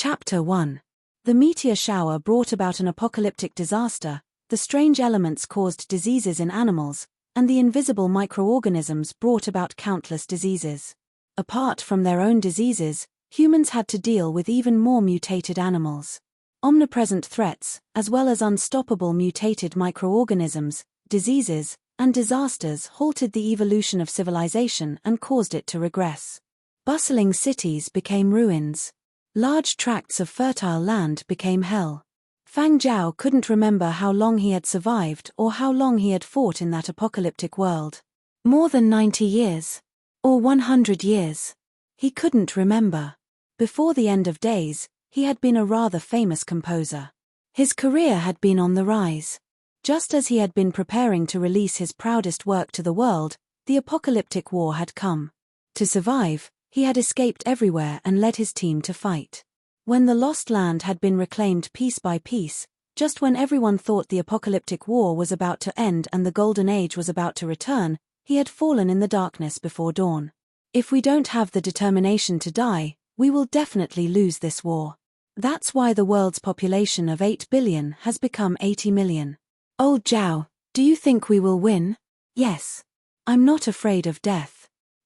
Chapter 1. The meteor shower brought about an apocalyptic disaster, the strange elements caused diseases in animals, and the invisible microorganisms brought about countless diseases. Apart from their own diseases, humans had to deal with even more mutated animals. Omnipresent threats, as well as unstoppable mutated microorganisms, diseases, and disasters halted the evolution of civilization and caused it to regress. Bustling cities became ruins. Large tracts of fertile land became hell. Fang Zhao couldn't remember how long he had survived or how long he had fought in that apocalyptic world. More than 90 years. Or 100 years. He couldn't remember. Before the end of days, he had been a rather famous composer. His career had been on the rise. Just as he had been preparing to release his proudest work to the world, the apocalyptic war had come. To survive, he had escaped everywhere and led his team to fight. When the lost land had been reclaimed piece by piece, just when everyone thought the apocalyptic war was about to end and the golden age was about to return, he had fallen in the darkness before dawn. If we don't have the determination to die, we will definitely lose this war. That's why the world's population of 8 billion has become 80 million. Old Zhao, do you think we will win? Yes. I'm not afraid of death.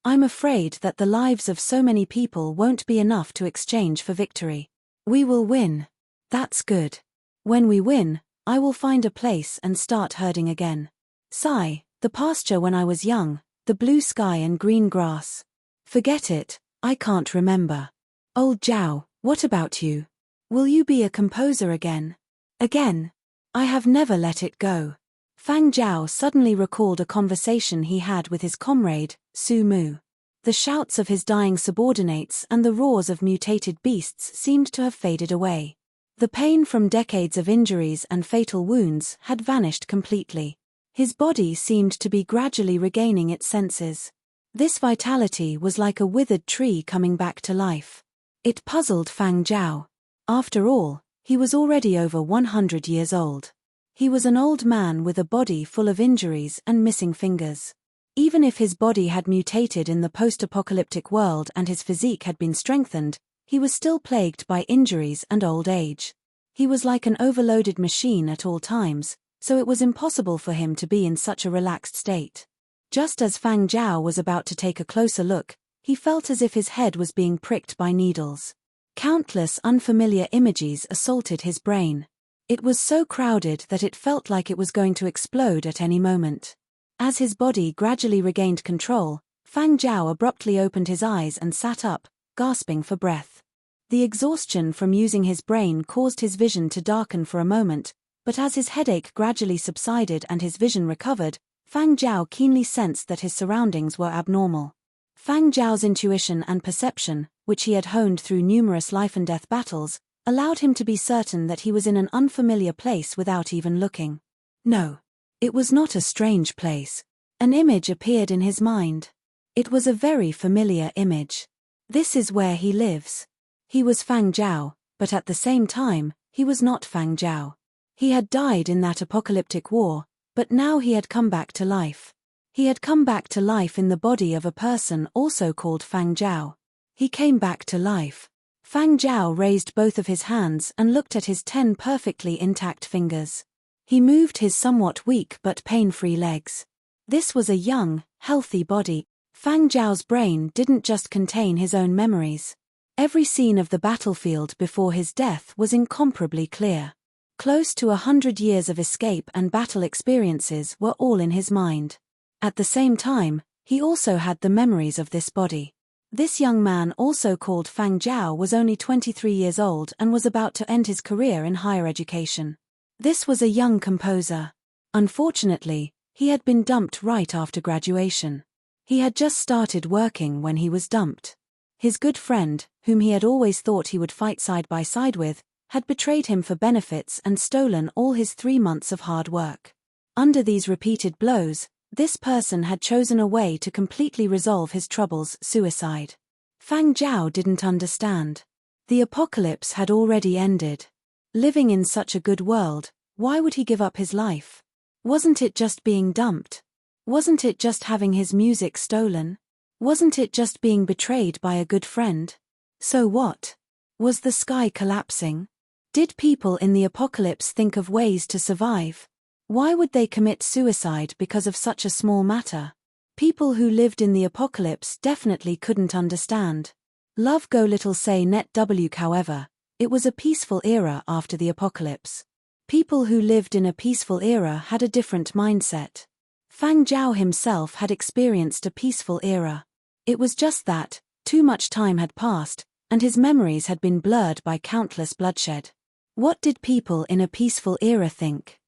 I'm afraid that the lives of so many people won't be enough to exchange for victory. We will win. That's good. When we win, I will find a place and start herding again. Sigh, the pasture when I was young, the blue sky and green grass. Forget it, I can't remember. Old Zhao, what about you? Will you be a composer again? Again? I have never let it go. Fang Zhao suddenly recalled a conversation he had with his comrade, Su Mu. The shouts of his dying subordinates and the roars of mutated beasts seemed to have faded away. The pain from decades of injuries and fatal wounds had vanished completely. His body seemed to be gradually regaining its senses. This vitality was like a withered tree coming back to life. It puzzled Fang Zhao. After all, he was already over 100 years old. He was an old man with a body full of injuries and missing fingers. Even if his body had mutated in the post-apocalyptic world and his physique had been strengthened, he was still plagued by injuries and old age. He was like an overloaded machine at all times, so it was impossible for him to be in such a relaxed state. Just as Fang Zhao was about to take a closer look, he felt as if his head was being pricked by needles. Countless unfamiliar images assaulted his brain. It was so crowded that it felt like it was going to explode at any moment. As his body gradually regained control, Fang Zhao abruptly opened his eyes and sat up, gasping for breath. The exhaustion from using his brain caused his vision to darken for a moment, but as his headache gradually subsided and his vision recovered, Fang Zhao keenly sensed that his surroundings were abnormal. Fang Zhao's intuition and perception, which he had honed through numerous life-and-death battles, allowed him to be certain that he was in an unfamiliar place without even looking. No. It was not a strange place. An image appeared in his mind. It was a very familiar image. This is where he lives. He was Fang Zhao, but at the same time, he was not Fang Zhao. He had died in that apocalyptic war, but now he had come back to life. He had come back to life in the body of a person also called Fang Zhao. He came back to life. Fang Zhao raised both of his hands and looked at his 10 perfectly intact fingers. He moved his somewhat weak but pain-free legs. This was a young, healthy body. Fang Zhao's brain didn't just contain his own memories. Every scene of the battlefield before his death was incomparably clear. Close to 100 years of escape and battle experiences were all in his mind. At the same time, he also had the memories of this body. This young man, also called Fang Zhao, was only 23 years old and was about to end his career in higher education. This was a young composer. Unfortunately, he had been dumped right after graduation. He had just started working when he was dumped. His good friend, whom he had always thought he would fight side by side with, had betrayed him for benefits and stolen all his 3 months of hard work. Under these repeated blows, this person had chosen a way to completely resolve his troubles: suicide. Fang Zhao didn't understand. The apocalypse had already ended. Living in such a good world, why would he give up his life? Wasn't it just being dumped? Wasn't it just having his music stolen? Wasn't it just being betrayed by a good friend? So what? Was the sky collapsing? Did people in the apocalypse think of ways to survive? Why would they commit suicide because of such a small matter? People who lived in the apocalypse definitely couldn't understand. Love go little say net w. However, it was a peaceful era after the apocalypse. People who lived in a peaceful era had a different mindset. Fang Zhao himself had experienced a peaceful era. It was just that, too much time had passed, and his memories had been blurred by countless bloodshed. What did people in a peaceful era think?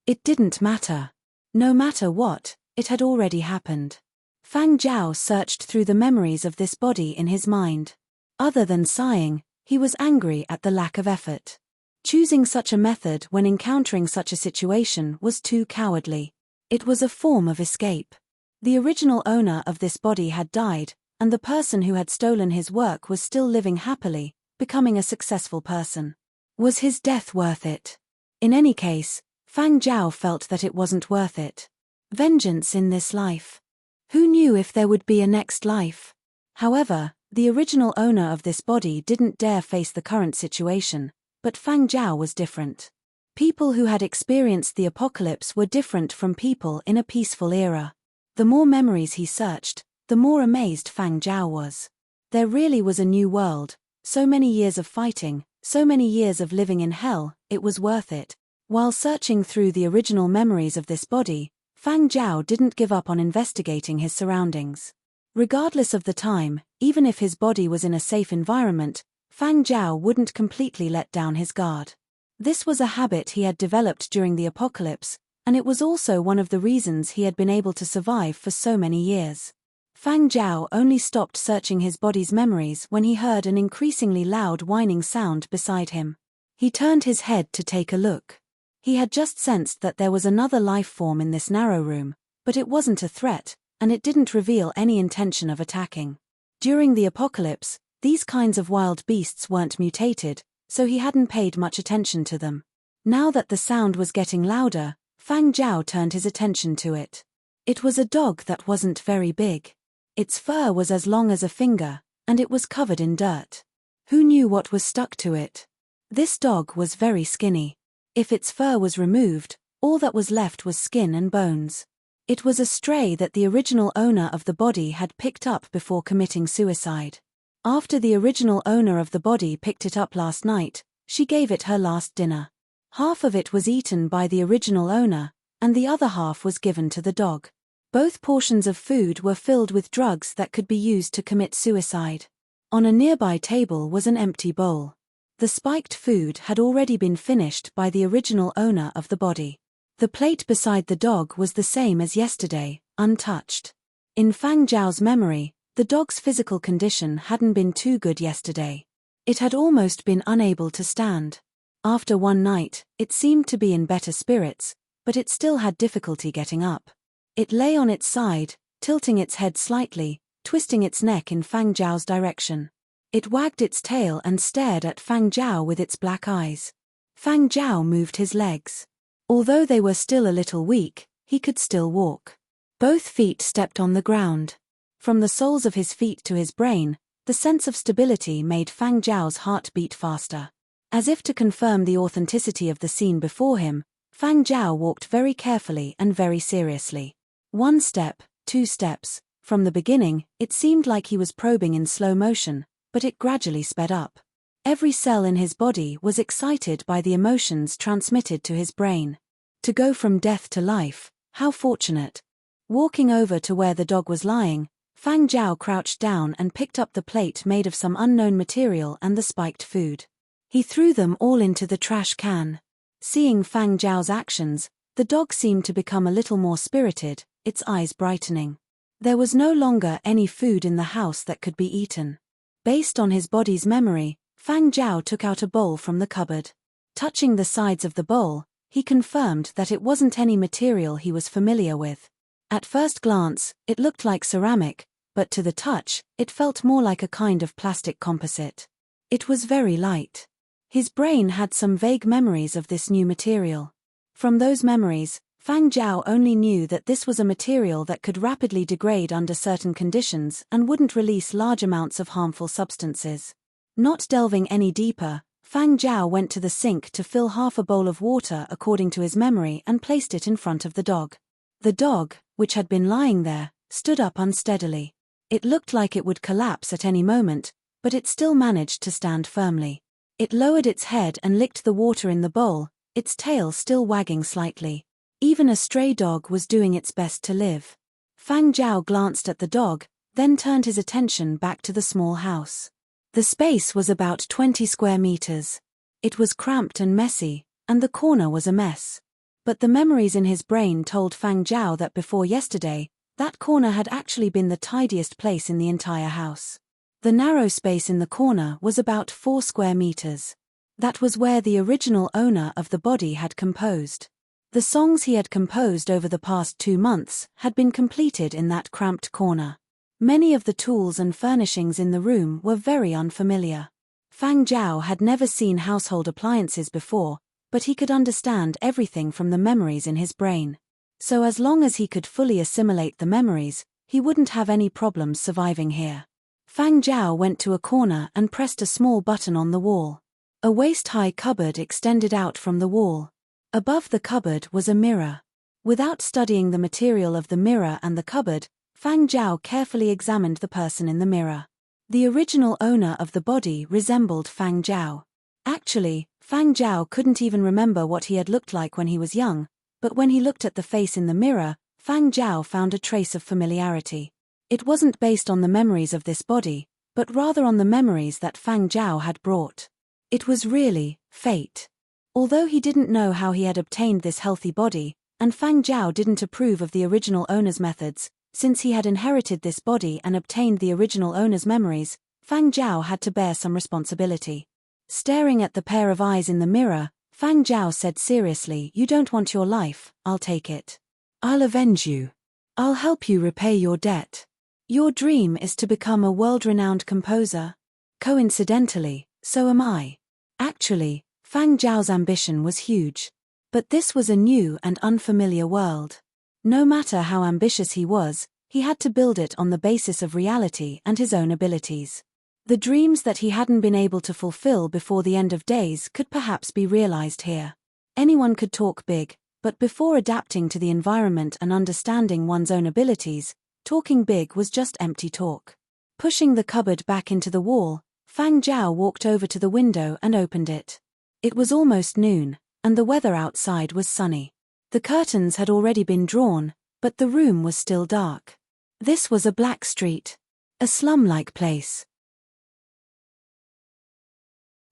It didn't matter. No matter what, it had already happened. Fang Zhao searched through the memories of this body in his mind. Other than sighing, he was angry at the lack of effort. Choosing such a method when encountering such a situation was too cowardly. It was a form of escape. The original owner of this body had died, and the person who had stolen his work was still living happily, becoming a successful person. Was his death worth it? In any case, Fang Zhao felt that it wasn't worth it. Vengeance in this life. Who knew if there would be a next life? However, the original owner of this body didn't dare face the current situation, but Fang Zhao was different. People who had experienced the apocalypse were different from people in a peaceful era. The more memories he searched, the more amazed Fang Zhao was. There really was a new world, so many years of fighting, so many years of living in hell, it was worth it. While searching through the original memories of this body, Fang Zhao didn't give up on investigating his surroundings. Regardless of the time, even if his body was in a safe environment, Fang Zhao wouldn't completely let down his guard. This was a habit he had developed during the apocalypse, and it was also one of the reasons he had been able to survive for so many years. Fang Zhao only stopped searching his body's memories when he heard an increasingly loud whining sound beside him. He turned his head to take a look. He had just sensed that there was another life form in this narrow room, but it wasn't a threat, and it didn't reveal any intention of attacking. During the apocalypse, these kinds of wild beasts weren't mutated, so he hadn't paid much attention to them. Now that the sound was getting louder, Fang Zhao turned his attention to it. It was a dog that wasn't very big. Its fur was as long as a finger, and it was covered in dirt. Who knew what was stuck to it? This dog was very skinny. If its fur was removed, all that was left was skin and bones. It was a stray that the original owner of the body had picked up before committing suicide. After the original owner of the body picked it up last night, she gave it her last dinner. Half of it was eaten by the original owner, and the other half was given to the dog. Both portions of food were filled with drugs that could be used to commit suicide. On a nearby table was an empty bowl. The spiked food had already been finished by the original owner of the body. The plate beside the dog was the same as yesterday, untouched. In Fang Zhao's memory, the dog's physical condition hadn't been too good yesterday. It had almost been unable to stand. After one night, it seemed to be in better spirits, but it still had difficulty getting up. It lay on its side, tilting its head slightly, twisting its neck in Fang Zhao's direction. It wagged its tail and stared at Fang Zhao with its black eyes. Fang Zhao moved his legs. Although they were still a little weak, he could still walk. Both feet stepped on the ground. From the soles of his feet to his brain, the sense of stability made Fang Zhao's heart beat faster. As if to confirm the authenticity of the scene before him, Fang Zhao walked very carefully and very seriously. 1 step, 2 steps. From the beginning, it seemed like he was probing in slow motion, but it gradually sped up. Every cell in his body was excited by the emotions transmitted to his brain. To go from death to life, how fortunate. Walking over to where the dog was lying, Fang Zhao crouched down and picked up the plate made of some unknown material and the spiked food. He threw them all into the trash can. Seeing Fang Zhao's actions, the dog seemed to become a little more spirited, its eyes brightening. There was no longer any food in the house that could be eaten. Based on his body's memory, Fang Zhao took out a bowl from the cupboard. Touching the sides of the bowl, he confirmed that it wasn't any material he was familiar with. At first glance, it looked like ceramic, but to the touch, it felt more like a kind of plastic composite. It was very light. His brain had some vague memories of this new material. From those memories, Fang Zhao only knew that this was a material that could rapidly degrade under certain conditions and wouldn't release large amounts of harmful substances. Not delving any deeper, Fang Zhao went to the sink to fill half a bowl of water according to his memory and placed it in front of the dog. The dog, which had been lying there, stood up unsteadily. It looked like it would collapse at any moment, but it still managed to stand firmly. It lowered its head and licked the water in the bowl, its tail still wagging slightly. Even a stray dog was doing its best to live. Fang Zhao glanced at the dog, then turned his attention back to the small house. The space was about 20 square meters. It was cramped and messy, and the corner was a mess. But the memories in his brain told Fang Zhao that before yesterday, that corner had actually been the tidiest place in the entire house. The narrow space in the corner was about 4 square meters. That was where the original owner of the body had composed. The songs he had composed over the past 2 months had been completed in that cramped corner. Many of the tools and furnishings in the room were very unfamiliar. Fang Zhao had never seen household appliances before, but he could understand everything from the memories in his brain. So as long as he could fully assimilate the memories, he wouldn't have any problems surviving here. Fang Zhao went to a corner and pressed a small button on the wall. A waist-high cupboard extended out from the wall. Above the cupboard was a mirror. Without studying the material of the mirror and the cupboard, Fang Zhao carefully examined the person in the mirror. The original owner of the body resembled Fang Zhao. Actually, Fang Zhao couldn't even remember what he had looked like when he was young, but when he looked at the face in the mirror, Fang Zhao found a trace of familiarity. It wasn't based on the memories of this body, but rather on the memories that Fang Zhao had brought. It was really fate. Although he didn't know how he had obtained this healthy body, and Fang Zhao didn't approve of the original owner's methods, since he had inherited this body and obtained the original owner's memories, Fang Zhao had to bear some responsibility. Staring at the pair of eyes in the mirror, Fang Zhao said seriously, "You don't want your life, I'll take it. I'll avenge you. I'll help you repay your debt. Your dream is to become a world-renowned composer. Coincidentally, so am I." Actually, Fang Zhao's ambition was huge. But this was a new and unfamiliar world. No matter how ambitious he was, he had to build it on the basis of reality and his own abilities. The dreams that he hadn't been able to fulfill before the end of days could perhaps be realized here. Anyone could talk big, but before adapting to the environment and understanding one's own abilities, talking big was just empty talk. Pushing the cupboard back into the wall, Fang Zhao walked over to the window and opened it. It was almost noon, and the weather outside was sunny. The curtains had already been drawn, but the room was still dark. This was a black street. A slum-like place.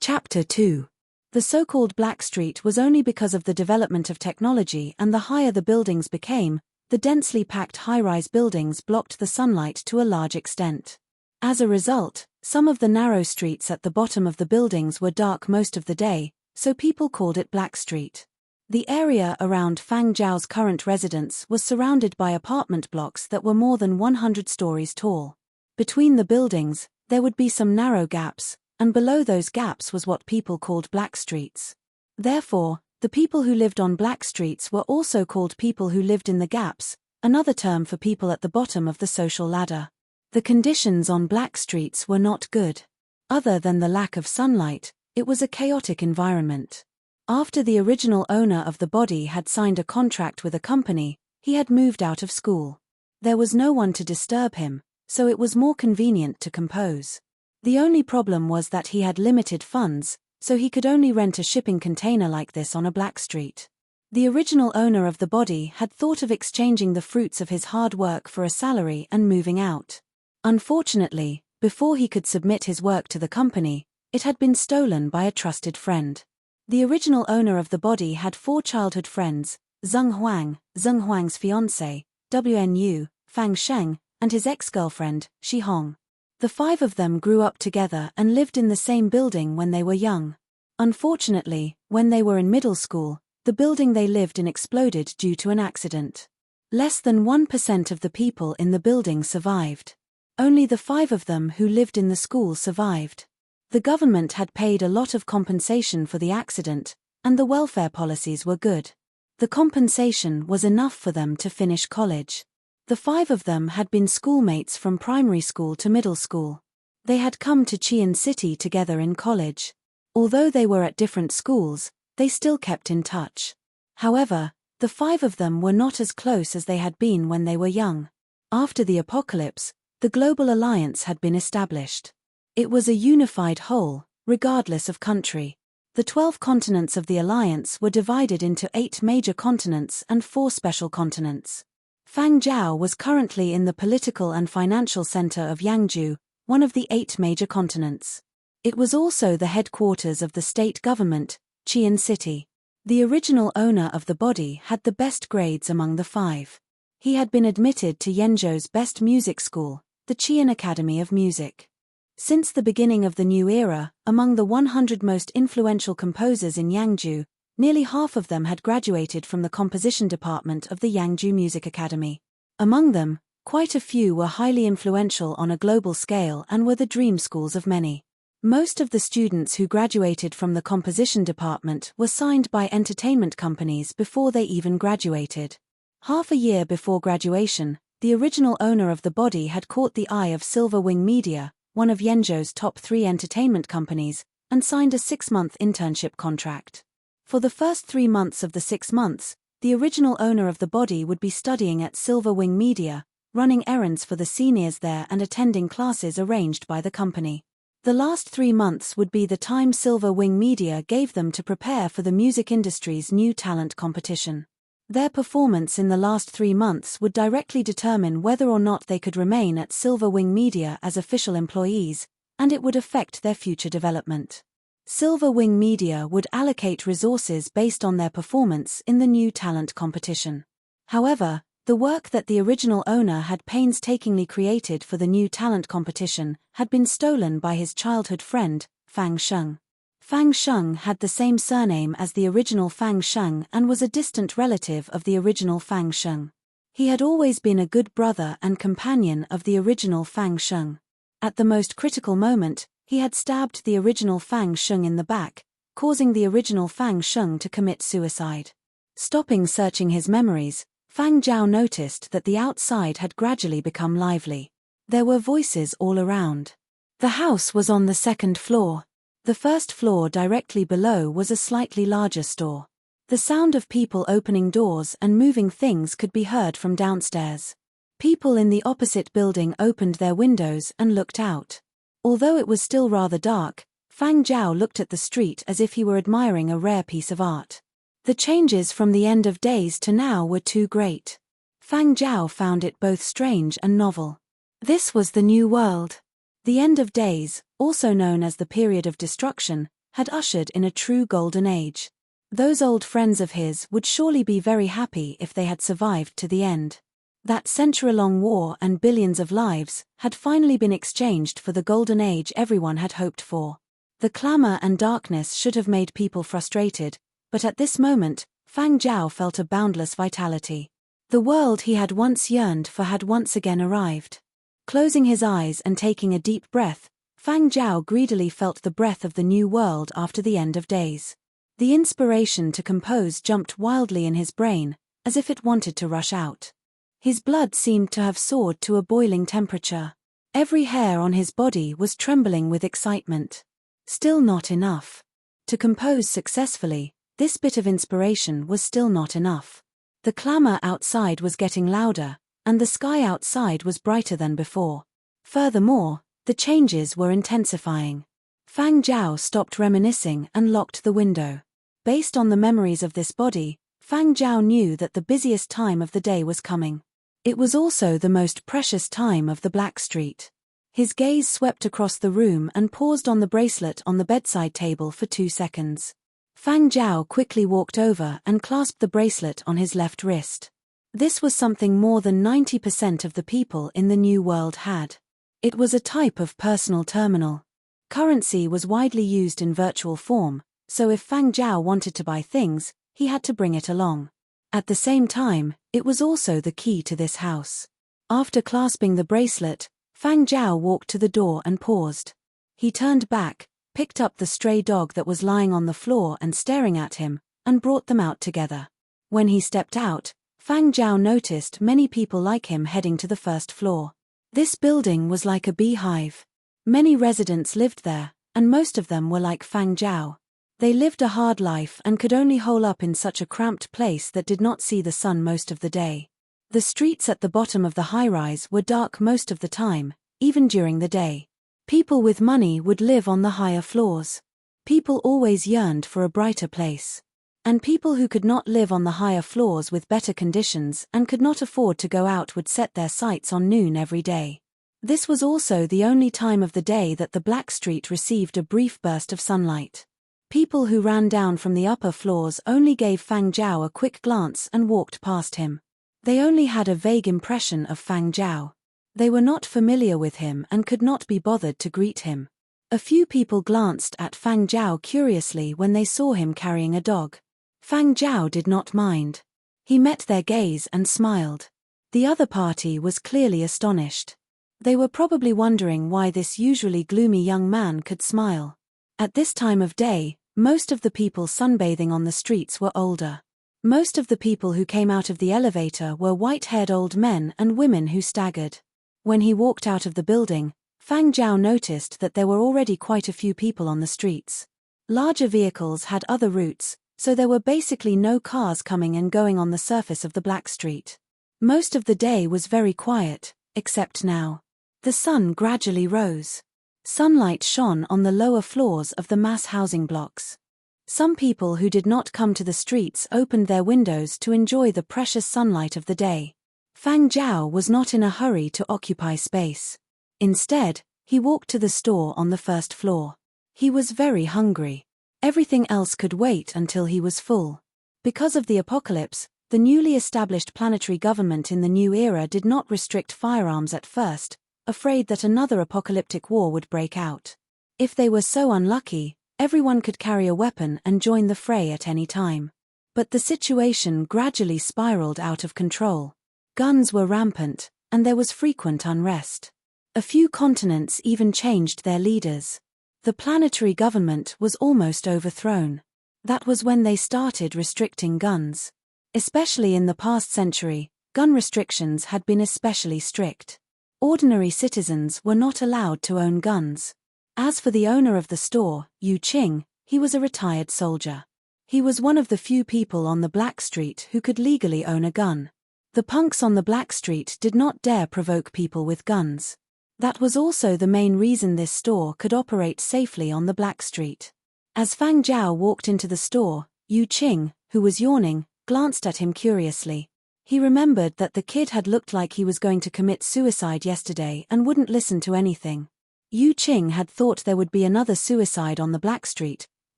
Chapter 2. The so-called Black Street was only because of the development of technology, and the higher the buildings became, the densely packed high-rise buildings blocked the sunlight to a large extent. As a result, some of the narrow streets at the bottom of the buildings were dark most of the day, so people called it Black Street. The area around Fang Zhao's current residence was surrounded by apartment blocks that were more than 100 stories tall. Between the buildings, there would be some narrow gaps, and below those gaps was what people called black streets. Therefore, the people who lived on black streets were also called people who lived in the gaps, another term for people at the bottom of the social ladder. The conditions on black streets were not good. Other than the lack of sunlight, it was a chaotic environment. After the original owner of the body had signed a contract with a company, he had moved out of school. There was no one to disturb him, so it was more convenient to compose. The only problem was that he had limited funds, so he could only rent a shipping container like this on a black street. The original owner of the body had thought of exchanging the fruits of his hard work for a salary and moving out. Unfortunately, before he could submit his work to the company, it had been stolen by a trusted friend. The original owner of the body had 4 childhood friends, Zheng Huang's fiancé, WNU, Fang Sheng, and his ex-girlfriend, Shi Hong. The 5 of them grew up together and lived in the same building when they were young. Unfortunately, when they were in middle school, the building they lived in exploded due to an accident. Less than 1% of the people in the building survived. Only the 5 of them who lived in the school survived. The government had paid a lot of compensation for the accident, and the welfare policies were good. The compensation was enough for them to finish college. The 5 of them had been schoolmates from primary school to middle school. They had come to Qian City together in college. Although they were at different schools, they still kept in touch. However, the 5 of them were not as close as they had been when they were young. After the apocalypse, the Global Alliance had been established. It was a unified whole, regardless of country. The 12 continents of the Alliance were divided into 8 major continents and 4 special continents. Fangzhou was currently in the political and financial center of Yangzhou, one of the 8 major continents. It was also the headquarters of the state government, Qian City. The original owner of the body had the best grades among the 5. He had been admitted to Yenzhou's best music school, the Qian Academy of Music. Since the beginning of the new era, among the 100 most influential composers in Yangzhou, nearly half of them had graduated from the composition department of the Yangzhou Music Academy. Among them, quite a few were highly influential on a global scale and were the dream schools of many. Most of the students who graduated from the composition department were signed by entertainment companies before they even graduated. Half a year before graduation, the original owner of the body had caught the eye of Silver Wing Media, one of Yenzhou's top 3 entertainment companies, and signed a 6-month internship contract. For the first 3 months of the 6 months, the original owner of the body would be studying at Silver Wing Media, running errands for the seniors there and attending classes arranged by the company. The last 3 months would be the time Silver Wing Media gave them to prepare for the music industry's new talent competition. Their performance in the last 3 months would directly determine whether or not they could remain at Silver Wing Media as official employees, and it would affect their future development. Silver Wing Media would allocate resources based on their performance in the new talent competition. However, the work that the original owner had painstakingly created for the new talent competition had been stolen by his childhood friend, Fang Sheng. Fang Sheng had the same surname as the original Fang Sheng and was a distant relative of the original Fang Sheng. He had always been a good brother and companion of the original Fang Sheng. At the most critical moment, he had stabbed the original Fang Sheng in the back, causing the original Fang Sheng to commit suicide. Stopping searching his memories, Fang Zhao noticed that the outside had gradually become lively. There were voices all around. The house was on the 2nd floor. The 1st floor directly below was a slightly larger store. The sound of people opening doors and moving things could be heard from downstairs. People in the opposite building opened their windows and looked out. Although it was still rather dark, Fang Zhao looked at the street as if he were admiring a rare piece of art. The changes from the end of days to now were too great. Fang Zhao found it both strange and novel. This was the new world. The end of days, also known as the period of destruction, had ushered in a true golden age. Those old friends of his would surely be very happy if they had survived to the end. That century-long war and billions of lives had finally been exchanged for the golden age everyone had hoped for. The clamor and darkness should have made people frustrated, but at this moment, Fang Zhao felt a boundless vitality. The world he had once yearned for had once again arrived. Closing his eyes and taking a deep breath, Fang Zhao greedily felt the breath of the new world after the end of days. The inspiration to compose jumped wildly in his brain, as if it wanted to rush out. His blood seemed to have soared to a boiling temperature. Every hair on his body was trembling with excitement. Still not enough. To compose successfully, this bit of inspiration was still not enough. The clamor outside was getting louder, and the sky outside was brighter than before. Furthermore, the changes were intensifying. Fang Zhao stopped reminiscing and locked the window. Based on the memories of this body, Fang Zhao knew that the busiest time of the day was coming. It was also the most precious time of the Black Street. His gaze swept across the room and paused on the bracelet on the bedside table for 2 seconds. Fang Zhao quickly walked over and clasped the bracelet on his left wrist. This was something more than 90% of the people in the New World had. It was a type of personal terminal. Currency was widely used in virtual form, so if Fang Zhao wanted to buy things, he had to bring it along. At the same time, it was also the key to this house. After clasping the bracelet, Fang Zhao walked to the door and paused. He turned back, picked up the stray dog that was lying on the floor and staring at him, and brought them out together. When he stepped out, Fang Zhao noticed many people like him heading to the 1st floor. This building was like a beehive. Many residents lived there, and most of them were like Fang Zhao. They lived a hard life and could only hole up in such a cramped place that did not see the sun most of the day. The streets at the bottom of the high-rise were dark most of the time, even during the day. People with money would live on the higher floors. People always yearned for a brighter place. And people who could not live on the higher floors with better conditions and could not afford to go out would set their sights on noon every day. This was also the only time of the day that the Black Street received a brief burst of sunlight. People who ran down from the upper floors only gave Fang Zhao a quick glance and walked past him. They only had a vague impression of Fang Zhao. They were not familiar with him and could not be bothered to greet him. A few people glanced at Fang Zhao curiously when they saw him carrying a dog. Fang Zhao did not mind. He met their gaze and smiled. The other party was clearly astonished. They were probably wondering why this usually gloomy young man could smile. At this time of day, most of the people sunbathing on the streets were older. Most of the people who came out of the elevator were white-haired old men and women who staggered. When he walked out of the building, Fang Zhao noticed that there were already quite a few people on the streets. Larger vehicles had other routes, so there were basically no cars coming and going on the surface of the Black Street. Most of the day was very quiet, except now. The sun gradually rose. Sunlight shone on the lower floors of the mass housing blocks. Some people who did not come to the streets opened their windows to enjoy the precious sunlight of the day. Fang Zhao was not in a hurry to occupy space. Instead, he walked to the store on the first floor. He was very hungry. Everything else could wait until he was full. Because of the apocalypse, the newly established planetary government in the new era did not restrict firearms at first, afraid that another apocalyptic war would break out. If they were so unlucky, everyone could carry a weapon and join the fray at any time. But the situation gradually spiraled out of control. Guns were rampant, and there was frequent unrest. A few continents even changed their leaders. The planetary government was almost overthrown. That was when they started restricting guns. Especially in the past century, gun restrictions had been especially strict. Ordinary citizens were not allowed to own guns. As for the owner of the store, Yu Qing, he was a retired soldier. He was one of the few people on the Black Street who could legally own a gun. The punks on the Black Street did not dare provoke people with guns. That was also the main reason this store could operate safely on the Black Street. As Fang Zhao walked into the store, Yu Qing, who was yawning, glanced at him curiously. He remembered that the kid had looked like he was going to commit suicide yesterday and wouldn't listen to anything. Yu Qing had thought there would be another suicide on the Black Street,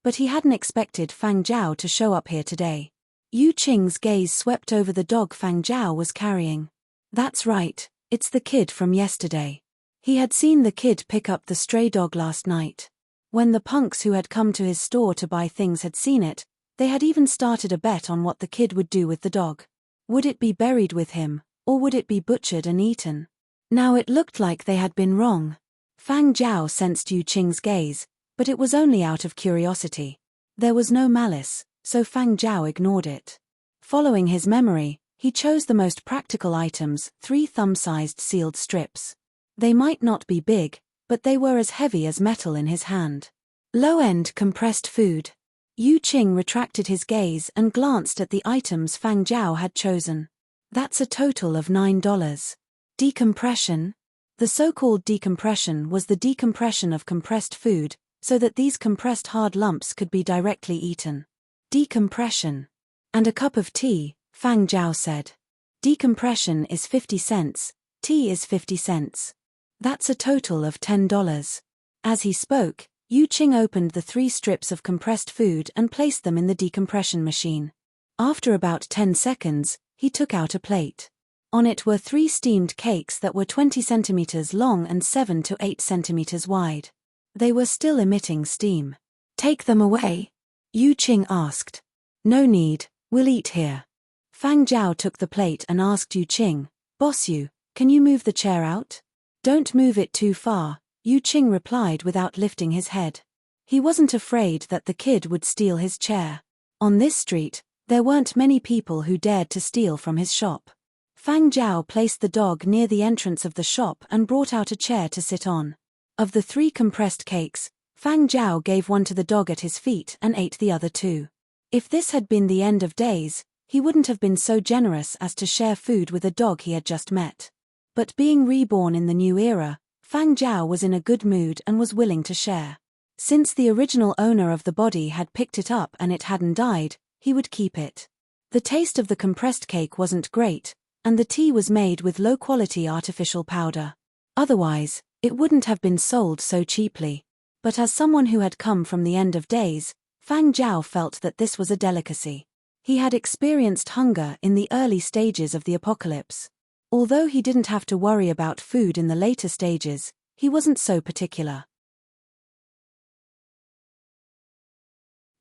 but he hadn't expected Fang Zhao to show up here today. Yu Qing's gaze swept over the dog Fang Zhao was carrying. That's right, it's the kid from yesterday. He had seen the kid pick up the stray dog last night. When the punks who had come to his store to buy things had seen it, they had even started a bet on what the kid would do with the dog. Would it be buried with him, or would it be butchered and eaten? Now it looked like they had been wrong. Fang Zhao sensed Yu Qing's gaze, but it was only out of curiosity. There was no malice, so Fang Zhao ignored it. Following his memory, he chose the most practical items, 3 thumb-sized sealed strips. They might not be big, but they were as heavy as metal in his hand. Low-end compressed food. Yu Qing retracted his gaze and glanced at the items Fang Zhao had chosen. That's a total of $9. Decompression? The so-called decompression was the decompression of compressed food, so that these compressed hard lumps could be directly eaten. Decompression. And a cup of tea, Fang Zhao said. Decompression is 50 cents, tea is 50 cents. That's a total of $10. As he spoke, Yu Qing opened the 3 strips of compressed food and placed them in the decompression machine. After about 10 seconds, he took out a plate. On it were 3 steamed cakes that were 20 centimeters long and 7 to 8 centimeters wide. They were still emitting steam. Take them away? Yu Qing asked. No need, we'll eat here. Fang Zhao took the plate and asked Yu Qing, Boss Yu, can you move the chair out? Don't move it too far, Yu Qing replied without lifting his head. He wasn't afraid that the kid would steal his chair. On this street, there weren't many people who dared to steal from his shop. Fang Zhao placed the dog near the entrance of the shop and brought out a chair to sit on. Of the 3 compressed cakes, Fang Zhao gave one to the dog at his feet and ate the other 2. If this had been the end of days, he wouldn't have been so generous as to share food with a dog he had just met. But being reborn in the new era, Fang Zhao was in a good mood and was willing to share. Since the original owner of the body had picked it up and it hadn't died, he would keep it. The taste of the compressed cake wasn't great, and the tea was made with low-quality artificial powder. Otherwise, it wouldn't have been sold so cheaply. But as someone who had come from the end of days, Fang Zhao felt that this was a delicacy. He had experienced hunger in the early stages of the apocalypse. Although he didn't have to worry about food in the later stages, he wasn't so particular.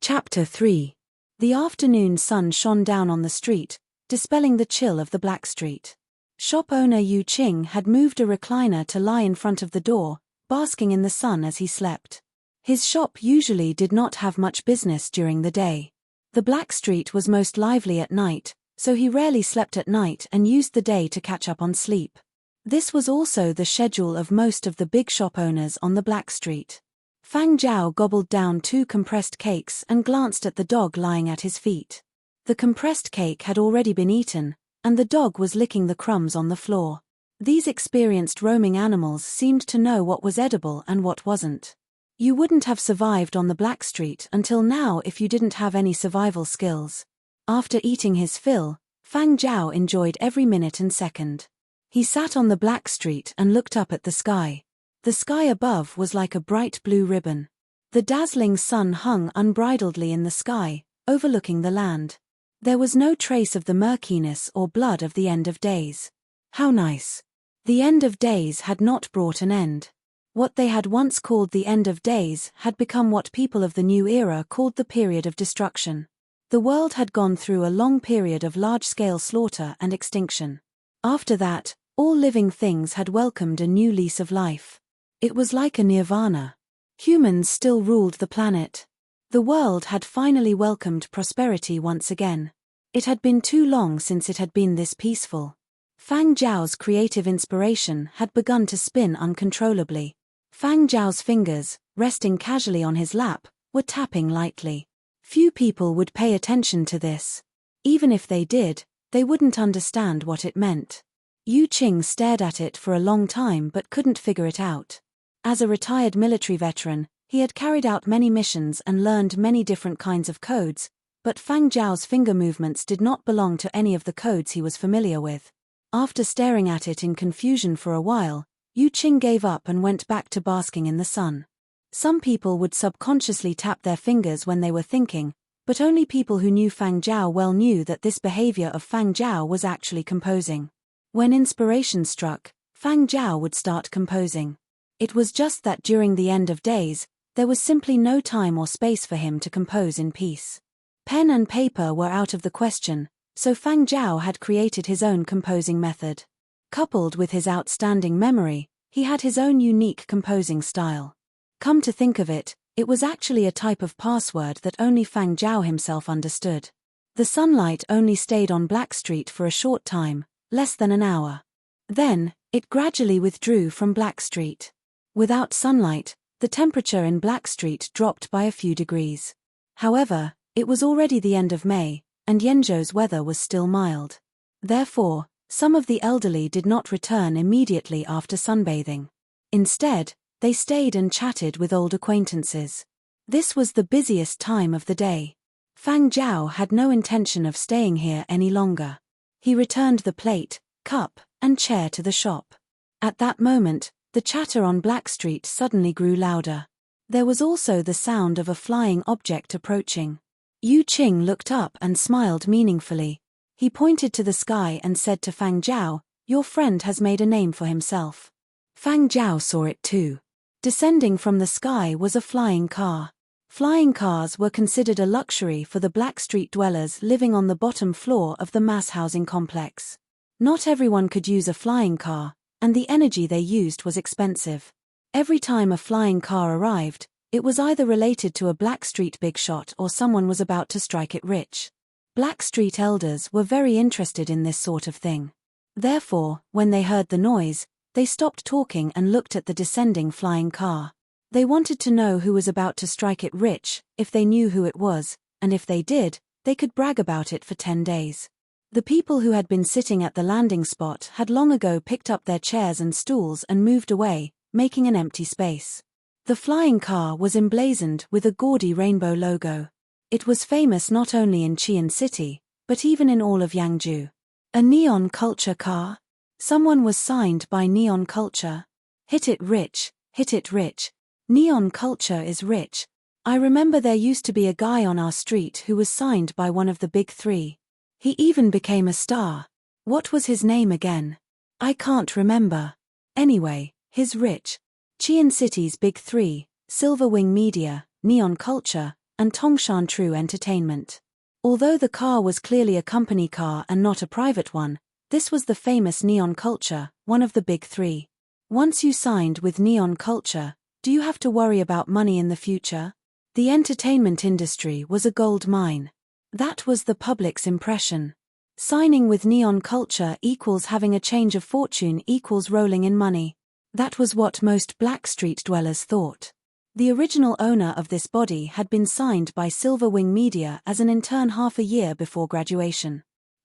Chapter 3. The afternoon sun shone down on the street, dispelling the chill of the black street. Shop owner Yu Qing had moved a recliner to lie in front of the door, basking in the sun as he slept. His shop usually did not have much business during the day. The black street was most lively at night, so he rarely slept at night and used the day to catch up on sleep. This was also the schedule of most of the big shop owners on the black street. Fang Zhao gobbled down 2 compressed cakes and glanced at the dog lying at his feet. The compressed cake had already been eaten, and the dog was licking the crumbs on the floor. These experienced roaming animals seemed to know what was edible and what wasn't. You wouldn't have survived on the black street until now if you didn't have any survival skills. After eating his fill, Fang Zhao enjoyed every minute and second. He sat on the black street and looked up at the sky. The sky above was like a bright blue ribbon. The dazzling sun hung unbridledly in the sky, overlooking the land. There was no trace of the murkiness or blood of the end of days. How nice. The end of days had not brought an end. What they had once called the end of days had become what people of the new era called the period of destruction. The world had gone through a long period of large-scale slaughter and extinction. After that, all living things had welcomed a new lease of life. It was like a nirvana. Humans still ruled the planet. The world had finally welcomed prosperity once again. It had been too long since it had been this peaceful. Fang Zhao's creative inspiration had begun to spin uncontrollably. Fang Zhao's fingers, resting casually on his lap, were tapping lightly. Few people would pay attention to this. Even if they did, they wouldn't understand what it meant. Yu Qing stared at it for a long time but couldn't figure it out. As a retired military veteran, he had carried out many missions and learned many different kinds of codes, but Fang Zhao's finger movements did not belong to any of the codes he was familiar with. After staring at it in confusion for a while, Yu Qing gave up and went back to basking in the sun. Some people would subconsciously tap their fingers when they were thinking, but only people who knew Fang Zhao well knew that this behavior of Fang Zhao was actually composing. When inspiration struck, Fang Zhao would start composing. It was just that during the end of days, there was simply no time or space for him to compose in peace. Pen and paper were out of the question, so Fang Zhao had created his own composing method. Coupled with his outstanding memory, he had his own unique composing style. Come to think of it, it was actually a type of password that only Fang Zhao himself understood. The sunlight only stayed on Black Street for a short time, less than an hour. Then, it gradually withdrew from Black Street. Without sunlight, the temperature in Black Street dropped by a few degrees. However, it was already the end of May, and Yenzhou's weather was still mild. Therefore, some of the elderly did not return immediately after sunbathing. Instead, they stayed and chatted with old acquaintances. This was the busiest time of the day. Fang Zhao had no intention of staying here any longer. He returned the plate, cup, and chair to the shop. At that moment, the chatter on Black Street suddenly grew louder. There was also the sound of a flying object approaching. Yu Qing looked up and smiled meaningfully. He pointed to the sky and said to Fang Zhao, "Your friend has made a name for himself." Fang Zhao saw it too. Descending from the sky was a flying car. Flying cars were considered a luxury for the Black Street dwellers living on the bottom floor of the mass housing complex. Not everyone could use a flying car, and the energy they used was expensive. Every time a flying car arrived, it was either related to a Black Street big shot or someone was about to strike it rich. Black Street elders were very interested in this sort of thing. Therefore, when they heard the noise, They stopped talking and looked at the descending flying car. They wanted to know who was about to strike it rich. If they knew who it was, and if they did, they could brag about it for 10 days. The people who had been sitting at the landing spot had long ago picked up their chairs and stools and moved away, making an empty space. The flying car was emblazoned with a gaudy rainbow logo. It was famous not only in Qian City, but even in all of Yangzhou. A neon culture car? Someone was signed by Neon Culture. Hit it rich, hit it rich. Neon Culture is rich. I remember there used to be a guy on our street who was signed by one of the big three. He even became a star. What was his name again? I can't remember. Anyway, he's rich. Qian City's big three, Silverwing Media, Neon Culture, and Tongshan True Entertainment. Although the car was clearly a company car and not a private one, this was the famous Neon Culture, one of the big three. Once you signed with Neon Culture, do you have to worry about money in the future? The entertainment industry was a gold mine. That was the public's impression. Signing with Neon Culture equals having a change of fortune equals rolling in money. That was what most Blackstreet dwellers thought. The original owner of this body had been signed by Silverwing Media as an intern half a year before graduation.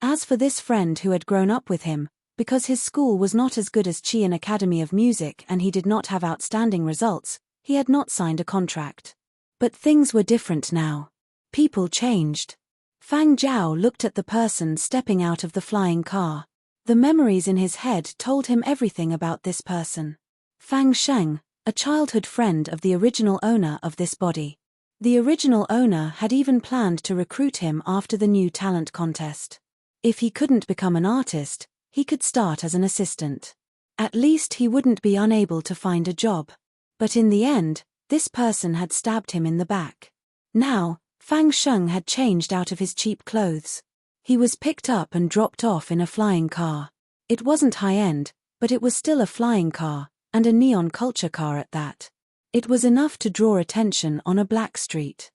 As for this friend who had grown up with him, because his school was not as good as Qian Academy of Music and he did not have outstanding results, he had not signed a contract. But things were different now. People changed. Fang Zhao looked at the person stepping out of the flying car. The memories in his head told him everything about this person. Fang Sheng, a childhood friend of the original owner of this body. The original owner had even planned to recruit him after the new talent contest. If he couldn't become an artist, he could start as an assistant. At least he wouldn't be unable to find a job. But in the end, this person had stabbed him in the back. Now, Fang Sheng had changed out of his cheap clothes. He was picked up and dropped off in a flying car. It wasn't high-end, but it was still a flying car, and a neon culture car at that. It was enough to draw attention on a black street.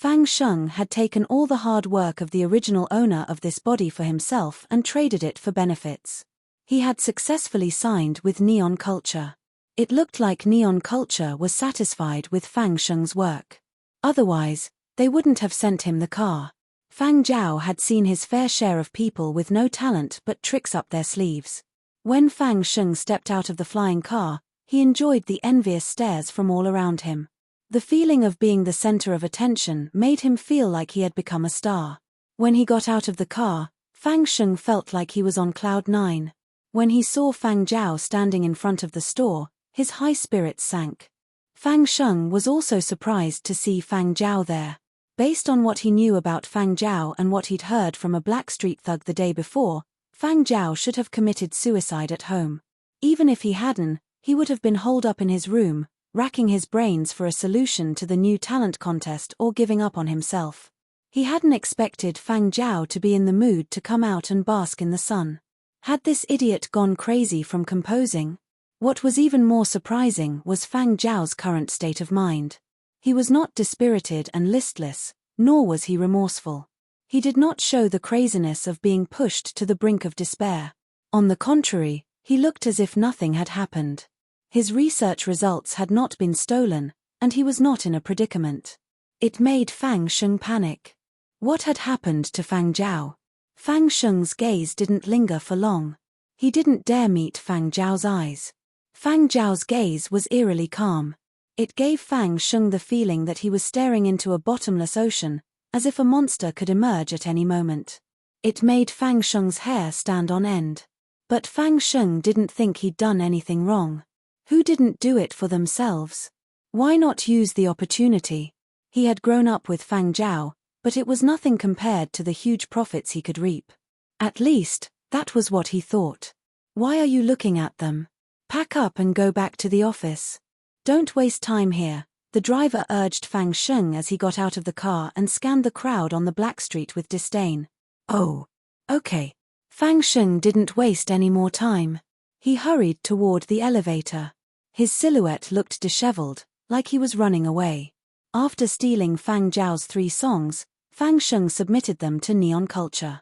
Fang Sheng had taken all the hard work of the original owner of this body for himself and traded it for benefits. He had successfully signed with Neon Culture. It looked like Neon Culture was satisfied with Fang Sheng's work. Otherwise, they wouldn't have sent him the car. Fang Zhao had seen his fair share of people with no talent but tricks up their sleeves. When Fang Sheng stepped out of the flying car, he enjoyed the envious stares from all around him. The feeling of being the center of attention made him feel like he had become a star. When he got out of the car, Fang Sheng felt like he was on cloud 9. When he saw Fang Zhao standing in front of the store, his high spirits sank. Fang Sheng was also surprised to see Fang Zhao there. Based on what he knew about Fang Zhao and what he'd heard from a Blackstreet thug the day before, Fang Zhao should have committed suicide at home. Even if he hadn't, he would have been holed up in his room, racking his brains for a solution to the new talent contest or giving up on himself. He hadn't expected Fang Zhao to be in the mood to come out and bask in the sun. Had this idiot gone crazy from composing? What was even more surprising was Fang Zhao's current state of mind. He was not dispirited and listless, nor was he remorseful. He did not show the craziness of being pushed to the brink of despair. On the contrary, he looked as if nothing had happened. His research results had not been stolen, and he was not in a predicament. It made Fang Sheng panic. What had happened to Fang Zhao? Fang Sheng's gaze didn't linger for long. He didn't dare meet Fang Zhao's eyes. Fang Zhao's gaze was eerily calm. It gave Fang Sheng the feeling that he was staring into a bottomless ocean, as if a monster could emerge at any moment. It made Fang Sheng's hair stand on end. But Fang Sheng didn't think he'd done anything wrong. Who didn't do it for themselves? Why not use the opportunity? He had grown up with Fang Zhao, but it was nothing compared to the huge profits he could reap. At least, that was what he thought. Why are you looking at them? Pack up and go back to the office. Don't waste time here, the driver urged Fang Sheng as he got out of the car and scanned the crowd on the Blackstreet with disdain. Oh. Okay. Fang Sheng didn't waste any more time. He hurried toward the elevator. His silhouette looked disheveled, like he was running away. After stealing Fang Zhao's 3 songs, Fang Sheng submitted them to Neon Culture.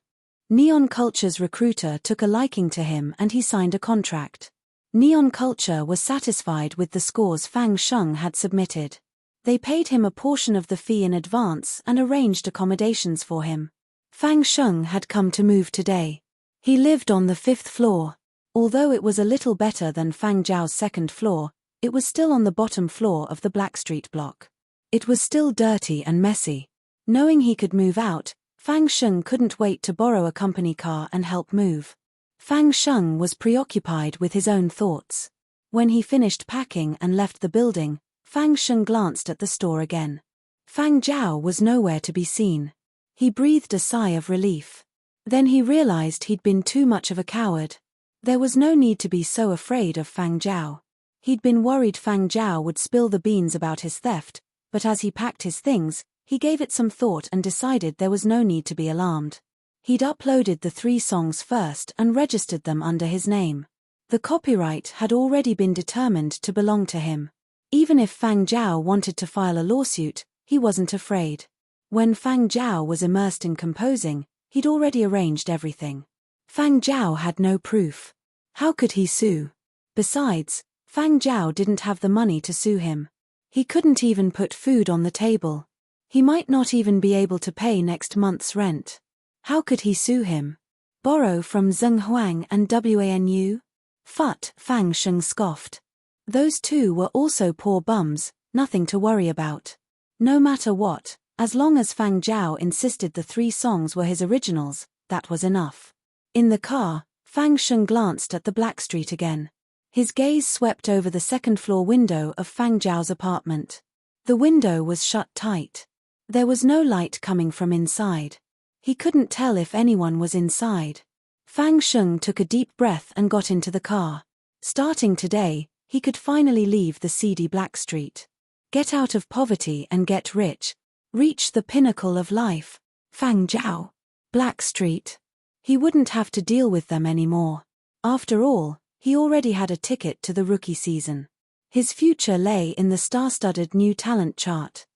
Neon Culture's recruiter took a liking to him and he signed a contract. Neon Culture was satisfied with the scores Fang Sheng had submitted. They paid him a portion of the fee in advance and arranged accommodations for him. Fang Sheng had come to move today. He lived on the 5th floor. Although it was a little better than Fang Zhao's 2nd floor, it was still on the bottom floor of the Blackstreet block. It was still dirty and messy. Knowing he could move out, Fang Sheng couldn't wait to borrow a company car and help move. Fang Sheng was preoccupied with his own thoughts. When he finished packing and left the building, Fang Sheng glanced at the store again. Fang Zhao was nowhere to be seen. He breathed a sigh of relief. Then he realized he'd been too much of a coward. There was no need to be so afraid of Fang Zhao. He'd been worried Fang Zhao would spill the beans about his theft, but as he packed his things, he gave it some thought and decided there was no need to be alarmed. He'd uploaded the 3 songs first and registered them under his name. The copyright had already been determined to belong to him. Even if Fang Zhao wanted to file a lawsuit, he wasn't afraid. When Fang Zhao was immersed in composing, he'd already arranged everything. Fang Zhao had no proof. How could he sue? Besides, Fang Zhao didn't have the money to sue him. He couldn't even put food on the table. He might not even be able to pay next month's rent. How could he sue him? Borrow from Zheng Huang and Wanu? Phut, Fang Sheng scoffed. Those two were also poor bums, nothing to worry about. No matter what, as long as Fang Zhao insisted the 3 songs were his originals, that was enough. In the car, Fang Sheng glanced at the Blackstreet again. His gaze swept over the 2nd floor window of Fang Zhao's apartment. The window was shut tight. There was no light coming from inside. He couldn't tell if anyone was inside. Fang Sheng took a deep breath and got into the car. Starting today, he could finally leave the seedy Blackstreet. Get out of poverty and get rich. Reach the pinnacle of life. Fang Zhao. Blackstreet. He wouldn't have to deal with them anymore. After all, he already had a ticket to the rookie season. His future lay in the star-studded new talent chart.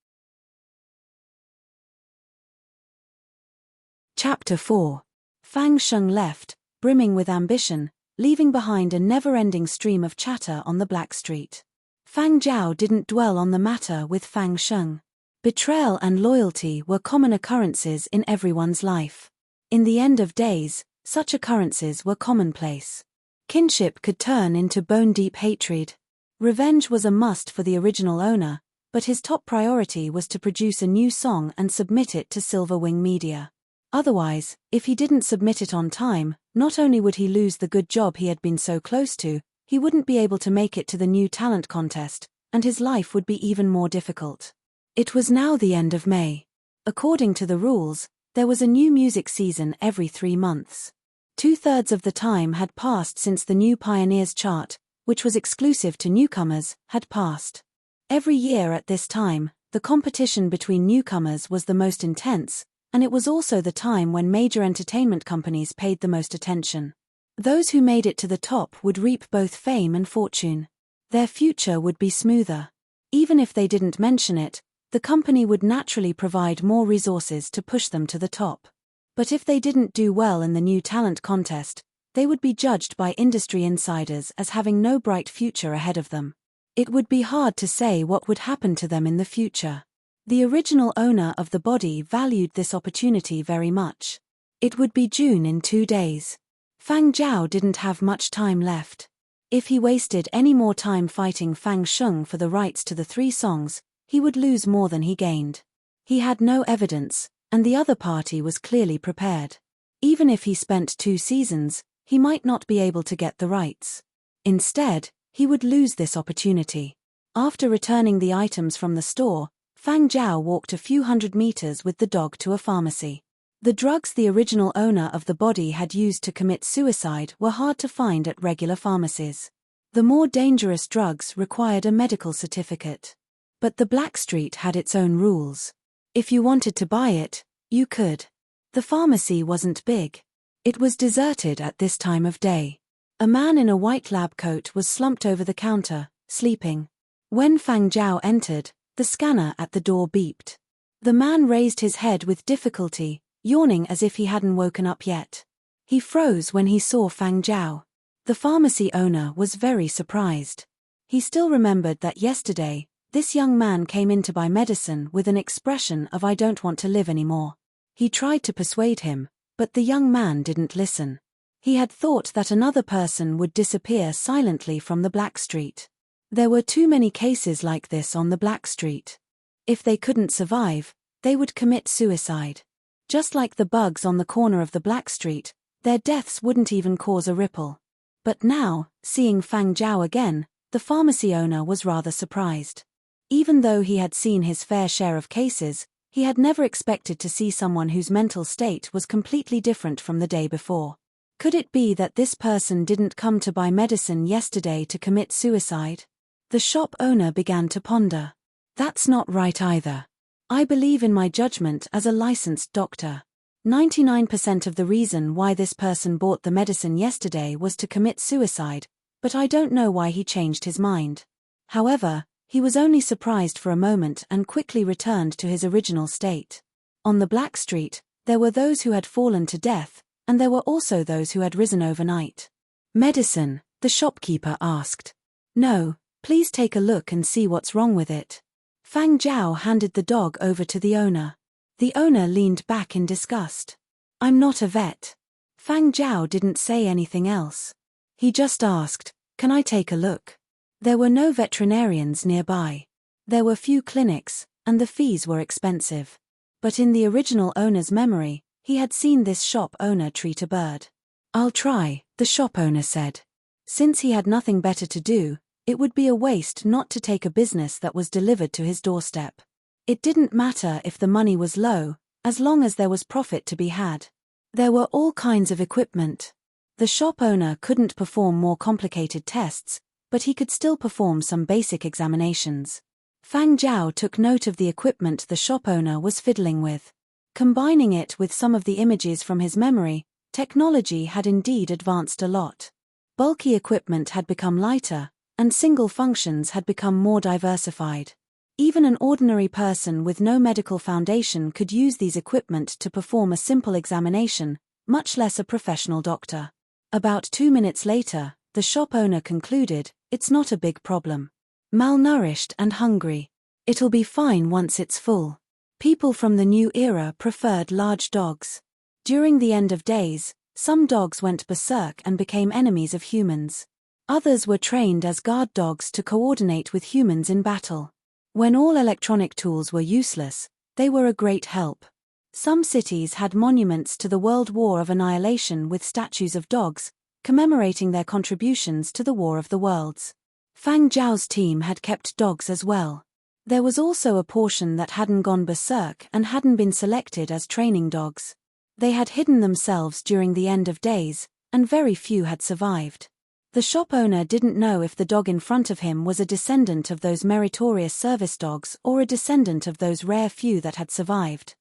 Chapter 4. Fang Sheng left, brimming with ambition, leaving behind a never-ending stream of chatter on the Blackstreet. Fang Zhao didn't dwell on the matter with Fang Sheng. Betrayal and loyalty were common occurrences in everyone's life. In the end of days, such occurrences were commonplace. Kinship could turn into bone-deep hatred. Revenge was a must for the original owner, but his top priority was to produce a new song and submit it to Silverwing Media. Otherwise, if he didn't submit it on time, not only would he lose the good job he had been so close to, he wouldn't be able to make it to the new talent contest, and his life would be even more difficult. It was now the end of May. According to the rules, there was a new music season every 3 months. 2/3 of the time had passed since the new Pioneers chart, which was exclusive to newcomers, had passed. Every year at this time, the competition between newcomers was the most intense, and it was also the time when major entertainment companies paid the most attention. Those who made it to the top would reap both fame and fortune. Their future would be smoother. Even if they didn't mention it, the company would naturally provide more resources to push them to the top. But if they didn't do well in the new talent contest, they would be judged by industry insiders as having no bright future ahead of them. It would be hard to say what would happen to them in the future. The original owner of the body valued this opportunity very much. It would be June in 2 days. Fang Zhao didn't have much time left. If he wasted any more time fighting Fang Sheng for the rights to the 3 songs, he would lose more than he gained. He had no evidence, and the other party was clearly prepared. Even if he spent 2 seasons, he might not be able to get the rights. Instead, he would lose this opportunity. After returning the items from the store, Fang Zhao walked a few hundred meters with the dog to a pharmacy. The drugs the original owner of the body had used to commit suicide were hard to find at regular pharmacies. The more dangerous drugs required a medical certificate. But the Blackstreet had its own rules. If you wanted to buy it, you could. The pharmacy wasn't big. It was deserted at this time of day. A man in a white lab coat was slumped over the counter, sleeping. When Fang Zhao entered, the scanner at the door beeped. The man raised his head with difficulty, yawning as if he hadn't woken up yet. He froze when he saw Fang Zhao. The pharmacy owner was very surprised. He still remembered that yesterday, this young man came in to buy medicine with an expression of "I don't want to live anymore." He tried to persuade him, but the young man didn't listen. He had thought that another person would disappear silently from the Black Street. There were too many cases like this on the Black Street. If they couldn't survive, they would commit suicide. Just like the bugs on the corner of the Black Street, their deaths wouldn't even cause a ripple. But now, seeing Fang Zhao again, the pharmacy owner was rather surprised. Even though he had seen his fair share of cases, he had never expected to see someone whose mental state was completely different from the day before. Could it be that this person didn't come to buy medicine yesterday to commit suicide? The shop owner began to ponder. That's not right either. I believe in my judgment as a licensed doctor. 99% of the reason why this person bought the medicine yesterday was to commit suicide, but I don't know why he changed his mind. However, he was only surprised for a moment and quickly returned to his original state. On the Black Street, there were those who had fallen to death, and there were also those who had risen overnight. Medicine, the shopkeeper asked. No, please take a look and see what's wrong with it. Fang Zhao handed the dog over to the owner. The owner leaned back in disgust. I'm not a vet. Fang Zhao didn't say anything else. He just asked, can I take a look? There were no veterinarians nearby. There were few clinics, and the fees were expensive. But in the original owner's memory, he had seen this shop owner treat a bird. I'll try, the shop owner said. Since he had nothing better to do, it would be a waste not to take a business that was delivered to his doorstep. It didn't matter if the money was low, as long as there was profit to be had. There were all kinds of equipment. The shop owner couldn't perform more complicated tests, but he could still perform some basic examinations. Fang Zhao took note of the equipment the shop owner was fiddling with. Combining it with some of the images from his memory, technology had indeed advanced a lot. Bulky equipment had become lighter, and single functions had become more diversified. Even an ordinary person with no medical foundation could use these equipment to perform a simple examination, much less a professional doctor. About 2 minutes later, the shop owner concluded, it's not a big problem. Malnourished and hungry. It'll be fine once it's full. People from the new era preferred large dogs. During the end of days, some dogs went berserk and became enemies of humans. Others were trained as guard dogs to coordinate with humans in battle. When all electronic tools were useless, they were a great help. Some cities had monuments to the World War of Annihilation with statues of dogs, commemorating their contributions to the War of the Worlds. Fang Zhao's team had kept dogs as well. There was also a portion that hadn't gone berserk and hadn't been selected as training dogs. They had hidden themselves during the end of days, and very few had survived. The shop owner didn't know if the dog in front of him was a descendant of those meritorious service dogs or a descendant of those rare few that had survived.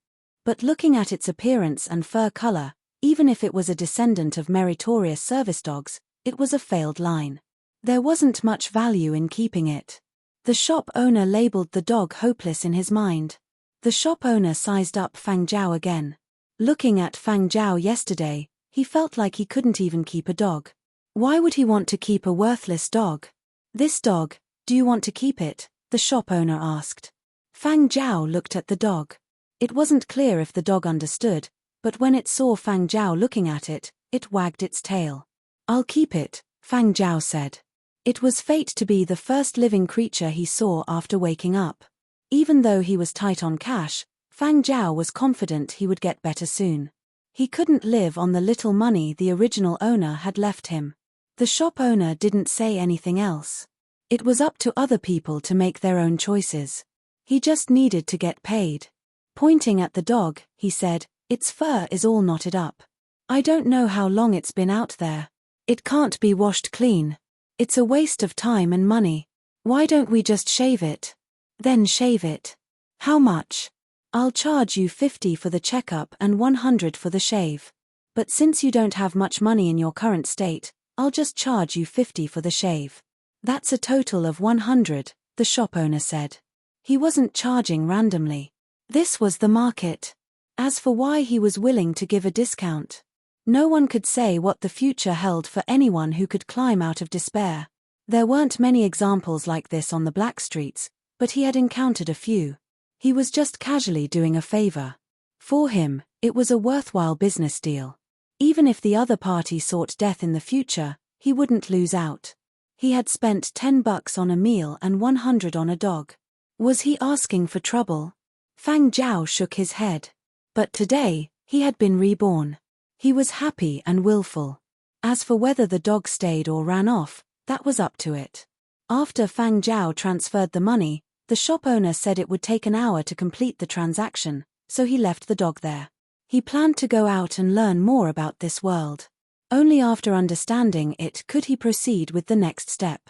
But looking at its appearance and fur color, even if it was a descendant of meritorious service dogs, it was a failed line. There wasn't much value in keeping it. The shop owner labeled the dog hopeless in his mind. The shop owner sized up Fang Zhao again. Looking at Fang Zhao yesterday, he felt like he couldn't even keep a dog. Why would he want to keep a worthless dog? This dog, do you want to keep it? The shop owner asked. Fang Zhao looked at the dog. It wasn't clear if the dog understood, but when it saw Fang Zhao looking at it, it wagged its tail. I'll keep it, Fang Zhao said. It was fate to be the first living creature he saw after waking up. Even though he was tight on cash, Fang Zhao was confident he would get better soon. He couldn't live on the little money the original owner had left him. The shop owner didn't say anything else. It was up to other people to make their own choices. He just needed to get paid. Pointing at the dog, he said, its fur is all knotted up. I don't know how long it's been out there. It can't be washed clean. It's a waste of time and money. Why don't we just shave it? Then shave it. How much? I'll charge you 50 for the checkup and 100 for the shave. But since you don't have much money in your current state, I'll just charge you 50 for the shave. That's a total of 100, the shop owner said. He wasn't charging randomly. This was the market. As for why he was willing to give a discount, No one could say what the future held for anyone who could climb out of despair. There weren't many examples like this on the black streets, but he had encountered a few. He was just casually doing a favor. For him, it was a worthwhile business deal. Even if the other party sought death in the future, he wouldn't lose out. He had spent $10 on a meal and $100 on a dog. Was he asking for trouble? Fang Zhao shook his head. But today, he had been reborn. He was happy and willful. As for whether the dog stayed or ran off, that was up to it. After Fang Zhao transferred the money, the shop owner said it would take an hour to complete the transaction, so he left the dog there. He planned to go out and learn more about this world. Only after understanding it could he proceed with the next step.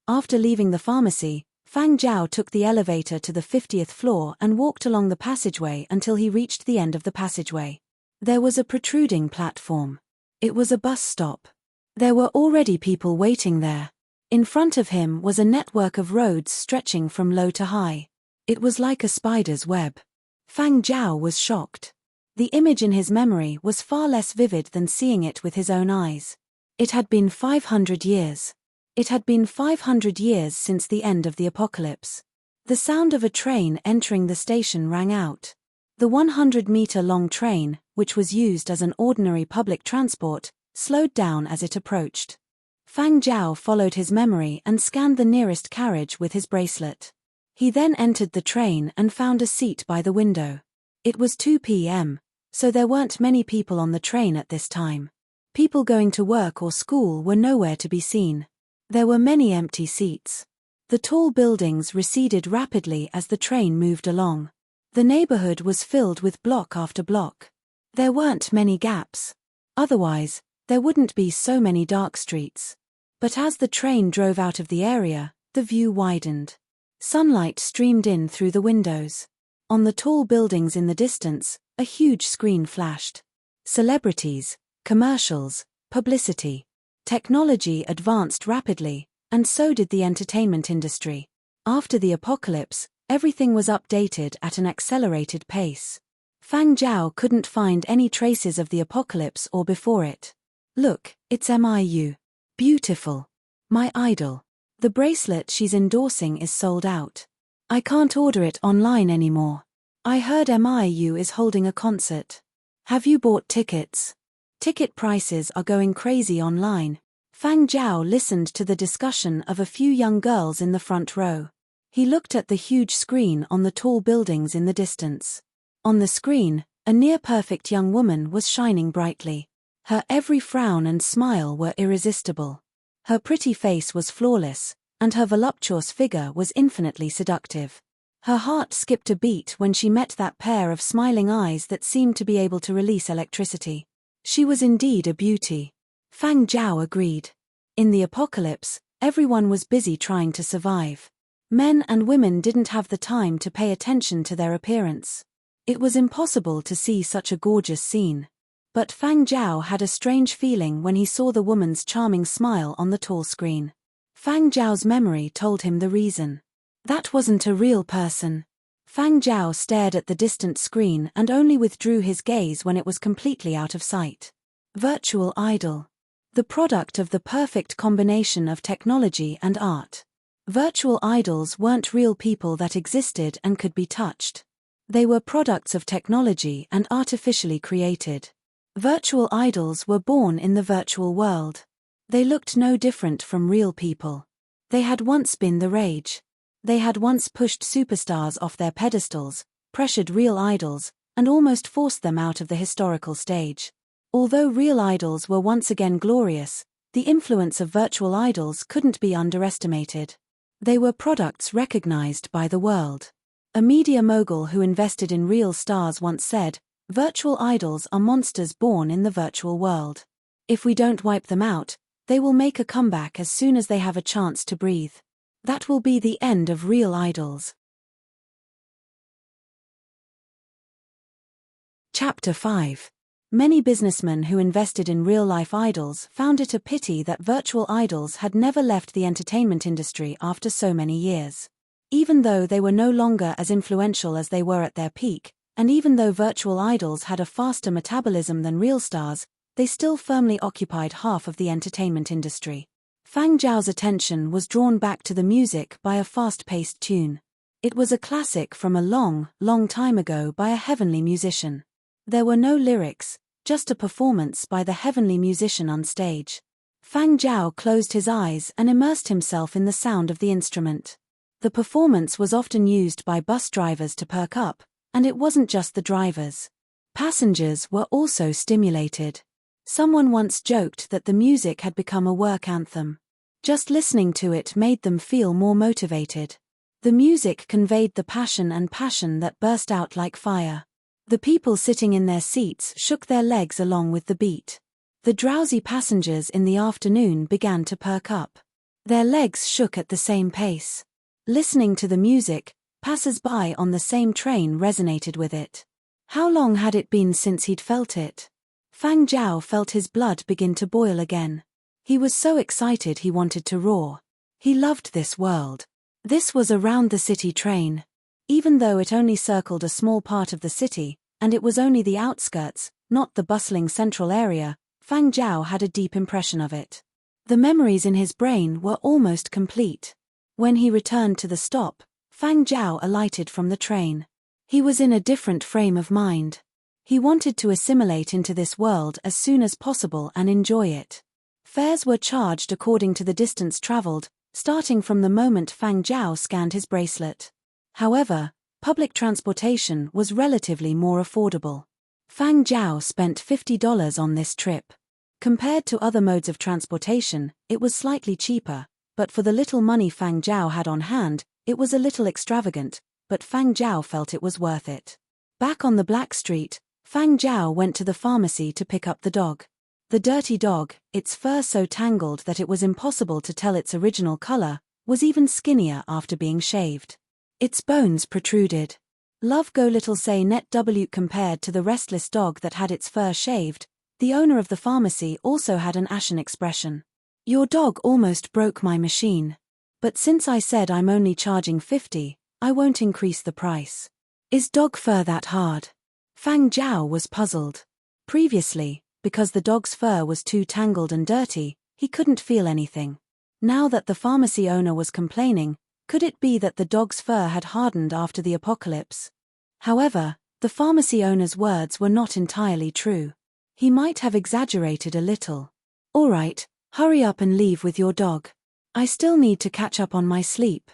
After leaving the pharmacy, Fang Zhao took the elevator to the 50th floor and walked along the passageway until he reached the end of the passageway. There was a protruding platform. It was a bus stop. There were already people waiting there. In front of him was a network of roads stretching from low to high. It was like a spider's web. Fang Zhao was shocked. The image in his memory was far less vivid than seeing it with his own eyes. It had been 500 years. It had been 500 years since the end of the apocalypse. The sound of a train entering the station rang out. The 100-meter-long train, which was used as an ordinary public transport, slowed down as it approached. Fang Zhao followed his memory and scanned the nearest carriage with his bracelet. He then entered the train and found a seat by the window. It was 2 p.m., so there weren't many people on the train at this time. People going to work or school were nowhere to be seen. There were many empty seats. The tall buildings receded rapidly as the train moved along. The neighborhood was filled with block after block. There weren't many gaps. Otherwise, there wouldn't be so many dark streets. But as the train drove out of the area, the view widened. Sunlight streamed in through the windows. On the tall buildings in the distance, a huge screen flashed. Celebrities, commercials, publicity. Technology advanced rapidly, and so did the entertainment industry. After the apocalypse, everything was updated at an accelerated pace. Fang Zhao couldn't find any traces of the apocalypse or before it. Look, it's Miu. Beautiful. My idol. The bracelet she's endorsing is sold out. I can't order it online anymore. I heard Miu is holding a concert. Have you bought tickets? Ticket prices are going crazy online. Fang Zhao listened to the discussion of a few young girls in the front row. He looked at the huge screen on the tall buildings in the distance. On the screen, a near-perfect young woman was shining brightly. Her every frown and smile were irresistible. Her pretty face was flawless, and her voluptuous figure was infinitely seductive. Her heart skipped a beat when she met that pair of smiling eyes that seemed to be able to release electricity. She was indeed a beauty. Fang Zhao agreed. In the apocalypse, everyone was busy trying to survive. Men and women didn't have the time to pay attention to their appearance. It was impossible to see such a gorgeous scene. But Fang Zhao had a strange feeling when he saw the woman's charming smile on the tall screen. Fang Zhao's memory told him the reason. That wasn't a real person. Fang Zhao stared at the distant screen and only withdrew his gaze when it was completely out of sight. Virtual idol. The product of the perfect combination of technology and art. Virtual idols weren't real people that existed and could be touched. They were products of technology and artificially created. Virtual idols were born in the virtual world. They looked no different from real people. They had once been the rage. They had once pushed superstars off their pedestals, pressured real idols, and almost forced them out of the historical stage. Although real idols were once again glorious, the influence of virtual idols couldn't be underestimated. They were products recognized by the world. A media mogul who invested in real stars once said, "Virtual idols are monsters born in the virtual world. If we don't wipe them out, they will make a comeback as soon as they have a chance to breathe. That will be the end of real idols." Chapter 5. Many businessmen who invested in real-life idols found it a pity that virtual idols had never left the entertainment industry after so many years. Even though they were no longer as influential as they were at their peak, and even though virtual idols had a faster metabolism than real stars, they still firmly occupied half of the entertainment industry. Fang Zhao's attention was drawn back to the music by a fast-paced tune. It was a classic from a long, long time ago by a heavenly musician. There were no lyrics, just a performance by the heavenly musician on stage. Fang Zhao closed his eyes and immersed himself in the sound of the instrument. The performance was often used by bus drivers to perk up, and it wasn't just the drivers. Passengers were also stimulated. Someone once joked that the music had become a work anthem. Just listening to it made them feel more motivated. The music conveyed the passion that burst out like fire. The people sitting in their seats shook their legs along with the beat. The drowsy passengers in the afternoon began to perk up. Their legs shook at the same pace. Listening to the music, passers-by on the same train resonated with it. How long had it been since he'd felt it? Fang Zhao felt his blood begin to boil again. He was so excited he wanted to roar. He loved this world. This was a round-the-city train. Even though it only circled a small part of the city, and it was only the outskirts, not the bustling central area, Fang Zhao had a deep impression of it. The memories in his brain were almost complete. When he returned to the stop, Fang Zhao alighted from the train. He was in a different frame of mind. He wanted to assimilate into this world as soon as possible and enjoy it. Fares were charged according to the distance traveled, starting from the moment Fang Zhao scanned his bracelet. However, public transportation was relatively more affordable. Fang Zhao spent $50 on this trip. Compared to other modes of transportation, it was slightly cheaper, but for the little money Fang Zhao had on hand, it was a little extravagant, but Fang Zhao felt it was worth it. Back on the Black Street, Fang Zhao went to the pharmacy to pick up the dog. The dirty dog, its fur so tangled that it was impossible to tell its original color, was even skinnier after being shaved. Its bones protruded. Love go little say net W compared to the restless dog that had its fur shaved. The owner of the pharmacy also had an ashen expression. Your dog almost broke my machine. But since I said I'm only charging $50, I won't increase the price. Is dog fur that hard? Fang Zhao was puzzled. Previously, because the dog's fur was too tangled and dirty, he couldn't feel anything. Now that the pharmacy owner was complaining, could it be that the dog's fur had hardened after the apocalypse? However, the pharmacy owner's words were not entirely true. He might have exaggerated a little. All right, hurry up and leave with your dog. I still need to catch up on my sleep.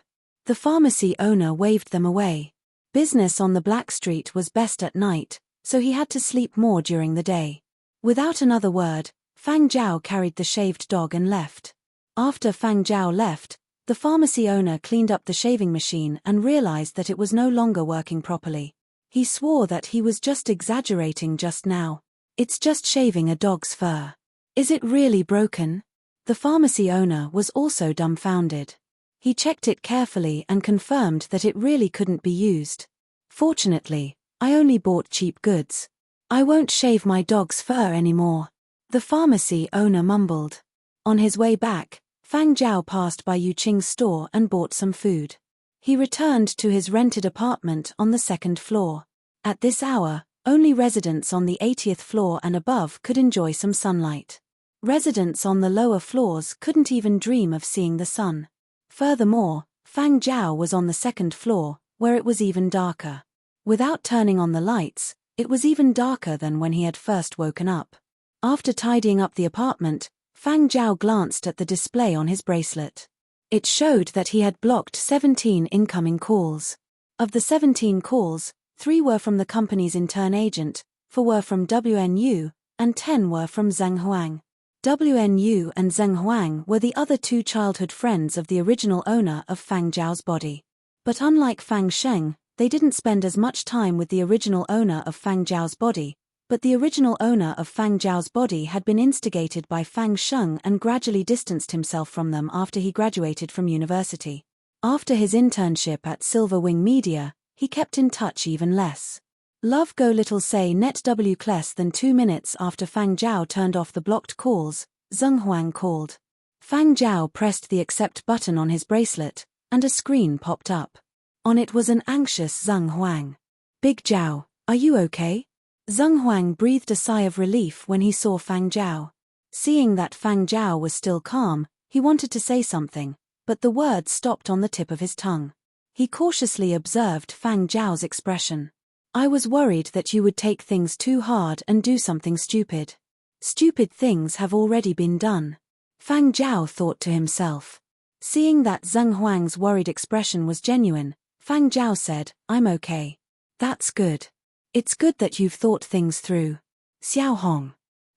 The pharmacy owner waved them away. Business on the Black Street was best at night, so he had to sleep more during the day. Without another word, Fang Zhao carried the shaved dog and left. After Fang Zhao left, the pharmacy owner cleaned up the shaving machine and realized that it was no longer working properly. He swore that he was just exaggerating just now. It's just shaving a dog's fur. Is it really broken? The pharmacy owner was also dumbfounded. He checked it carefully and confirmed that it really couldn't be used. Fortunately, I only bought cheap goods. I won't shave my dog's fur anymore. The pharmacy owner mumbled. On his way back, Fang Zhao passed by Yu Qing's store and bought some food. He returned to his rented apartment on the second floor. At this hour, only residents on the 80th floor and above could enjoy some sunlight. Residents on the lower floors couldn't even dream of seeing the sun. Furthermore, Fang Zhao was on the second floor, where it was even darker. Without turning on the lights, it was even darker than when he had first woken up. After tidying up the apartment, Fang Zhao glanced at the display on his bracelet. It showed that he had blocked 17 incoming calls. Of the 17 calls, 3 were from the company's intern agent, 4 were from WNU, and 10 were from Zheng Huang. WNU and Zheng Huang were the other 2 childhood friends of the original owner of Fang Zhao's body. But unlike Fang Sheng, they didn't spend as much time with the original owner of Fang Zhao's body, but the original owner of Fang Zhao's body had been instigated by Fang Sheng and gradually distanced himself from them after he graduated from university. After his internship at Silver Wing Media, he kept in touch even less. Love go little say net W less than 2 minutes after Fang Zhao turned off the blocked calls, Zheng Huang called. Fang Zhao pressed the accept button on his bracelet, and a screen popped up. On it was an anxious Zheng Huang. Big Zhao, are you okay? Zheng Huang breathed a sigh of relief when he saw Fang Zhao. Seeing that Fang Zhao was still calm, he wanted to say something, but the words stopped on the tip of his tongue. He cautiously observed Fang Zhao's expression. I was worried that you would take things too hard and do something stupid. Stupid things have already been done. Fang Zhao thought to himself. Seeing that Zheng Huang's worried expression was genuine, Fang Zhao said, I'm okay. That's good. It's good that you've thought things through. Xiao Hong.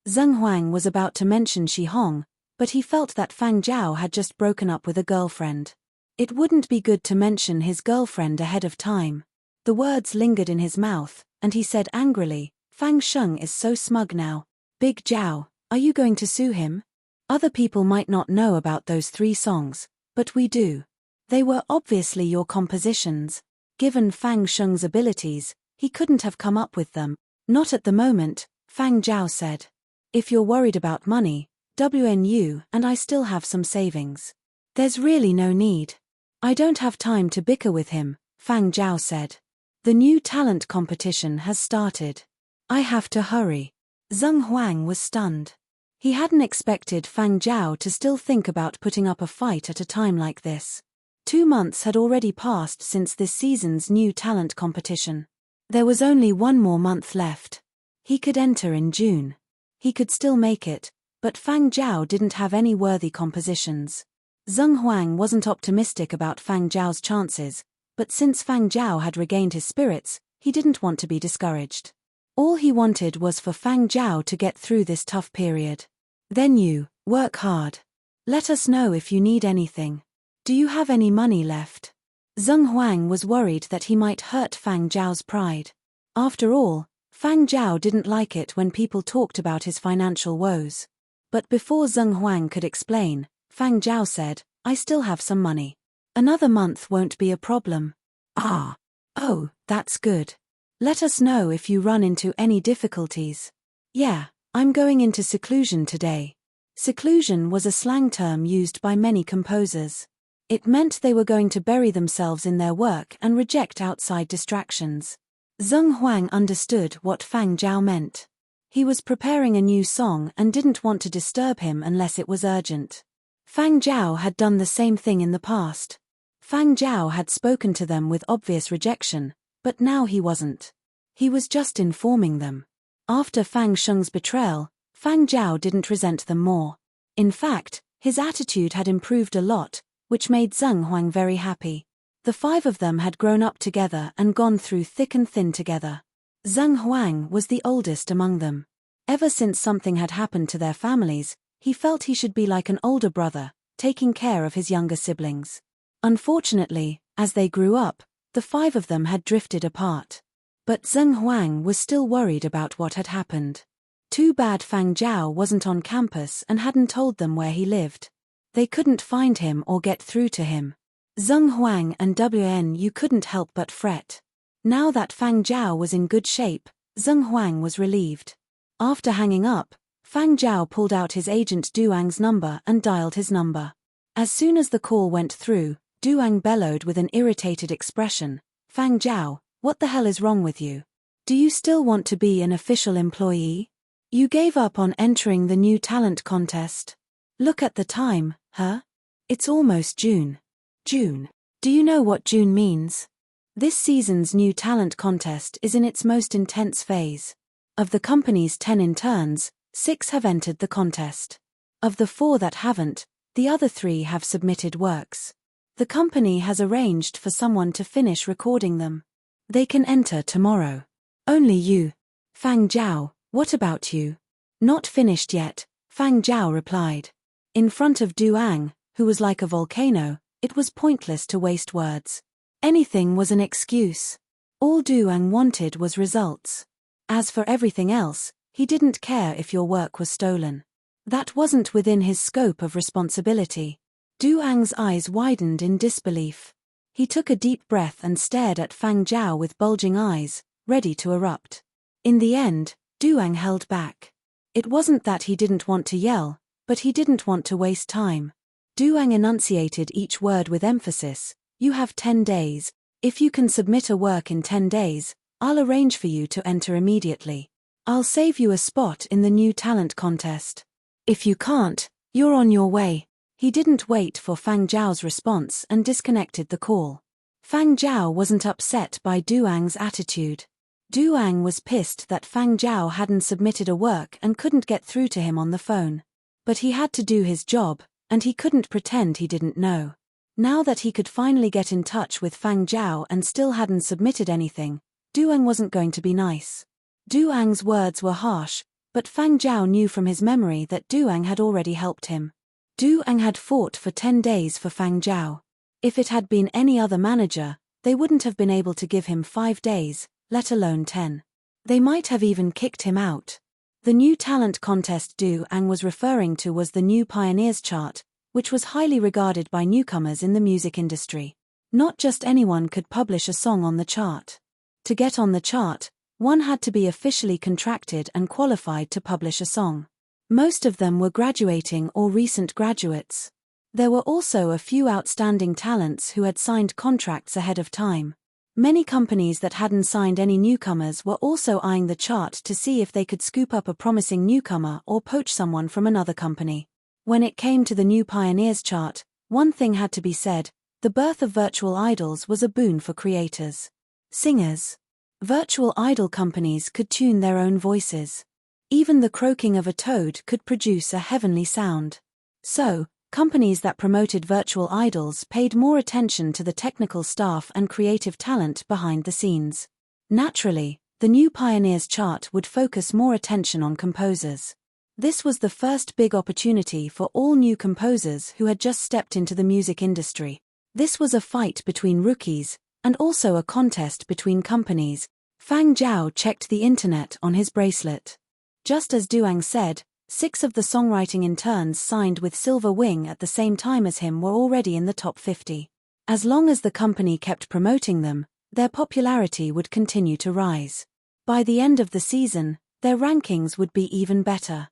Zheng Huang was about to mention Shi Hong, but he felt that Fang Zhao had just broken up with a girlfriend. It wouldn't be good to mention his girlfriend ahead of time. The words lingered in his mouth, and he said angrily, Fang Sheng is so smug now. Big Zhao, are you going to sue him? Other people might not know about those 3 songs, but we do. They were obviously your compositions. Given Fang Sheng's abilities, he couldn't have come up with them. Not at the moment, Fang Zhao said. If you're worried about money, WNU and I still have some savings. There's really no need. I don't have time to bicker with him, Fang Zhao said. The new talent competition has started. I have to hurry. Zheng Huang was stunned. He hadn't expected Fang Zhao to still think about putting up a fight at a time like this. 2 months had already passed since this season's new talent competition. There was only 1 more month left. He could enter in June. He could still make it, but Fang Zhao didn't have any worthy compositions. Zheng Huang wasn't optimistic about Fang Zhao's chances, but since Fang Zhao had regained his spirits, he didn't want to be discouraged. All he wanted was for Fang Zhao to get through this tough period. Then you, work hard. Let us know if you need anything. Do you have any money left? Zheng Huang was worried that he might hurt Fang Zhao's pride. After all, Fang Zhao didn't like it when people talked about his financial woes. But before Zheng Huang could explain, Fang Zhao said, I still have some money. Another month won't be a problem. Ah. Oh, that's good. Let us know if you run into any difficulties. Yeah, I'm going into seclusion today. Seclusion was a slang term used by many composers. It meant they were going to bury themselves in their work and reject outside distractions. Zheng Huang understood what Fang Zhao meant. He was preparing a new song and didn't want to disturb him unless it was urgent. Fang Zhao had done the same thing in the past. Fang Zhao had spoken to them with obvious rejection, but now he wasn't. He was just informing them. After Fang Sheng's betrayal, Fang Zhao didn't resent them more. In fact, his attitude had improved a lot, which made Zheng Huang very happy. The 5 of them had grown up together and gone through thick and thin together. Zheng Huang was the oldest among them. Ever since something had happened to their families, he felt he should be like an older brother, taking care of his younger siblings. Unfortunately, as they grew up, the 5 of them had drifted apart. But Zheng Huang was still worried about what had happened. Too bad Fang Zhao wasn't on campus and hadn't told them where he lived. They couldn't find him or get through to him. Zheng Huang and WNU couldn't help but fret. Now that Fang Zhao was in good shape, Zheng Huang was relieved. After hanging up, Fang Zhao pulled out his agent Duang's number and dialed his number. As soon as the call went through, Duang bellowed with an irritated expression, Fang Zhao, what the hell is wrong with you? Do you still want to be an official employee? You gave up on entering the new talent contest. Look at the time, huh? It's almost June. June. Do you know what June means? This season's new talent contest is in its most intense phase. Of the company's 10 interns, 6 have entered the contest. Of the 4 that haven't, the other 3 have submitted works. The company has arranged for someone to finish recording them. They can enter tomorrow. Only you. Fang Zhao, what about you? Not finished yet, Fang Zhao replied. In front of Duang, who was like a volcano, it was pointless to waste words. Anything was an excuse. All Duang wanted was results. As for everything else, he didn't care if your work was stolen. That wasn't within his scope of responsibility. Duang's eyes widened in disbelief. He took a deep breath and stared at Fang Zhao with bulging eyes, ready to erupt. In the end, Duang held back. It wasn't that he didn't want to yell, but he didn't want to waste time. Duang enunciated each word with emphasis. You have 10 days. If you can submit a work in 10 days, I'll arrange for you to enter immediately. I'll save you a spot in the new talent contest. If you can't, you're on your way. He didn't wait for Fang Zhao's response and disconnected the call. Fang Zhao wasn't upset by Duang's attitude. Duang was pissed that Fang Zhao hadn't submitted a work and couldn't get through to him on the phone. But he had to do his job, and he couldn't pretend he didn't know. Now that he could finally get in touch with Fang Zhao and still hadn't submitted anything, Duang wasn't going to be nice. Duang's words were harsh, but Fang Zhao knew from his memory that Duang had already helped him. Duang had fought for 10 days for Fang Zhao. If it had been any other manager, they wouldn't have been able to give him 5 days, let alone 10. They might have even kicked him out. The new talent contest Duang was referring to was the New Pioneers chart, which was highly regarded by newcomers in the music industry. Not just anyone could publish a song on the chart. To get on the chart, one had to be officially contracted and qualified to publish a song. Most of them were graduating or recent graduates. There were also a few outstanding talents who had signed contracts ahead of time. Many companies that hadn't signed any newcomers were also eyeing the chart to see if they could scoop up a promising newcomer or poach someone from another company. When it came to the New Pioneers chart, one thing had to be said: the birth of virtual idols was a boon for creators. Singers. Virtual idol companies could tune their own voices. Even the croaking of a toad could produce a heavenly sound. So, companies that promoted virtual idols paid more attention to the technical staff and creative talent behind the scenes. Naturally, the New Pioneers chart would focus more attention on composers. This was the first big opportunity for all new composers who had just stepped into the music industry. This was a fight between rookies, and also a contest between companies. Fang Zhao checked the internet on his bracelet. Just as Duang said, 6 of the songwriting interns signed with Silver Wing at the same time as him were already in the top 50. As long as the company kept promoting them, their popularity would continue to rise. By the end of the season, their rankings would be even better.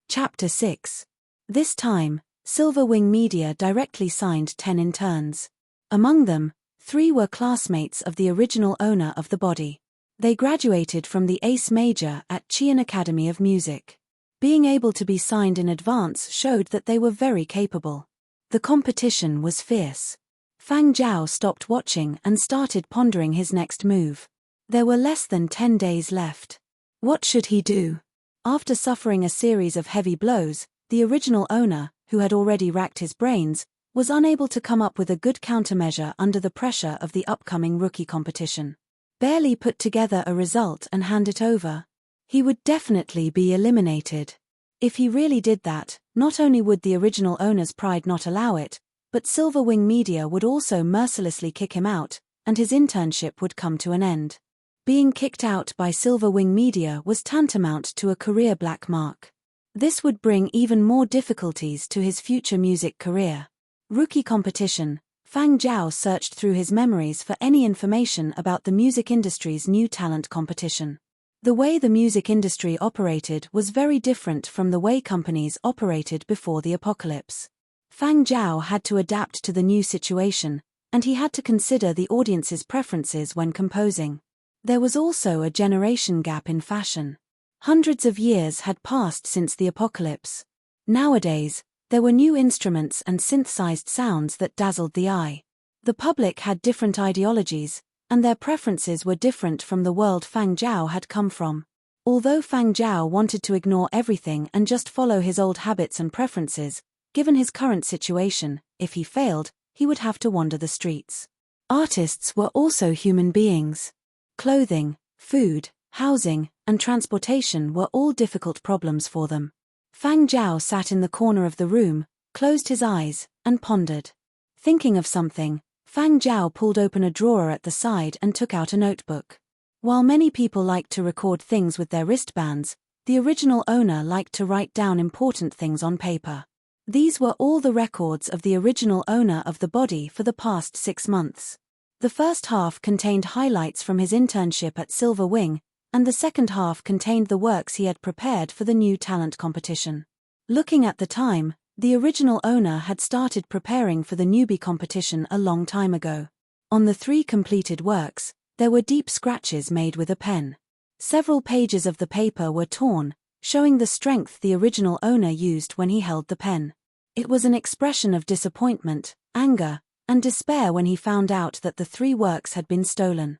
Chapter 6. This time, Silver Wing Media directly signed 10 interns. Among them, 3 were classmates of the original owner of the body. They graduated from the Ace Major at Qian Academy of Music. Being able to be signed in advance showed that they were very capable. The competition was fierce. Fang Zhao stopped watching and started pondering his next move. There were less than 10 days left. What should he do? After suffering a series of heavy blows, the original owner, who had already racked his brains, was unable to come up with a good countermeasure under the pressure of the upcoming rookie competition. Barely put together a result and hand it over. He would definitely be eliminated. If he really did that, not only would the original owner's pride not allow it, but Silver Wing Media would also mercilessly kick him out, and his internship would come to an end. Being kicked out by Silver Wing Media was tantamount to a career black mark. This would bring even more difficulties to his future music career. Rookie competition. Fang Zhao searched through his memories for any information about the music industry's new talent competition. The way the music industry operated was very different from the way companies operated before the apocalypse. Fang Zhao had to adapt to the new situation, and he had to consider the audience's preferences when composing. There was also a generation gap in fashion. Hundreds of years had passed since the apocalypse. Nowadays, there were new instruments and synthesized sounds that dazzled the eye. The public had different ideologies, and their preferences were different from the world Fang Zhao had come from. Although Fang Zhao wanted to ignore everything and just follow his old habits and preferences, given his current situation, if he failed, he would have to wander the streets. Artists were also human beings. Clothing, food, housing, and transportation were all difficult problems for them. Fang Zhao sat in the corner of the room, closed his eyes, and pondered. Thinking of something, Fang Zhao pulled open a drawer at the side and took out a notebook. While many people liked to record things with their wristbands, the original owner liked to write down important things on paper. These were all the records of the original owner of the body for the past 6 months. The first half contained highlights from his internship at Silver Wing, and the second half contained the works he had prepared for the new talent competition. Looking at the time, the original owner had started preparing for the newbie competition a long time ago. On the 3 completed works, there were deep scratches made with a pen. Several pages of the paper were torn, showing the strength the original owner used when he held the pen. It was an expression of disappointment, anger, and despair when he found out that the 3 works had been stolen.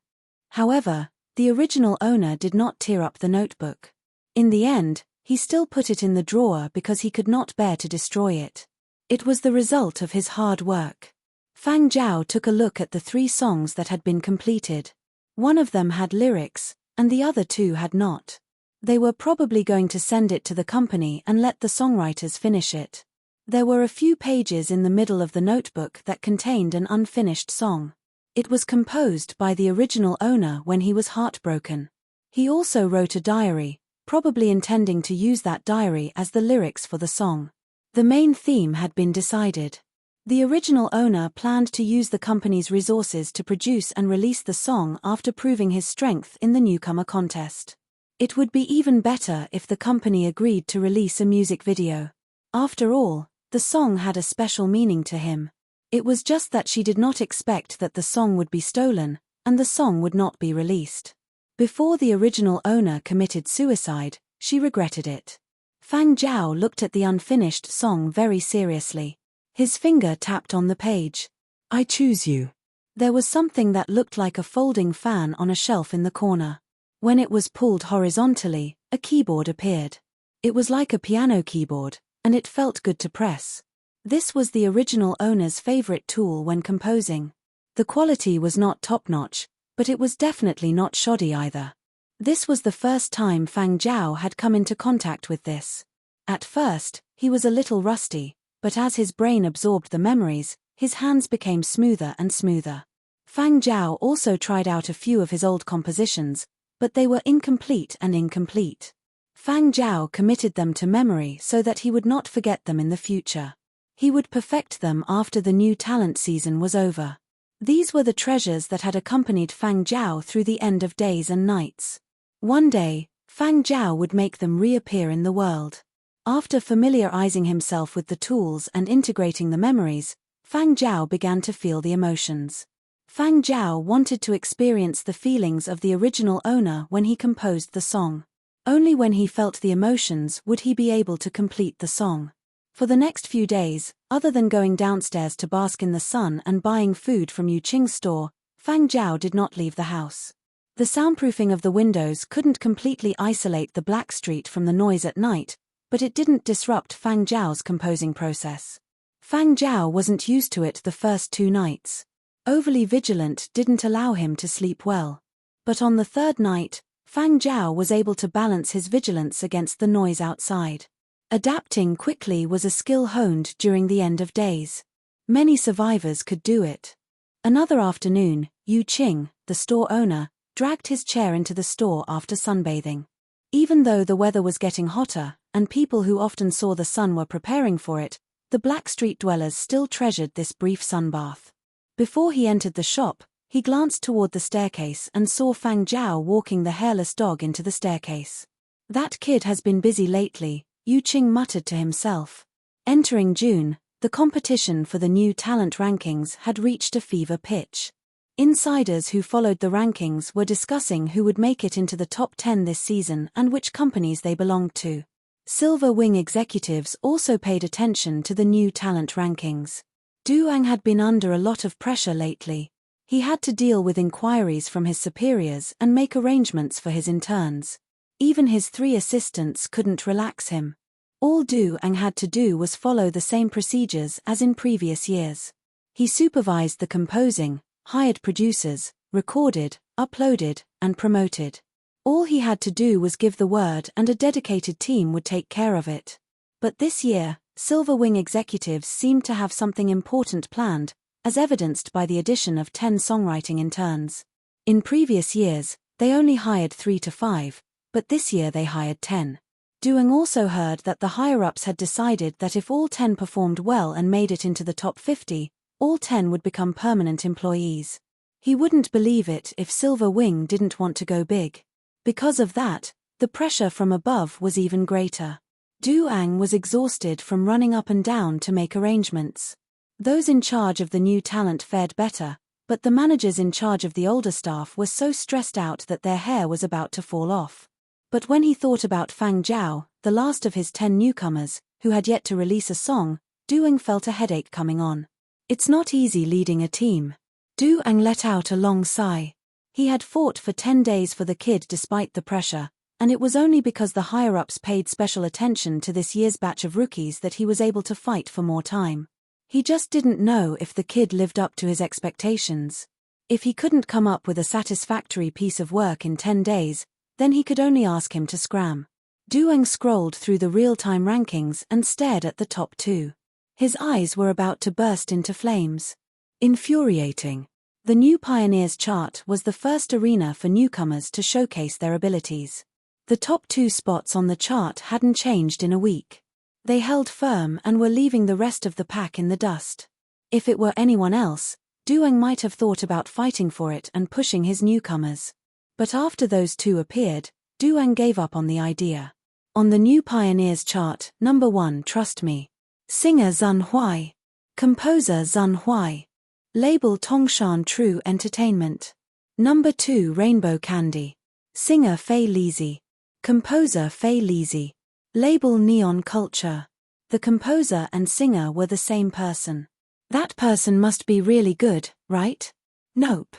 However, the original owner did not tear up the notebook. In the end, he still put it in the drawer because he could not bear to destroy it. It was the result of his hard work. Fang Zhao took a look at the 3 songs that had been completed. One of them had lyrics, and the other 2 had not. They were probably going to send it to the company and let the songwriters finish it. There were a few pages in the middle of the notebook that contained an unfinished song. It was composed by the original owner when he was heartbroken. He also wrote a diary, probably intending to use that diary as the lyrics for the song. The main theme had been decided. The original owner planned to use the company's resources to produce and release the song after proving his strength in the newcomer contest. It would be even better if the company agreed to release a music video. After all, the song had a special meaning to him. It was just that she did not expect that the song would be stolen, and the song would not be released. Before the original owner committed suicide, she regretted it. Fang Zhao looked at the unfinished song very seriously. His finger tapped on the page. "I choose you." There was something that looked like a folding fan on a shelf in the corner. When it was pulled horizontally, a keyboard appeared. It was like a piano keyboard, and it felt good to press. This was the original owner's favorite tool when composing. The quality was not top-notch, but it was definitely not shoddy either. This was the first time Fang Zhao had come into contact with this. At first, he was a little rusty, but as his brain absorbed the memories, his hands became smoother and smoother. Fang Zhao also tried out a few of his old compositions, but they were incomplete. Fang Zhao committed them to memory so that he would not forget them in the future. He would perfect them after the new talent season was over. These were the treasures that had accompanied Fang Zhao through the end of days and nights. One day, Fang Zhao would make them reappear in the world. After familiarizing himself with the tools and integrating the memories, Fang Zhao began to feel the emotions. Fang Zhao wanted to experience the feelings of the original owner when he composed the song. Only when he felt the emotions would he be able to complete the song. For the next few days, other than going downstairs to bask in the sun and buying food from Yu Qing's store, Fang Zhao did not leave the house. The soundproofing of the windows couldn't completely isolate the black street from the noise at night, but it didn't disrupt Fang Zhao's composing process. Fang Zhao wasn't used to it the first 2 nights. Overly vigilant didn't allow him to sleep well. But on the 3rd night, Fang Zhao was able to balance his vigilance against the noise outside. Adapting quickly was a skill honed during the end of days. Many survivors could do it. Another afternoon, Yu Qing, the store owner, dragged his chair into the store after sunbathing. Even though the weather was getting hotter, and people who often saw the sun were preparing for it, the Black Street dwellers still treasured this brief sunbath. Before he entered the shop, he glanced toward the staircase and saw Fang Zhao walking the hairless dog into the staircase. "That kid has been busy lately," Yu Qing muttered to himself. Entering June, the competition for the new talent rankings had reached a fever pitch. Insiders who followed the rankings were discussing who would make it into the top 10 this season and which companies they belonged to. Silver Wing executives also paid attention to the new talent rankings. Duang had been under a lot of pressure lately. He had to deal with inquiries from his superiors and make arrangements for his interns. Even his 3 assistants couldn't relax him. All Duang had to do was follow the same procedures as in previous years. He supervised the composing, hired producers, recorded, uploaded, and promoted. All he had to do was give the word and a dedicated team would take care of it. But this year, Silver Wing executives seemed to have something important planned, as evidenced by the addition of 10 songwriting interns. In previous years, they only hired 3 to 5, but this year they hired 10. Duang also heard that the higher-ups had decided that if all 10 performed well and made it into the top 50, all 10 would become permanent employees. He wouldn't believe it if Silver Wing didn't want to go big. Because of that, the pressure from above was even greater. Duang was exhausted from running up and down to make arrangements. Those in charge of the new talent fared better, But the managers in charge of the older staff were so stressed out that their hair was about to fall off. But when he thought about Fang Zhao, the last of his 10 newcomers, who had yet to release a song, Duang felt a headache coming on. It's not easy leading a team. Duang let out a long sigh. He had fought for 10 days for the kid despite the pressure, and it was only because the higher-ups paid special attention to this year's batch of rookies that he was able to fight for more time. He just didn't know if the kid lived up to his expectations. If he couldn't come up with a satisfactory piece of work in 10 days, then he could only ask him to scram. Duang scrolled through the real-time rankings and stared at the top 2. His eyes were about to burst into flames. Infuriating. The New Pioneers chart was the first arena for newcomers to showcase their abilities. The top 2 spots on the chart hadn't changed in a week. They held firm and were leaving the rest of the pack in the dust. If it were anyone else, Duang might have thought about fighting for it and pushing his newcomers. But after those 2 appeared, Duang gave up on the idea. On the New Pioneers chart, number 1, Trust Me. Singer Zun Huai. Composer Zun Huai. Label Tongshan True Entertainment. Number 2, Rainbow Candy. Singer Fei Lizzy. Composer Fei Lizzy. Label Neon Culture. The composer and singer were the same person. That person must be really good, right? Nope.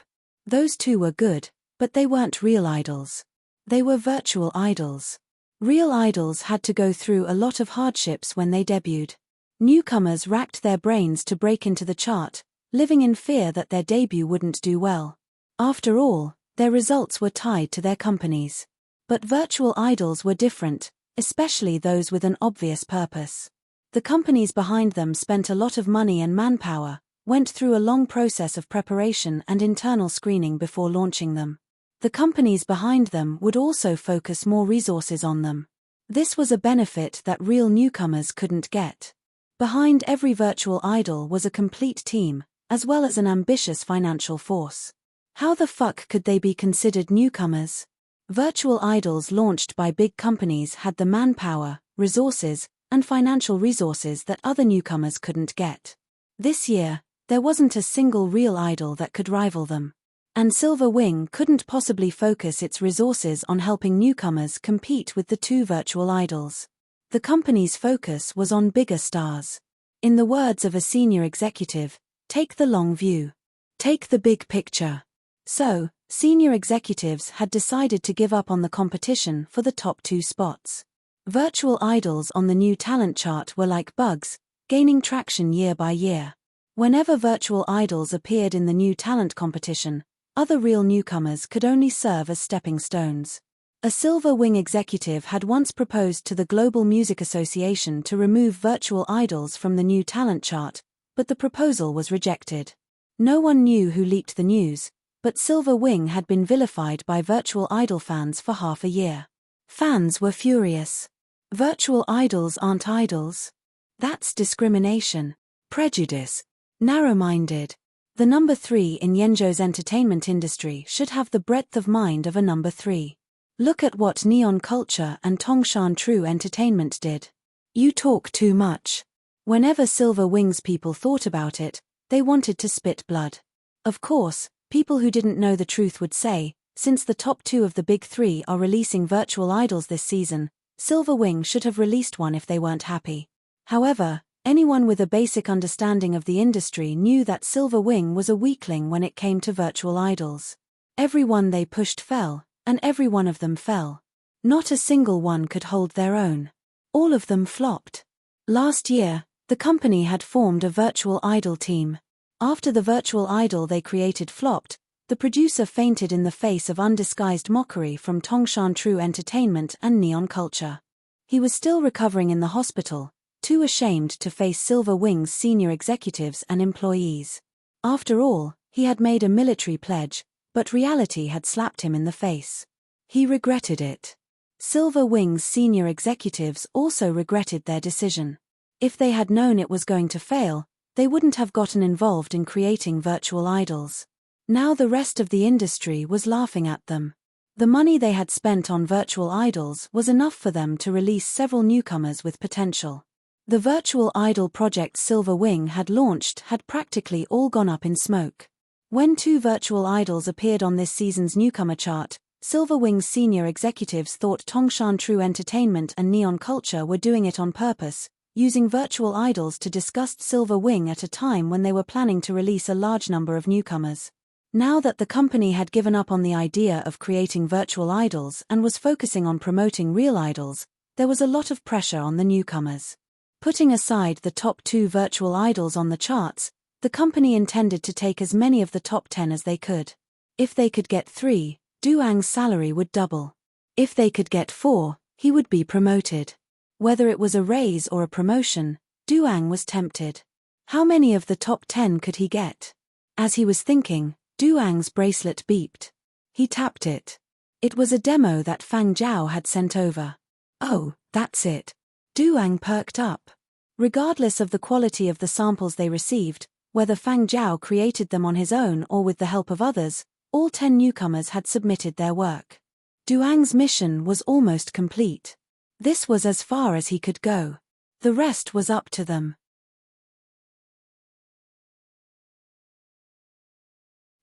Those 2 were good, but they weren't real idols. They were virtual idols. Real idols had to go through a lot of hardships when they debuted. Newcomers racked their brains to break into the chart, living in fear that their debut wouldn't do well. After all, their results were tied to their companies. But virtual idols were different, especially those with an obvious purpose. The companies behind them spent a lot of money and manpower, went through a long process of preparation and internal screening before launching them. The companies behind them would also focus more resources on them. This was a benefit that real newcomers couldn't get. Behind every virtual idol was a complete team, as well as an ambitious financial force. How the fuck could they be considered newcomers? Virtual idols launched by big companies had the manpower, resources, and financial resources that other newcomers couldn't get. This year, there wasn't a single real idol that could rival them. And Silver Wing couldn't possibly focus its resources on helping newcomers compete with the 2 virtual idols. The company's focus was on bigger stars. In the words of a senior executive, take the long view. Take the big picture. So, senior executives had decided to give up on the competition for the top 2 spots. Virtual idols on the new talent chart were like bugs, gaining traction year by year. Whenever virtual idols appeared in the new talent competition, other real newcomers could only serve as stepping stones. A Silver Wing executive had once proposed to the Global Music Association to remove virtual idols from the new talent chart, but the proposal was rejected. No one knew who leaked the news, but Silver Wing had been vilified by virtual idol fans for half a year. Fans were furious. Virtual idols aren't idols. That's discrimination, prejudice, narrow-minded. The number 3 in Yenzhou's entertainment industry should have the breadth of mind of a number 3. Look at what Neon Culture and Tongshan True Entertainment did. You talk too much. Whenever Silver Wing's people thought about it, they wanted to spit blood. Of course, people who didn't know the truth would say, since the top 2 of the big 3 are releasing virtual idols this season, Silver Wing should have released one if they weren't happy. However, anyone with a basic understanding of the industry knew that Silver Wing was a weakling when it came to virtual idols. Everyone they pushed fell, and every one of them fell. Not a single one could hold their own. All of them flopped. Last year, the company had formed a virtual idol team. After the virtual idol they created flopped, the producer fainted in the face of undisguised mockery from Tongshan True Entertainment and Neon Culture. He was still recovering in the hospital, too ashamed to face Silver Wing's senior executives and employees. After all, he had made a military pledge, but reality had slapped him in the face. He regretted it. Silver Wing's senior executives also regretted their decision. If they had known it was going to fail, they wouldn't have gotten involved in creating virtual idols. Now the rest of the industry was laughing at them. The money they had spent on virtual idols was enough for them to release several newcomers with potential. The virtual idol project Silver Wing had launched had practically all gone up in smoke. When two virtual idols appeared on this season's newcomer chart, Silverwing's senior executives thought Tongshan True Entertainment and Neon Culture were doing it on purpose, using virtual idols to disgust Silverwing at a time when they were planning to release a large number of newcomers. Now that the company had given up on the idea of creating virtual idols and was focusing on promoting real idols, there was a lot of pressure on the newcomers. Putting aside the top 2 virtual idols on the charts, the company intended to take as many of the top 10 as they could. If they could get 3, Duang's salary would double. If they could get 4, he would be promoted. Whether it was a raise or a promotion, Duang was tempted. How many of the top 10 could he get? As he was thinking, Duang's bracelet beeped. He tapped it. It was a demo that Fang Zhao had sent over. Oh, that's it. Duang perked up. Regardless of the quality of the samples they received, whether Fang Zhao created them on his own or with the help of others, all 10 newcomers had submitted their work. Duang's mission was almost complete. This was as far as he could go. The rest was up to them.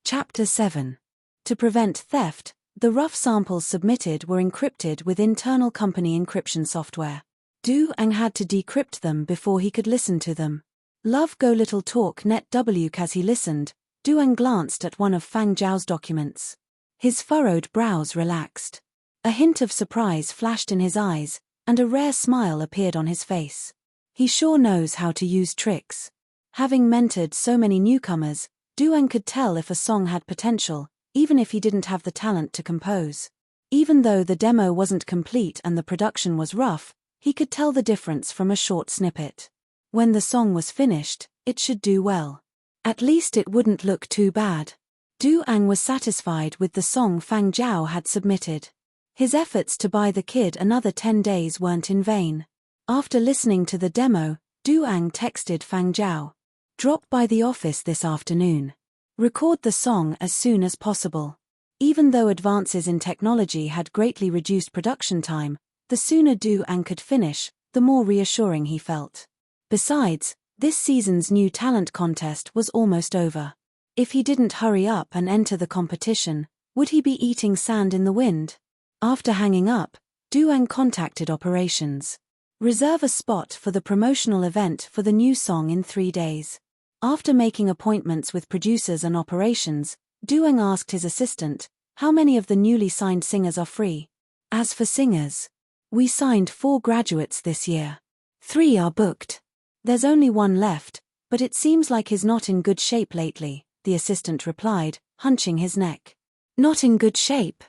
Chapter 7. To prevent theft, the rough samples submitted were encrypted with internal company encryption software. Duang had to decrypt them before he could listen to them. Love Go Little Talk Net W. As he listened, Duang glanced at one of Fang Zhao's documents. His furrowed brows relaxed. A hint of surprise flashed in his eyes, and a rare smile appeared on his face. He sure knows how to use tricks. Having mentored so many newcomers, Duang could tell if a song had potential, even if he didn't have the talent to compose. Even though the demo wasn't complete and the production was rough, he could tell the difference from a short snippet. When the song was finished, it should do well. At least it wouldn't look too bad. Duang was satisfied with the song Fang Zhao had submitted. His efforts to buy the kid another 10 days weren't in vain. After listening to the demo, Duang texted Fang Zhao. Drop by the office this afternoon. Record the song as soon as possible. Even though advances in technology had greatly reduced production time, the sooner Duang could finish, the more reassuring he felt. Besides, this season's new talent contest was almost over. If he didn't hurry up and enter the competition, would he be eating sand in the wind? After hanging up, Duang contacted operations. Reserve a spot for the promotional event for the new song in 3 days. After making appointments with producers and operations, Duang asked his assistant, how many of the newly signed singers are free? As for singers, we signed 4 graduates this year. 3 are booked. There's only 1 left, but it seems like he's not in good shape lately, the assistant replied, hunching his neck. Not in good shape?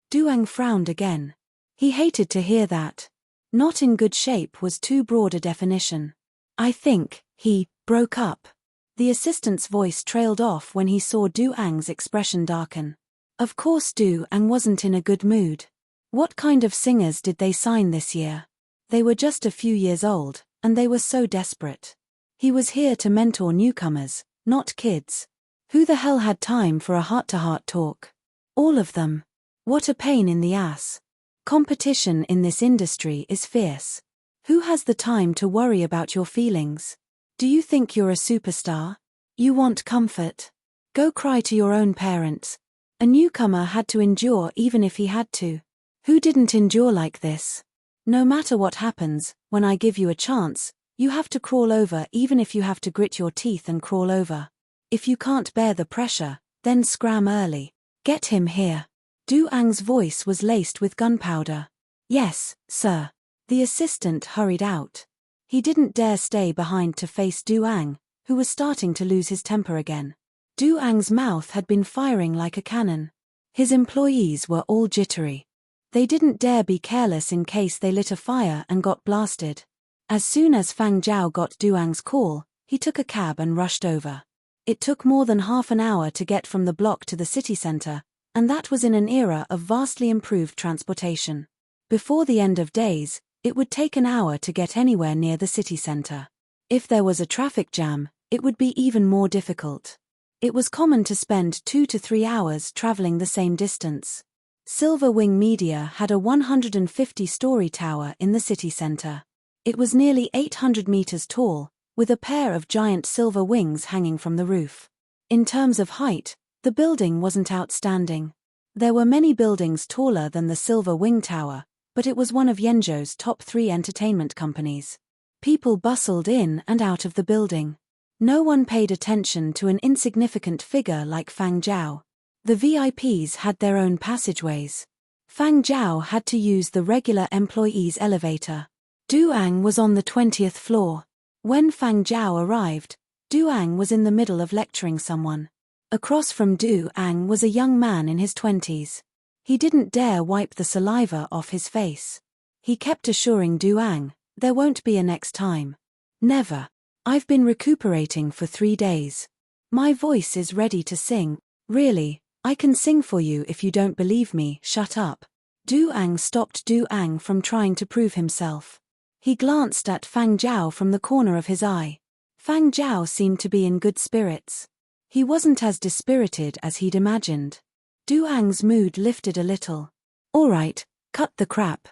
Duang frowned again. He hated to hear that. Not in good shape was too broad a definition. I think he broke up. The assistant's voice trailed off when he saw Duang's expression darken. Of course Duang wasn't in a good mood. What kind of singers did they sign this year? They were just a few years old, and they were so desperate. He was here to mentor newcomers, not kids. Who the hell had time for a heart-to-heart talk? All of them. What a pain in the ass. Competition in this industry is fierce. Who has the time to worry about your feelings? Do you think you're a superstar? You want comfort? Go cry to your own parents. A newcomer had to endure even if he had to. Who didn't endure like this? No matter what happens, when I give you a chance, you have to crawl over even if you have to grit your teeth and crawl over. If you can't bear the pressure, then scram early. Get him here. Duang's voice was laced with gunpowder. Yes, sir. The assistant hurried out. He didn't dare stay behind to face Duang, who was starting to lose his temper again. Duang's mouth had been firing like a cannon. His employees were all jittery. They didn't dare be careless in case they lit a fire and got blasted. As soon as Fang Zhao got Duang's call, he took a cab and rushed over. It took more than half an hour to get from the block to the city center, and that was in an era of vastly improved transportation. Before the end of days, it would take an hour to get anywhere near the city center. If there was a traffic jam, it would be even more difficult. It was common to spend 2 to 3 hours traveling the same distance. Silverwing Media had a 150-story tower in the city center. It was nearly 800 meters tall, with a pair of giant silver wings hanging from the roof. In terms of height, The building wasn't outstanding. There were many buildings taller than the Silver Wing Tower, but it was one of Yenzhou's top 3 entertainment companies. People bustled in and out of the building. No one paid attention to an insignificant figure like Fang Zhao. The VIPs had their own passageways. Fang Zhao had to use the regular employees' elevator. Duang was on the 20th floor. When Fang Zhao arrived, Duang was in the middle of lecturing someone. Across from Duang was a young man in his 20s. He didn't dare wipe the saliva off his face. He kept assuring Duang, "There won't be a next time." "Never. I've been recuperating for 3 days. My voice is ready to sing." "Really, I can sing for you if you don't believe me." "Shut up." Duang stopped Duang from trying to prove himself. He glanced at Fang Zhao from the corner of his eye. Fang Zhao seemed to be in good spirits. He wasn't as dispirited as he'd imagined. Duang's mood lifted a little. "All right, cut the crap.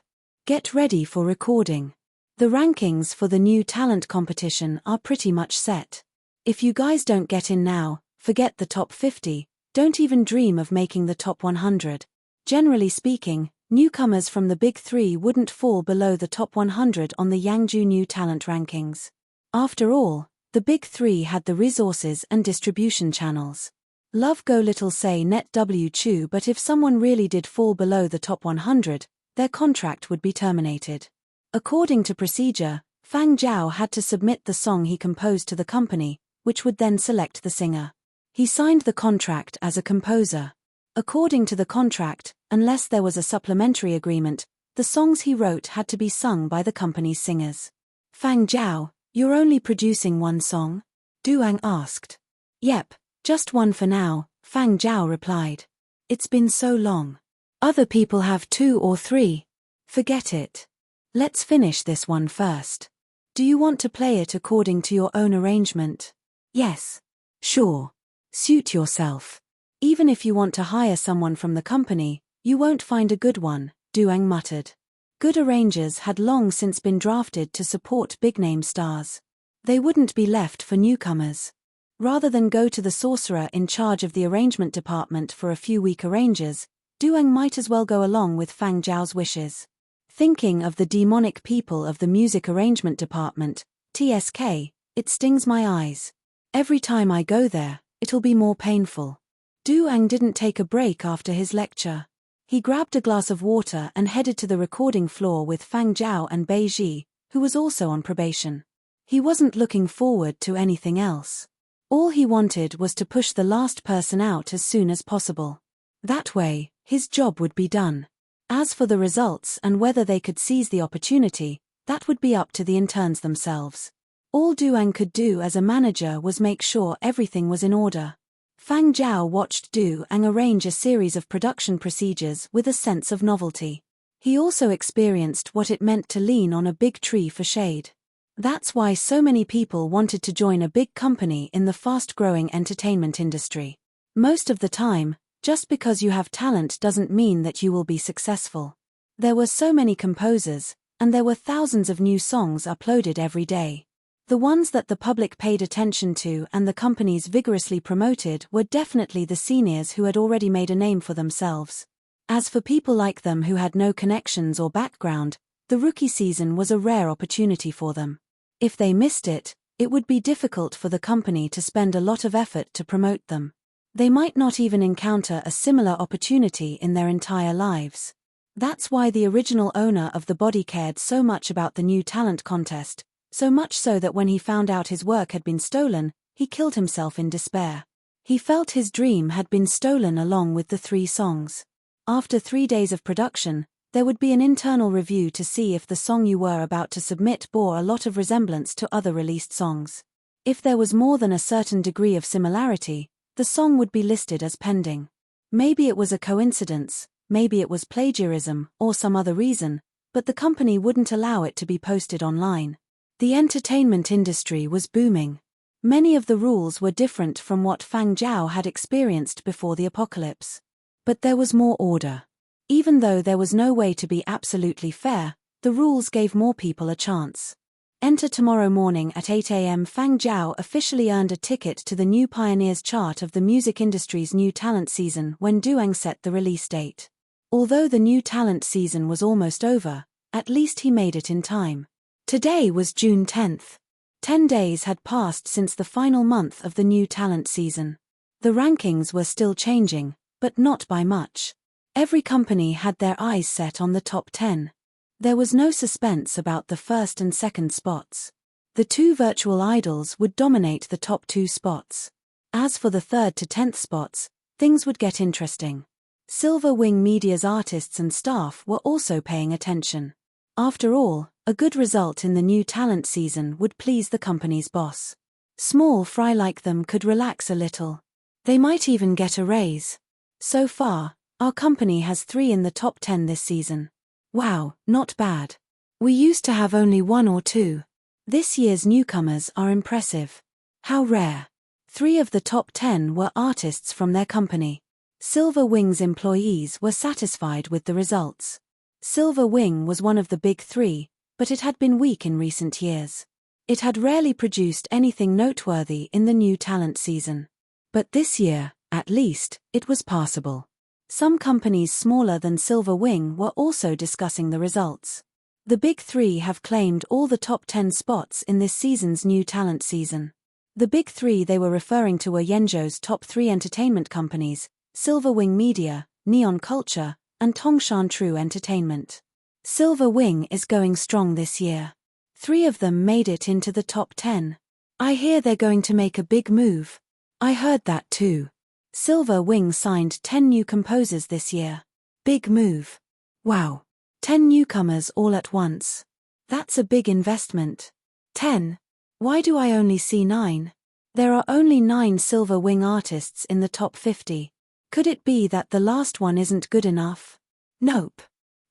Get ready for recording. The rankings for the new talent competition are pretty much set. If you guys don't get in now, forget the top 50, don't even dream of making the top 100. Generally speaking, newcomers from the Big 3 wouldn't fall below the top 100 on the Yangzhou New Talent rankings. After all, the Big 3 had the resources and distribution channels. Love go little say net W Chu, but if someone really did fall below the top 100, their contract would be terminated. According to procedure, Fang Zhao had to submit the song he composed to the company, which would then select the singer. He signed the contract as a composer. According to the contract, unless there was a supplementary agreement, the songs he wrote had to be sung by the company's singers. "Fang Zhao, you're only producing one song?" Duang asked. "Yep, just one for now," Fang Zhao replied. "It's been so long. Other people have 2 or 3. Forget it. Let's finish this one first. Do you want to play it according to your own arrangement?" "Yes." "Sure. Suit yourself. Even if you want to hire someone from the company, you won't find a good one," Duang muttered. Good arrangers had long since been drafted to support big-name stars. They wouldn't be left for newcomers. Rather than go to the sorcerer in charge of the arrangement department for a few weak arrangers, Duang might as well go along with Fang Zhao's wishes. Thinking of the demonic people of the music arrangement department, TSK, it stings my eyes. Every time I go there, it'll be more painful. Duang didn't take a break after his lecture. He grabbed a glass of water and headed to the recording floor with Fang Zhao and Bei Ji, who was also on probation. He wasn't looking forward to anything else. All he wanted was to push the last person out as soon as possible. That way, his job would be done. As for the results and whether they could seize the opportunity, that would be up to the interns themselves. All Duang could do as a manager was make sure everything was in order. Fang Zhao watched Duang arrange a series of production procedures with a sense of novelty. He also experienced what it meant to lean on a big tree for shade. That's why so many people wanted to join a big company in the fast-growing entertainment industry. Most of the time, just because you have talent doesn't mean that you will be successful. There were so many composers, and there were thousands of new songs uploaded every day. The ones that the public paid attention to and the companies vigorously promoted were definitely the seniors who had already made a name for themselves. As for people like them who had no connections or background, the rookie season was a rare opportunity for them. If they missed it, it would be difficult for the company to spend a lot of effort to promote them. They might not even encounter a similar opportunity in their entire lives. That's why the original owner of the body cared so much about the new talent contest, so much so that when he found out his work had been stolen, he killed himself in despair. He felt his dream had been stolen along with the 3 songs. After 3 days of production, there would be an internal review to see if the song you were about to submit bore a lot of resemblance to other released songs. If there was more than a certain degree of similarity, the song would be listed as pending. Maybe it was a coincidence, maybe it was plagiarism, or some other reason, but the company wouldn't allow it to be posted online. The entertainment industry was booming. Many of the rules were different from what Fang Zhao had experienced before the apocalypse. But there was more order. Even though there was no way to be absolutely fair, the rules gave more people a chance. Enter tomorrow morning at 8 a.m. Fang Zhao officially earned a ticket to the New Pioneers chart of the music industry's new talent season when Duang set the release date. Although the new talent season was almost over, at least he made it in time. Today was June 10th. 10 days had passed since the final month of the new talent season. The rankings were still changing, but not by much. Every company had their eyes set on the top 10. There was no suspense about the first and second spots. The two virtual idols would dominate the top 2 spots. As for the 3rd to 10th spots, things would get interesting. Silver Wing Media's artists and staff were also paying attention. After all, a good result in the new talent season would please the company's boss. Small fry like them could relax a little. They might even get a raise. So far, our company has 3 in the top 10 this season. Wow, not bad. We used to have only 1 or 2. This year's newcomers are impressive. How rare. 3 of the top 10 were artists from their company. Silver Wing's employees were satisfied with the results. Silver Wing was one of the big 3, but it had been weak in recent years. It had rarely produced anything noteworthy in the new talent season. But this year, at least, it was passable. Some companies smaller than Silver Wing were also discussing the results. The big 3 have claimed all the top 10 spots in this season's new talent season. The big 3 they were referring to were Yenzhou's top 3 entertainment companies, Silver Wing Media, Neon Culture, and Tongshan True Entertainment. Silver Wing is going strong this year. 3 of them made it into the top 10. I hear they're going to make a big move. I heard that too. Silver Wing signed 10 new composers this year. Big move. Wow. 10 newcomers all at once. That's a big investment. 10? Why do I only see 9? There are only 9 Silver Wing artists in the top 50. Could it be that the last one isn't good enough? Nope.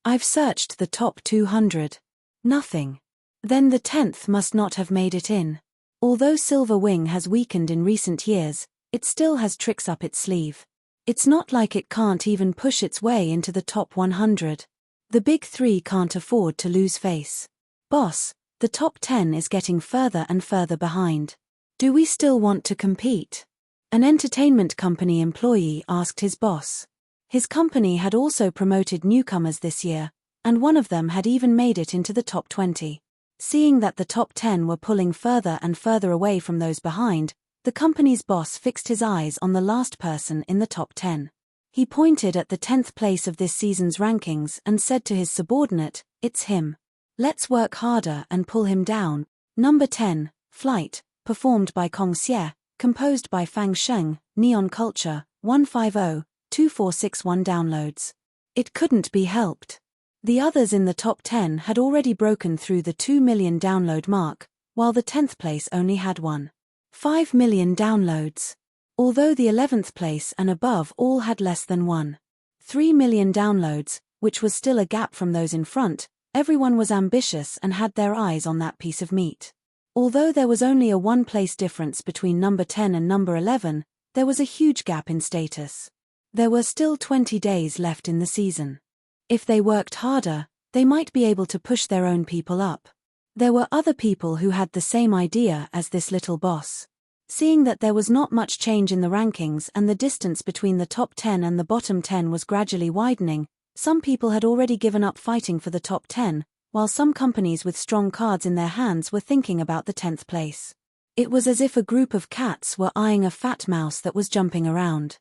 I've searched the top 200. Nothing. Then the 10th must not have made it in. Although Silver Wing has weakened in recent years, it still has tricks up its sleeve. It's not like it can't even push its way into the top 100. The big 3 can't afford to lose face. Boss, the top 10 is getting further and further behind. Do we still want to compete? An entertainment company employee asked his boss. His company had also promoted newcomers this year, and one of them had even made it into the top 20. Seeing that the top 10 were pulling further and further away from those behind, the company's boss fixed his eyes on the last person in the top 10. He pointed at the 10th place of this season's rankings and said to his subordinate, "It's him. Let's work harder and pull him down." Number 10, Flight, performed by Kong Xie, composed by Fang Sheng, Neon Culture, 150-2461 downloads. It couldn't be helped. The others in the top 10 had already broken through the 2 million download mark, while the 10th place only had 1.5 million downloads. Although the 11th place and above all had less than 1.3 million downloads, which was still a gap from those in front, everyone was ambitious and had their eyes on that piece of meat. Although there was only a 1-place difference between number 10 and number 11, there was a huge gap in status. There were still 20 days left in the season. If they worked harder, they might be able to push their own people up. There were other people who had the same idea as this little boss. Seeing that there was not much change in the rankings and the distance between the top 10 and the bottom 10 was gradually widening, some people had already given up fighting for the top 10, while some companies with strong cards in their hands were thinking about the 10th place. It was as if a group of cats were eyeing a fat mouse that was jumping around.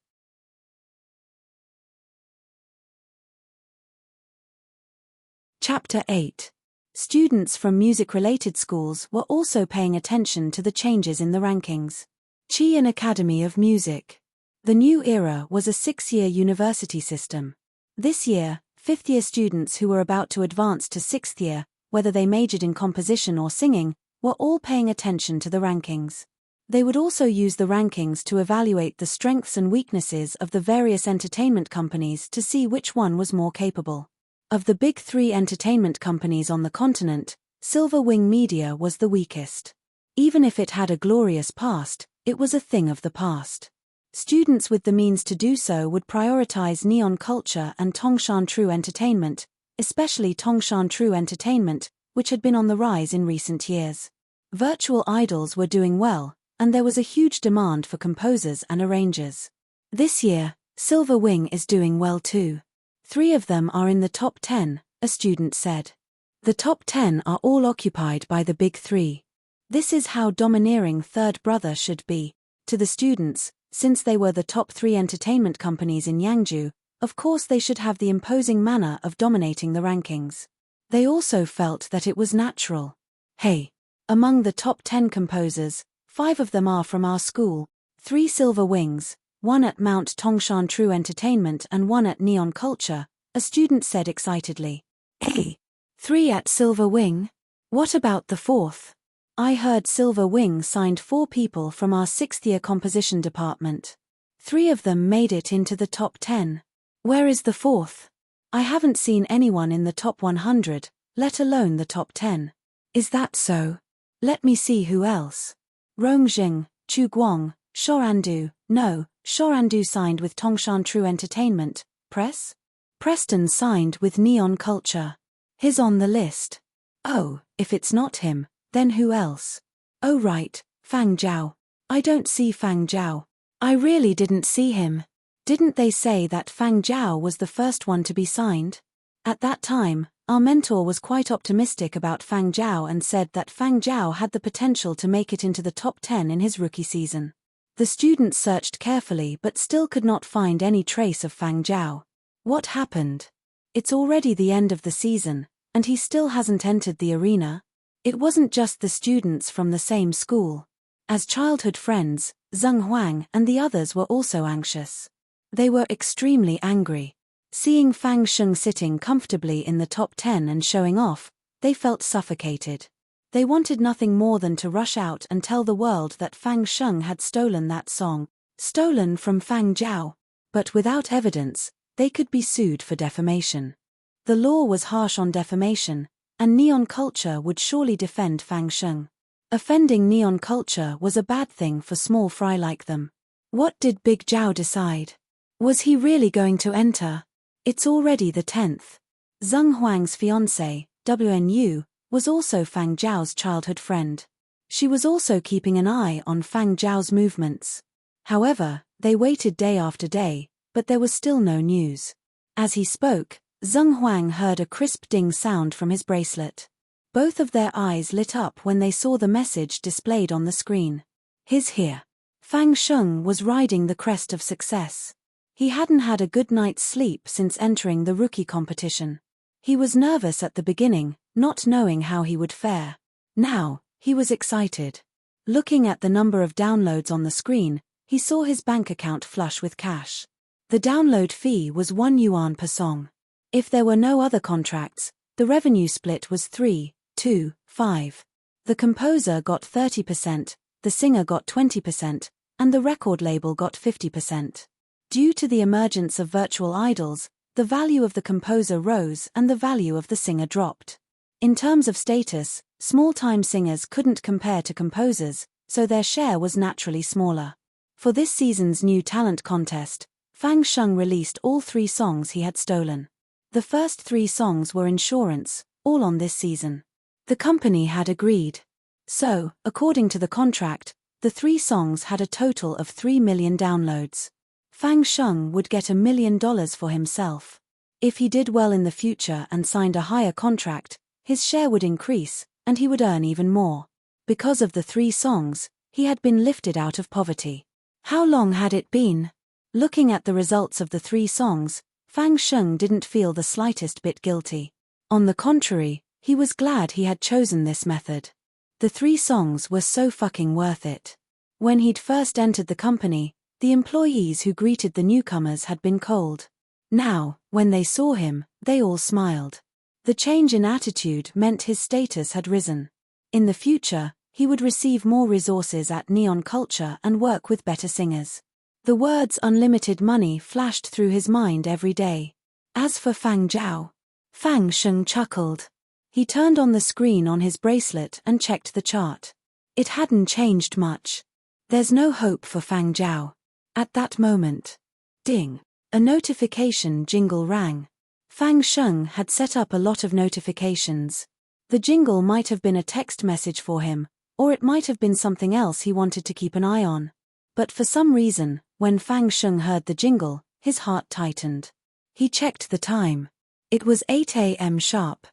Chapter 8. Students from music-related schools were also paying attention to the changes in the rankings. Chian Academy of Music. The new era was a 6-year university system. This year, 5th-year students who were about to advance to 6th year, whether they majored in composition or singing, were all paying attention to the rankings. They would also use the rankings to evaluate the strengths and weaknesses of the various entertainment companies to see which one was more capable. Of the big 3 entertainment companies on the continent, Silver Wing Media was the weakest. Even if it had a glorious past, it was a thing of the past. Students with the means to do so would prioritize Neon Culture and Tongshan True Entertainment, especially Tongshan True Entertainment, which had been on the rise in recent years. Virtual idols were doing well, and there was a huge demand for composers and arrangers. This year, Silver Wing is doing well too. 3 of them are in the top 10, a student said. The top 10 are all occupied by the big 3. This is how domineering Third Brother should be. To the students, since they were the top 3 entertainment companies in Yangju, of course they should have the imposing manner of dominating the rankings. They also felt that it was natural. Hey! Among the top 10 composers, 5 of them are from our school, 3 Silver Wings, 1 at Mount Tongshan True Entertainment and 1 at Neon Culture, a student said excitedly. Hey! 3 at Silver Wing? What about the 4th? I heard Silver Wing signed 4 people from our 6th-year composition department. 3 of them made it into the top 10. Where is the 4th? I haven't seen anyone in the top 100, let alone the top 10. Is that so? Let me see who else. Rongjing, Chu Guang, Shorandu, no, Shorandu signed with Tongshan True Entertainment, Press? Preston signed with Neon Culture. He's on the list. Oh, if it's not him, then who else? Oh right, Fang Zhao. I don't see Fang Zhao. I really didn't see him. Didn't they say that Fang Zhao was the first one to be signed? At that time, our mentor was quite optimistic about Fang Zhao and said that Fang Zhao had the potential to make it into the top 10 in his rookie season. The students searched carefully but still could not find any trace of Fang Zhao. What happened? It's already the end of the season, and he still hasn't entered the arena. It wasn't just the students from the same school. As childhood friends, Zheng Huang and the others were also anxious. They were extremely angry. Seeing Fang Sheng sitting comfortably in the top 10 and showing off, they felt suffocated. They wanted nothing more than to rush out and tell the world that Fang Sheng had stolen that song, stolen from Fang Zhao. But without evidence, they could be sued for defamation. The law was harsh on defamation, and Neon Culture would surely defend Fang Sheng. Offending Neon Culture was a bad thing for small fry like them. What did Big Zhao decide? Was he really going to enter? It's already the 10th. Zheng Huang's fiancée, WNU, was also Fang Zhao's childhood friend. She was also keeping an eye on Fang Zhao's movements. However, they waited day after day, but there was still no news. As he spoke, Zheng Huang heard a crisp ding sound from his bracelet. Both of their eyes lit up when they saw the message displayed on the screen. He's here. Fang Sheng was riding the crest of success. He hadn't had a good night's sleep since entering the rookie competition. He was nervous at the beginning, not knowing how he would fare. Now, he was excited. Looking at the number of downloads on the screen, he saw his bank account flush with cash. The download fee was 1 yuan per song. If there were no other contracts, the revenue split was 3-2-5. The composer got 30%, the singer got 20%, and the record label got 50%. Due to the emergence of virtual idols, the value of the composer rose and the value of the singer dropped. In terms of status, small-time singers couldn't compare to composers, so their share was naturally smaller. For this season's new talent contest, Fang Sheng released all 3 songs he had stolen. The first 3 songs were Insurance, all on this season. The company had agreed. So, according to the contract, the 3 songs had a total of 3 million downloads. Fang Sheng would get $1 million for himself. If he did well in the future and signed a higher contract, his share would increase, and he would earn even more. Because of the 3 songs, he had been lifted out of poverty. How long had it been? Looking at the results of the 3 songs, Fang Sheng didn't feel the slightest bit guilty. On the contrary, he was glad he had chosen this method. The 3 songs were so fucking worth it. When he'd first entered the company, the employees who greeted the newcomers had been cold. Now, when they saw him, they all smiled. The change in attitude meant his status had risen. In the future, he would receive more resources at Neon Culture and work with better singers. The words unlimited money flashed through his mind every day. As for Fang Zhao, Fang Sheng chuckled. He turned on the screen on his bracelet and checked the chart. It hadn't changed much. There's no hope for Fang Zhao. At that moment, ding, a notification jingle rang. Fang Sheng had set up a lot of notifications. The jingle might have been a text message for him, or it might have been something else he wanted to keep an eye on. But for some reason, when Fang Sheng heard the jingle, his heart tightened. He checked the time. It was 8 a.m. sharp.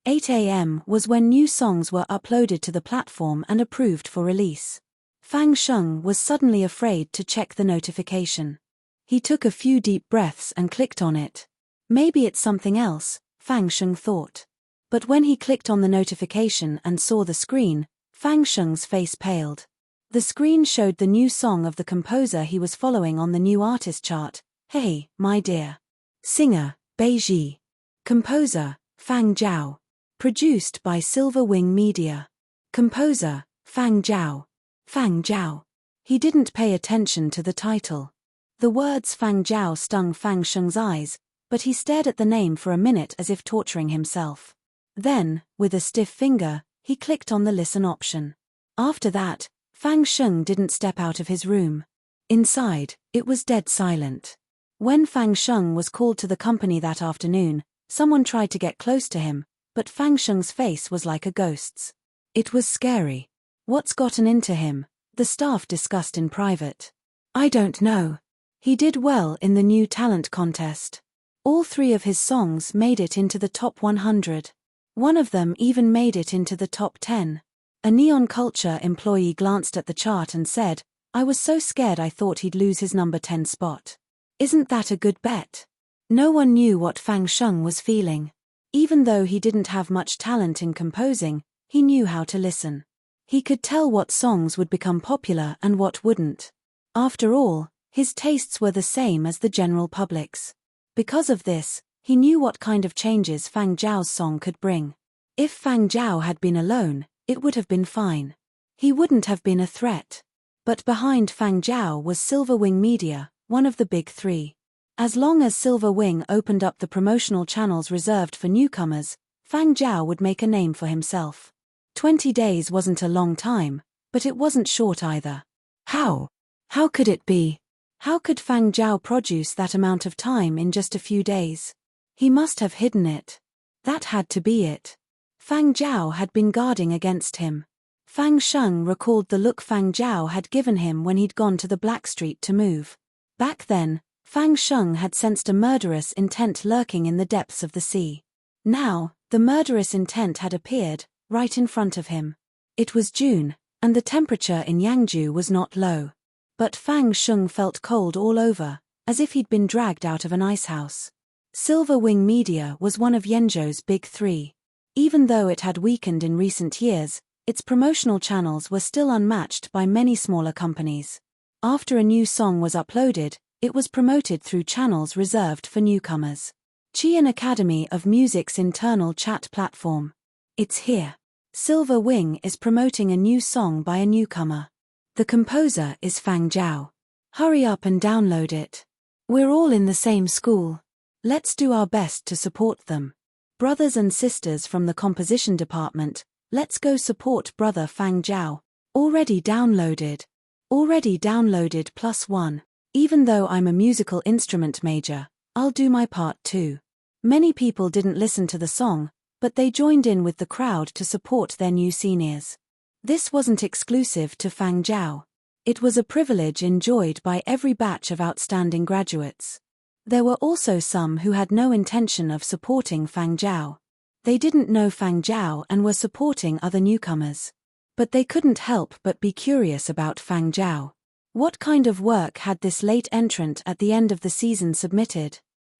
8 a.m. was when new songs were uploaded to the platform and approved for release. Fang Sheng was suddenly afraid to check the notification. He took a few deep breaths and clicked on it. Maybe it's something else, Fang Sheng thought. But when he clicked on the notification and saw the screen, Fang Sheng's face paled. The screen showed the new song of the composer he was following on the new artist chart, Hey, My Dear. Singer, Beiji. Composer, Fang Zhao. Produced by Silver Wing Media. Composer, Fang Zhao. Fang Zhao. He didn't pay attention to the title. The words Fang Zhao stung Fang Sheng's eyes, but he stared at the name for a minute as if torturing himself. Then, with a stiff finger, he clicked on the listen option. After that, Fang Sheng didn't step out of his room. Inside, it was dead silent. When Fang Sheng was called to the company that afternoon, someone tried to get close to him, but Fang Sheng's face was like a ghost's. It was scary. What's gotten into him? The staff discussed in private. I don't know. He did well in the new talent contest. All 3 of his songs made it into the top 100. One of them even made it into the top 10. A Neon Culture employee glanced at the chart and said, I was so scared I thought he'd lose his number 10 spot. Isn't that a good bet? No one knew what Fang Sheng was feeling. Even though he didn't have much talent in composing, he knew how to listen. He could tell what songs would become popular and what wouldn't. After all, his tastes were the same as the general public's. Because of this, he knew what kind of changes Fang Zhao's song could bring. If Fang Zhao had been alone, it would have been fine. He wouldn't have been a threat. But behind Fang Zhao was Silver Wing Media, one of the big 3. As long as Silver Wing opened up the promotional channels reserved for newcomers, Fang Zhao would make a name for himself. 20 days wasn't a long time, but it wasn't short either. How? How could it be? How could Fang Zhao produce that amount of time in just a few days? He must have hidden it. That had to be it. Fang Zhao had been guarding against him. Fang Sheng recalled the look Fang Zhao had given him when he'd gone to the Black Street to move. Back then, Fang Sheng had sensed a murderous intent lurking in the depths of the sea. Now, the murderous intent had appeared, right in front of him. It was June, and the temperature in Yangzhou was not low. But Fang Sheng felt cold all over, as if he'd been dragged out of an icehouse. Silver Wing Media was one of Yenzhou's big 3. Even though it had weakened in recent years, its promotional channels were still unmatched by many smaller companies. After a new song was uploaded, it was promoted through channels reserved for newcomers. Qian Academy of Music's internal chat platform. It's here. Silver Wing is promoting a new song by a newcomer. The composer is Fang Zhao. Hurry up and download it. We're all in the same school. Let's do our best to support them. Brothers and sisters from the composition department, let's go support brother Fang Zhao. Already downloaded. Already downloaded +1. Even though I'm a musical instrument major, I'll do my part too. Many people didn't listen to the song, but they joined in with the crowd to support their new seniors. This wasn't exclusive to Fang Zhao. It was a privilege enjoyed by every batch of outstanding graduates. There were also some who had no intention of supporting Fang Zhao. They didn't know Fang Zhao and were supporting other newcomers. But they couldn't help but be curious about Fang Zhao. What kind of work had this late entrant at the end of the season submitted?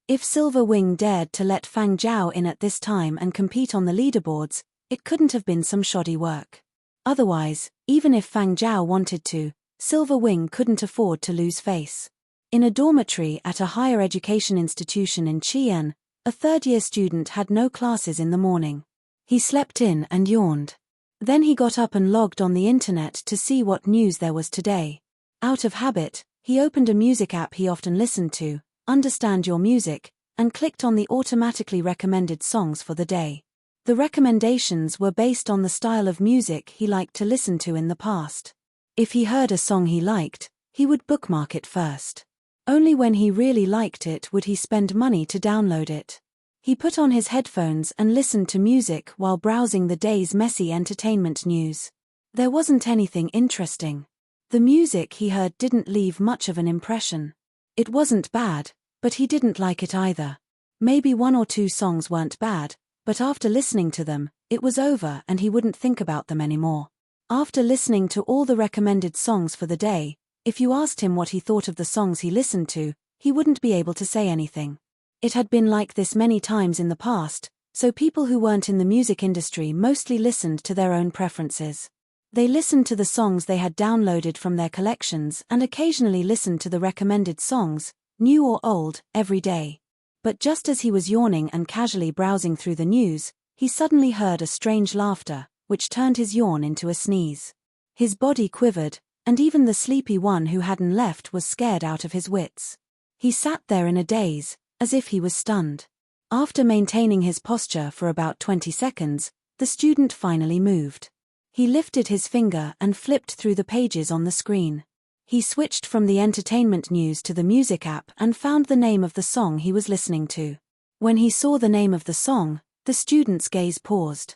If Silver Wing dared to let Fang Zhao in at this time and compete on the leaderboards, it couldn't have been some shoddy work. Otherwise, even if Fang Zhao wanted to, Silver Wing couldn't afford to lose face. In a dormitory at a higher education institution in Qian, a third-year student had no classes in the morning. He slept in and yawned. Then he got up and logged on the internet to see what news there was today. Out of habit, he opened a music app he often listened to, Understand Your Music, and clicked on the automatically recommended songs for the day. The recommendations were based on the style of music he liked to listen to in the past. If he heard a song he liked, he would bookmark it first. Only when he really liked it would he spend money to download it. He put on his headphones and listened to music while browsing the day's messy entertainment news. There wasn't anything interesting. The music he heard didn't leave much of an impression. It wasn't bad, but he didn't like it either. Maybe one or two songs weren't bad, but after listening to them, it was over and he wouldn't think about them anymore. After listening to all the recommended songs for the day, if you asked him what he thought of the songs he listened to, he wouldn't be able to say anything. It had been like this many times in the past, so people who weren't in the music industry mostly listened to their own preferences. They listened to the songs they had downloaded from their collections and occasionally listened to the recommended songs, new or old, every day. But just as he was yawning and casually browsing through the news, he suddenly heard a strange laughter, which turned his yawn into a sneeze. His body quivered, and even the sleepy one who hadn't left was scared out of his wits. He sat there in a daze, as if he was stunned. After maintaining his posture for about 20 seconds, the student finally moved. He lifted his finger and flipped through the pages on the screen. He switched from the entertainment news to the music app and found the name of the song he was listening to. When he saw the name of the song, the student's gaze paused.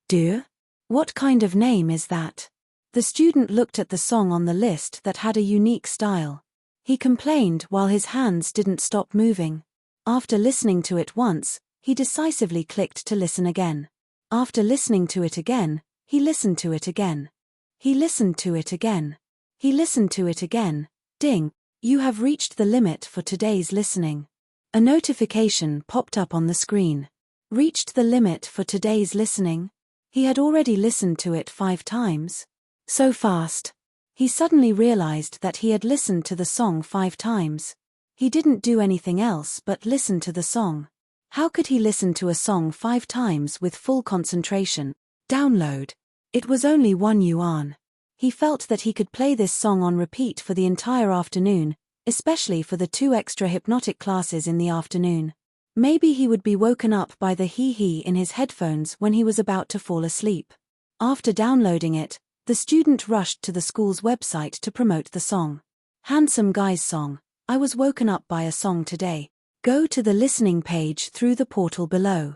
Duh? What kind of name is that? The student looked at the song on the list that had a unique style. He complained while his hands didn't stop moving. After listening to it once, he decisively clicked to listen again. After listening to it again, he listened to it again. He listened to it again. He listened to it again. Ding! You have reached the limit for today's listening. A notification popped up on the screen. Reached the limit for today's listening? He had already listened to it 5 times. So fast. He suddenly realized that he had listened to the song 5 times. He didn't do anything else but listen to the song. How could he listen to a song 5 times with full concentration? Download. It was only 1 yuan. He felt that he could play this song on repeat for the entire afternoon, especially for the 2 extra hypnotic classes in the afternoon. Maybe he would be woken up by the hee-hee in his headphones when he was about to fall asleep. After downloading it, the student rushed to the school's website to promote the song. Handsome Guy's song, I was woken up by a song today. Go to the listening page through the portal below.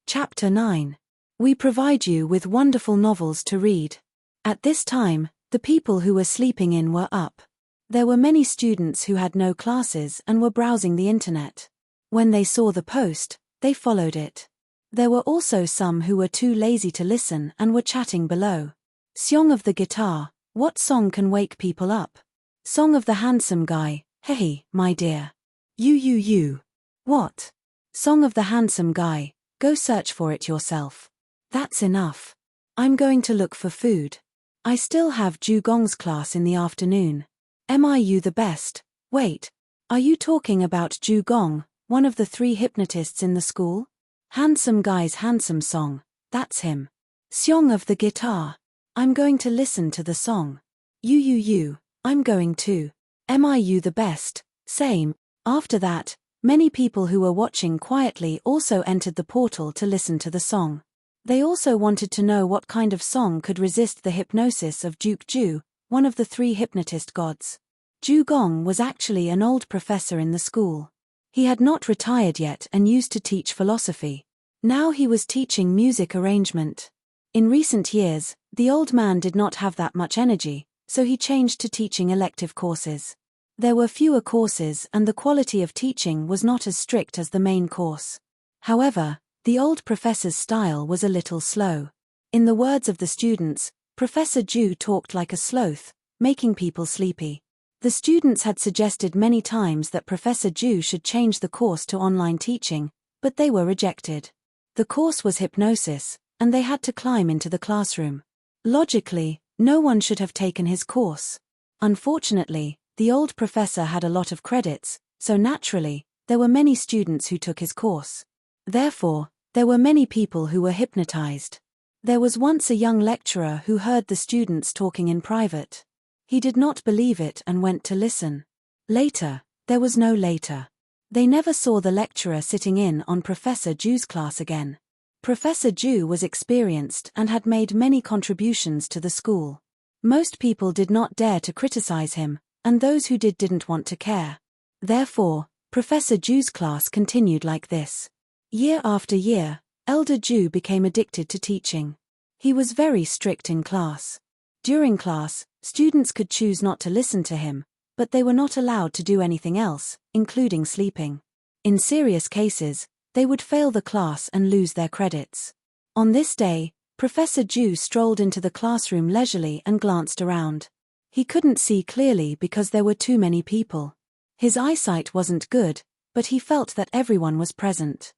Chapter 9. We provide you with wonderful novels to read. At this time, the people who were sleeping in were up. There were many students who had no classes and were browsing the internet. When they saw the post, they followed it. There were also some who were too lazy to listen and were chatting below. Song of the guitar, what song can wake people up? Song of the handsome guy, hey, my dear. You. What? Song of the handsome guy, go search for it yourself. That's enough. I'm going to look for food. I still have Gong's class in the afternoon. You the best? Wait. Are you talking about Gong, one of the 3 hypnotists in the school? Handsome Guy's handsome song, that's him. Song of the guitar. I'm going to listen to the song. You, I'm going to. You the best? Same. After that, many people who were watching quietly also entered the portal to listen to the song. They also wanted to know what kind of song could resist the hypnosis of Duke Ju, one of the 3 hypnotist gods. Gong was actually an old professor in the school. He had not retired yet and used to teach philosophy. Now he was teaching music arrangement. In recent years, the old man did not have that much energy, so he changed to teaching elective courses. There were fewer courses and the quality of teaching was not as strict as the main course. However, the old professor's style was a little slow. In the words of the students, Professor Ju talked like a sloth, making people sleepy. The students had suggested many times that Professor Ju should change the course to online teaching, but they were rejected. The course was hypnosis, and they had to climb into the classroom. Logically, no one should have taken his course. Unfortunately, the old professor had a lot of credits, so naturally, there were many students who took his course. Therefore, there were many people who were hypnotized. There was once a young lecturer who heard the students talking in private. He did not believe it and went to listen. Later, there was no later. They never saw the lecturer sitting in on Professor Ju's class again. Professor Ju was experienced and had made many contributions to the school. Most people did not dare to criticize him, and those who didn't want to care. Therefore, Professor Ju's class continued like this. Year after year, Elder Ju became addicted to teaching. He was very strict in class. During class, students could choose not to listen to him, but they were not allowed to do anything else, including sleeping. In serious cases, they would fail the class and lose their credits. On this day, Professor Ju strolled into the classroom leisurely and glanced around. He couldn't see clearly because there were too many people. His eyesight wasn't good, but he felt that everyone was present.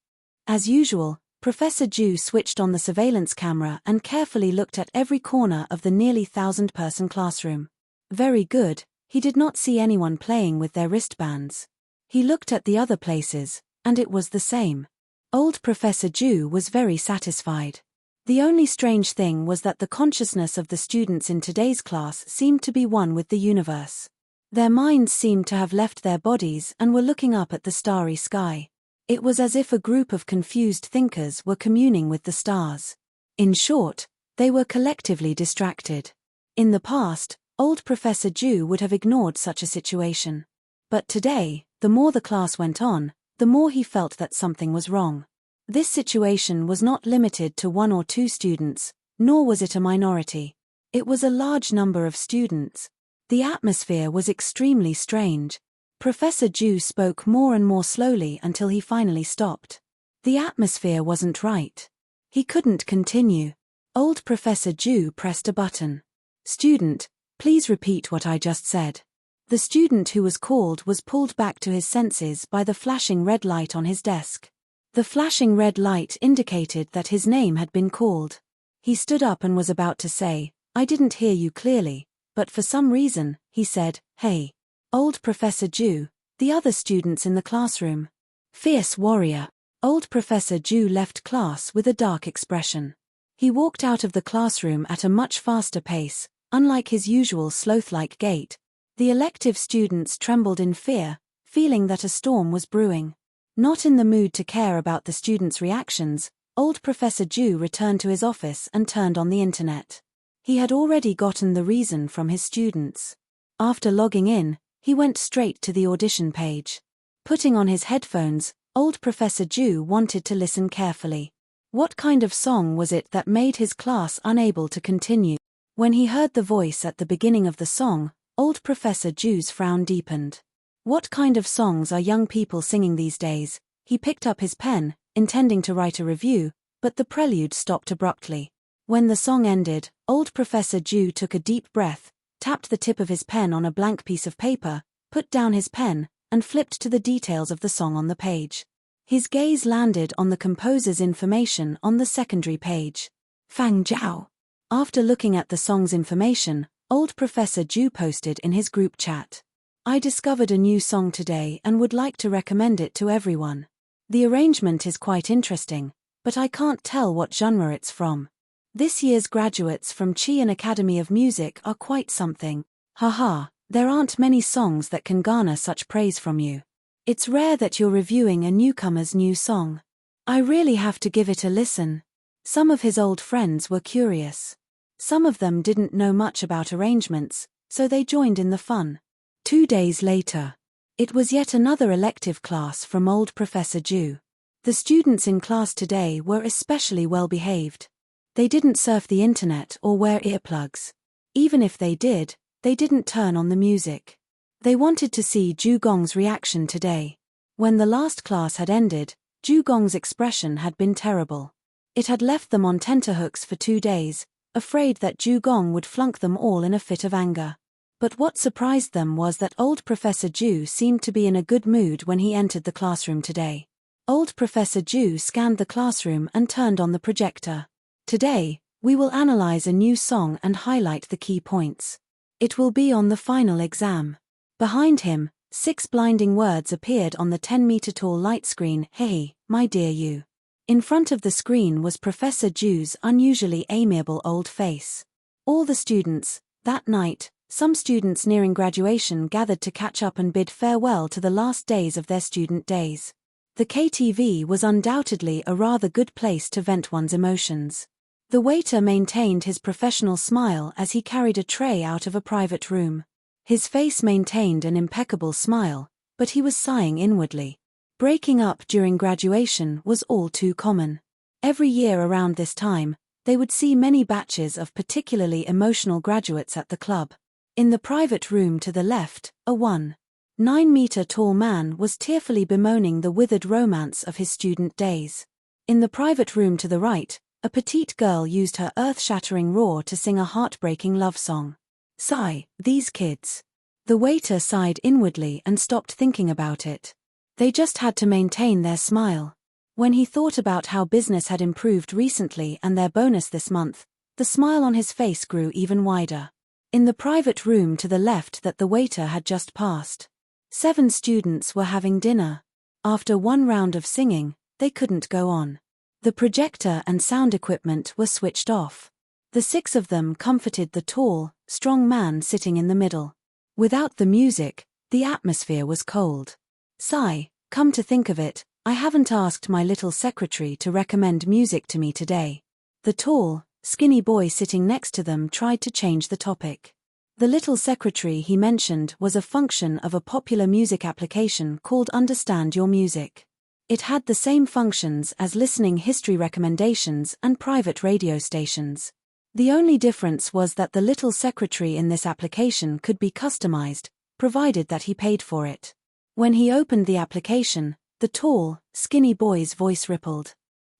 As usual, Professor Ju switched on the surveillance camera and carefully looked at every corner of the nearly 1,000-person classroom. Very good, he did not see anyone playing with their wristbands. He looked at the other places, and it was the same. Old Professor Ju was very satisfied. The only strange thing was that the consciousness of the students in today's class seemed to be one with the universe. Their minds seemed to have left their bodies and were looking up at the starry sky. It was as if a group of confused thinkers were communing with the stars. In short, they were collectively distracted. In the past, old Professor Ju would have ignored such a situation. But today, the more the class went on, the more he felt that something was wrong. This situation was not limited to 1 or 2 students, nor was it a minority. It was a large number of students. The atmosphere was extremely strange. Professor Ju spoke more and more slowly until he finally stopped. The atmosphere wasn't right. He couldn't continue. Old Professor Ju pressed a button. "Student, please repeat what I just said." The student who was called was pulled back to his senses by the flashing red light on his desk. The flashing red light indicated that his name had been called. He stood up and was about to say, "I didn't hear you clearly," but for some reason, he said, "Hey." Old Professor Ju, the other students in the classroom. Fierce warrior. Old Professor Ju left class with a dark expression. He walked out of the classroom at a much faster pace, unlike his usual sloth-like gait. The elective students trembled in fear, feeling that a storm was brewing. Not in the mood to care about the students' reactions, old Professor Ju returned to his office and turned on the internet. He had already gotten the reason from his students. After logging in, he went straight to the audition page. Putting on his headphones, old Professor Ju wanted to listen carefully. What kind of song was it that made his class unable to continue? When he heard the voice at the beginning of the song, old Professor Ju's frown deepened. What kind of songs are young people singing these days? He picked up his pen, intending to write a review, but the prelude stopped abruptly. When the song ended, old Professor Ju took a deep breath, tapped the tip of his pen on a blank piece of paper, put down his pen, and flipped to the details of the song on the page. His gaze landed on the composer's information on the secondary page. Fang Jiao. After looking at the song's information, old Professor Ju posted in his group chat, "I discovered a new song today and would like to recommend it to everyone. The arrangement is quite interesting, but I can't tell what genre it's from. This year's graduates from Chian Academy of Music are quite something. Haha, there aren't many songs that can garner such praise from you. It's rare that you're reviewing a newcomer's new song. I really have to give it a listen." Some of his old friends were curious. Some of them didn't know much about arrangements, so they joined in the fun. 2 days later. It was yet another elective class from old Professor Ju. The students in class today were especially well behaved. They didn't surf the internet or wear earplugs. Even if they didn't turn on the music. They wanted to see Ju Gong's reaction today. When the last class had ended, Ju Gong's expression had been terrible. It had left them on tenterhooks for 2 days, afraid that Ju Gong would flunk them all in a fit of anger. But what surprised them was that old Professor Ju seemed to be in a good mood when he entered the classroom today. Old Professor Ju scanned the classroom and turned on the projector. "Today, we will analyze a new song and highlight the key points. It will be on the final exam." Behind him, 6 blinding words appeared on the 10-meter-tall light screen. "Hey, my dear you." In front of the screen was Professor Ju's unusually amiable old face. All the students, that night, some students nearing graduation gathered to catch up and bid farewell to the last days of their student days. The KTV was undoubtedly a rather good place to vent one's emotions. The waiter maintained his professional smile as he carried a tray out of a private room. His face maintained an impeccable smile, but he was sighing inwardly. Breaking up during graduation was all too common. Every year around this time, they would see many batches of particularly emotional graduates at the club. In the private room to the left, a 1.9-meter tall man was tearfully bemoaning the withered romance of his student days. In the private room to the right, a petite girl used her earth-shattering roar to sing a heartbreaking love song. Sigh, these kids. The waiter sighed inwardly and stopped thinking about it. They just had to maintain their smile. When he thought about how business had improved recently and their bonus this month, the smile on his face grew even wider. In the private room to the left that the waiter had just passed, 7 students were having dinner. After one round of singing, they couldn't go on. The projector and sound equipment were switched off. The 6 of them comforted the tall, strong man sitting in the middle. Without the music, the atmosphere was cold. Sigh, come to think of it, I haven't asked my little secretary to recommend music to me today. The tall, skinny boy sitting next to them tried to change the topic. The little secretary he mentioned was a function of a popular music application called Understand Your Music. It had the same functions as listening history recommendations and private radio stations. The only difference was that the little secretary in this application could be customized, provided that he paid for it. When he opened the application, the tall, skinny boy's voice rippled.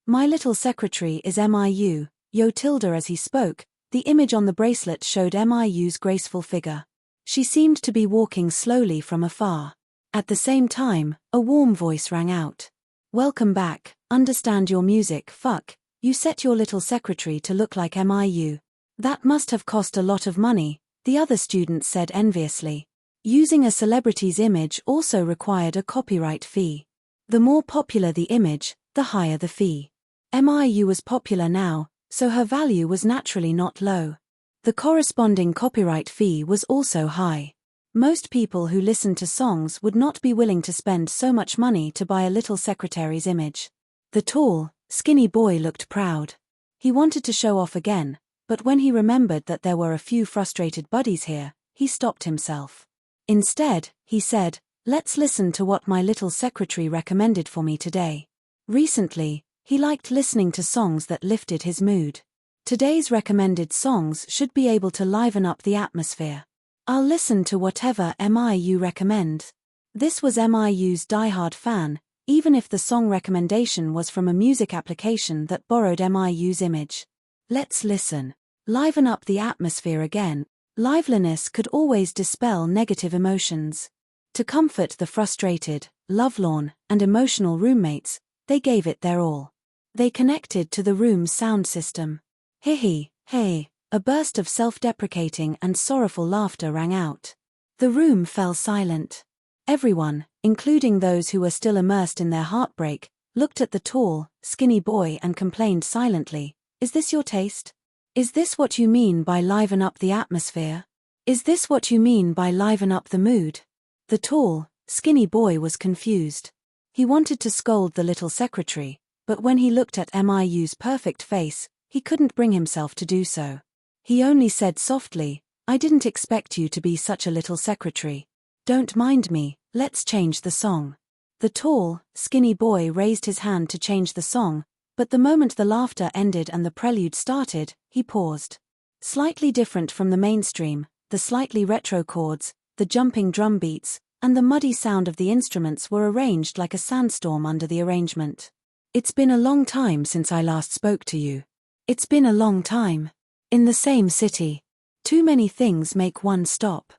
My little secretary is MIU, Yo Tilda. As he spoke, the image on the bracelet showed MIU's graceful figure. She seemed to be walking slowly from afar. At the same time, a warm voice rang out. Welcome back, Understand Your Music. Fuck, you set your little secretary to look like MIU. That must have cost a lot of money, the other student said enviously. Using a celebrity's image also required a copyright fee. The more popular the image, the higher the fee. MIU was popular now, so her value was naturally not low. The corresponding copyright fee was also high. Most people who listened to songs would not be willing to spend so much money to buy a little secretary's image. The tall, skinny boy looked proud. He wanted to show off again, but when he remembered that there were a few frustrated buddies here, he stopped himself. Instead, he said, let's listen to what my little secretary recommended for me today. Recently, he liked listening to songs that lifted his mood. Today's recommended songs should be able to liven up the atmosphere. I'll listen to whatever MIU recommends. This was MIU's diehard fan, even if the song recommendation was from a music application that borrowed MIU's image. Let's listen. Liven up the atmosphere again. Liveliness could always dispel negative emotions. To comfort the frustrated, lovelorn, and emotional roommates, they gave it their all. They connected to the room's sound system. Hee hey, a burst of self-deprecating and sorrowful laughter rang out. The room fell silent. Everyone, including those who were still immersed in their heartbreak, looked at the tall, skinny boy and complained silently, "Is this your taste? Is this what you mean by liven up the atmosphere? Is this what you mean by liven up the mood?" The tall, skinny boy was confused. He wanted to scold the little secretary, but when he looked at MIU's perfect face, he couldn't bring himself to do so. He only said softly, "I didn't expect you to be such a little secretary. Don't mind me, let's change the song." The tall, skinny boy raised his hand to change the song, but the moment the laughter ended and the prelude started, he paused. Slightly different from the mainstream, the slightly retro chords, the jumping drum beats, and the muddy sound of the instruments were arranged like a sandstorm under the arrangement. "It's been a long time since I last spoke to you. It's been a long time. In the same city. Too many things make one stop.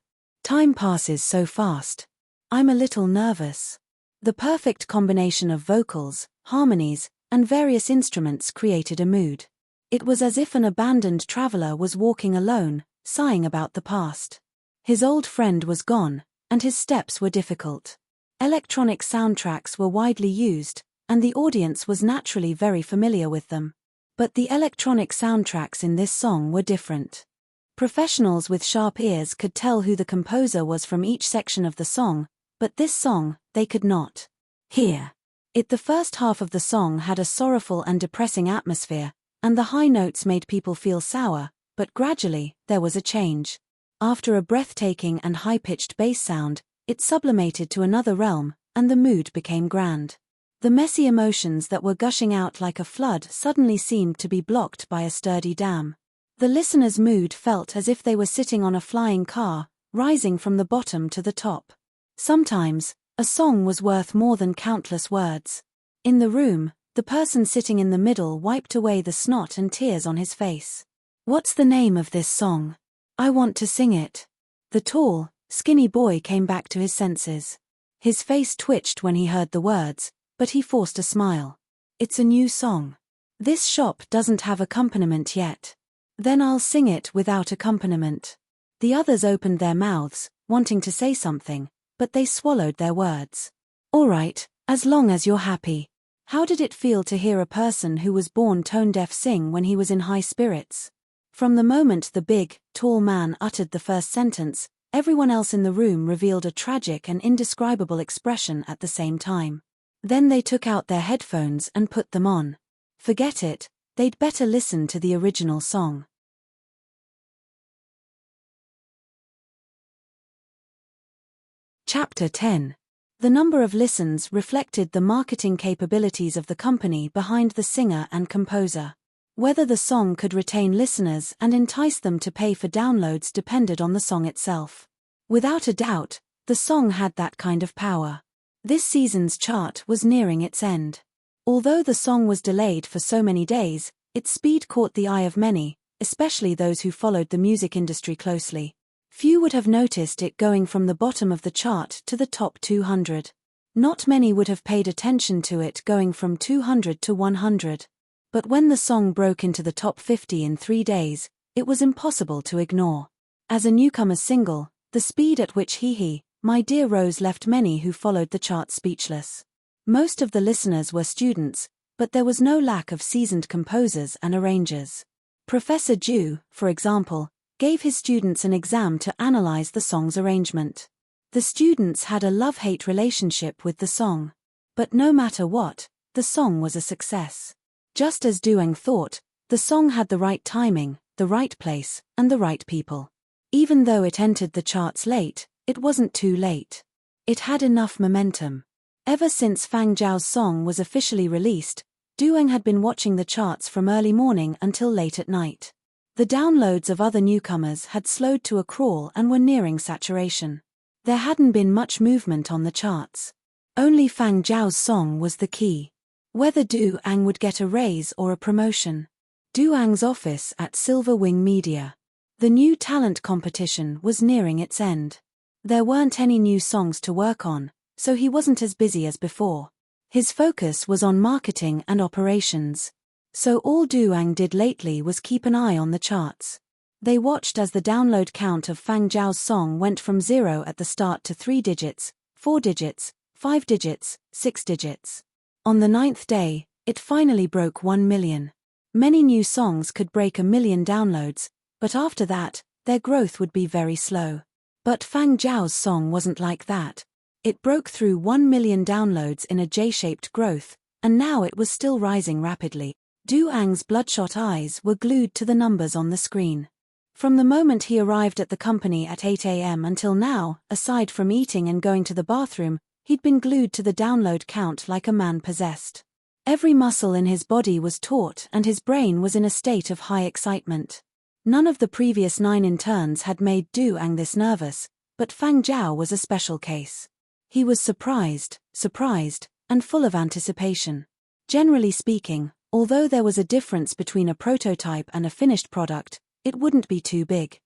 Time passes so fast. I'm a little nervous." The perfect combination of vocals, harmonies, and various instruments created a mood. It was as if an abandoned traveler was walking alone, sighing about the past. His old friend was gone, and his steps were difficult. Electronic soundtracks were widely used, and the audience was naturally very familiar with them. But the electronic soundtracks in this song were different. Professionals with sharp ears could tell who the composer was from each section of the song, but this song, they could not hear it. The first half of the song had a sorrowful and depressing atmosphere, and the high notes made people feel sour, but gradually, there was a change. After a breathtaking and high-pitched bass sound, it sublimated to another realm, and the mood became grand. The messy emotions that were gushing out like a flood suddenly seemed to be blocked by a sturdy dam. The listener's mood felt as if they were sitting on a flying car, rising from the bottom to the top. Sometimes, a song was worth more than countless words. In the room, the person sitting in the middle wiped away the snot and tears on his face. "What's the name of this song? I want to sing it." The tall, skinny boy came back to his senses. His face twitched when he heard the words, but he forced a smile. "It's a new song. This shop doesn't have accompaniment yet." "Then I'll sing it without accompaniment." The others opened their mouths, wanting to say something, but they swallowed their words. "All right, as long as you're happy." How did it feel to hear a person who was born tone-deaf sing when he was in high spirits? From the moment the big, tall man uttered the first sentence, everyone else in the room revealed a tragic and indescribable expression at the same time. Then they took out their headphones and put them on. Forget it, they'd better listen to the original song. Chapter 10. The number of listens reflected the marketing capabilities of the company behind the singer and composer. Whether the song could retain listeners and entice them to pay for downloads depended on the song itself. Without a doubt, the song had that kind of power. This season's chart was nearing its end. Although the song was delayed for so many days, its speed caught the eye of many, especially those who followed the music industry closely. Few would have noticed it going from the bottom of the chart to the top 200. Not many would have paid attention to it going from 200 to 100. But when the song broke into the top 50 in 3 days, it was impossible to ignore. As a newcomer's single, the speed at which Hee My Dear Rose left many who followed the chart speechless. Most of the listeners were students, but there was no lack of seasoned composers and arrangers. Professor Ju, for example, gave his students an exam to analyze the song's arrangement. The students had a love-hate relationship with the song. But no matter what, the song was a success. Just as Duang thought, the song had the right timing, the right place, and the right people. Even though it entered the charts late, it wasn't too late. It had enough momentum. Ever since Fang Zhao's song was officially released, Duang had been watching the charts from early morning until late at night. The downloads of other newcomers had slowed to a crawl and were nearing saturation. There hadn't been much movement on the charts. Only Fang Zhao's song was the key. Whether Duang would get a raise or a promotion. Duang's office at Silver Wing Media. The new talent competition was nearing its end. There weren't any new songs to work on, so he wasn't as busy as before. His focus was on marketing and operations. So all Duang did lately was keep an eye on the charts. They watched as the download count of Fang Zhao's song went from 0 at the start to 3 digits, 4 digits, 5 digits, 6 digits. On the 9th day, it finally broke 1 million. Many new songs could break 1 million downloads, but after that, their growth would be very slow. But Fang Zhao's song wasn't like that. It broke through 1 million downloads in a J-shaped growth, and now it was still rising rapidly. Duang's bloodshot eyes were glued to the numbers on the screen. From the moment he arrived at the company at 8 a.m. until now, aside from eating and going to the bathroom, he'd been glued to the download count like a man possessed. Every muscle in his body was taut and his brain was in a state of high excitement. None of the previous 9 interns had made Duang this nervous, but Fang Zhao was a special case. He was surprised, and full of anticipation. Generally speaking, although there was a difference between a prototype and a finished product, it wouldn't be too big.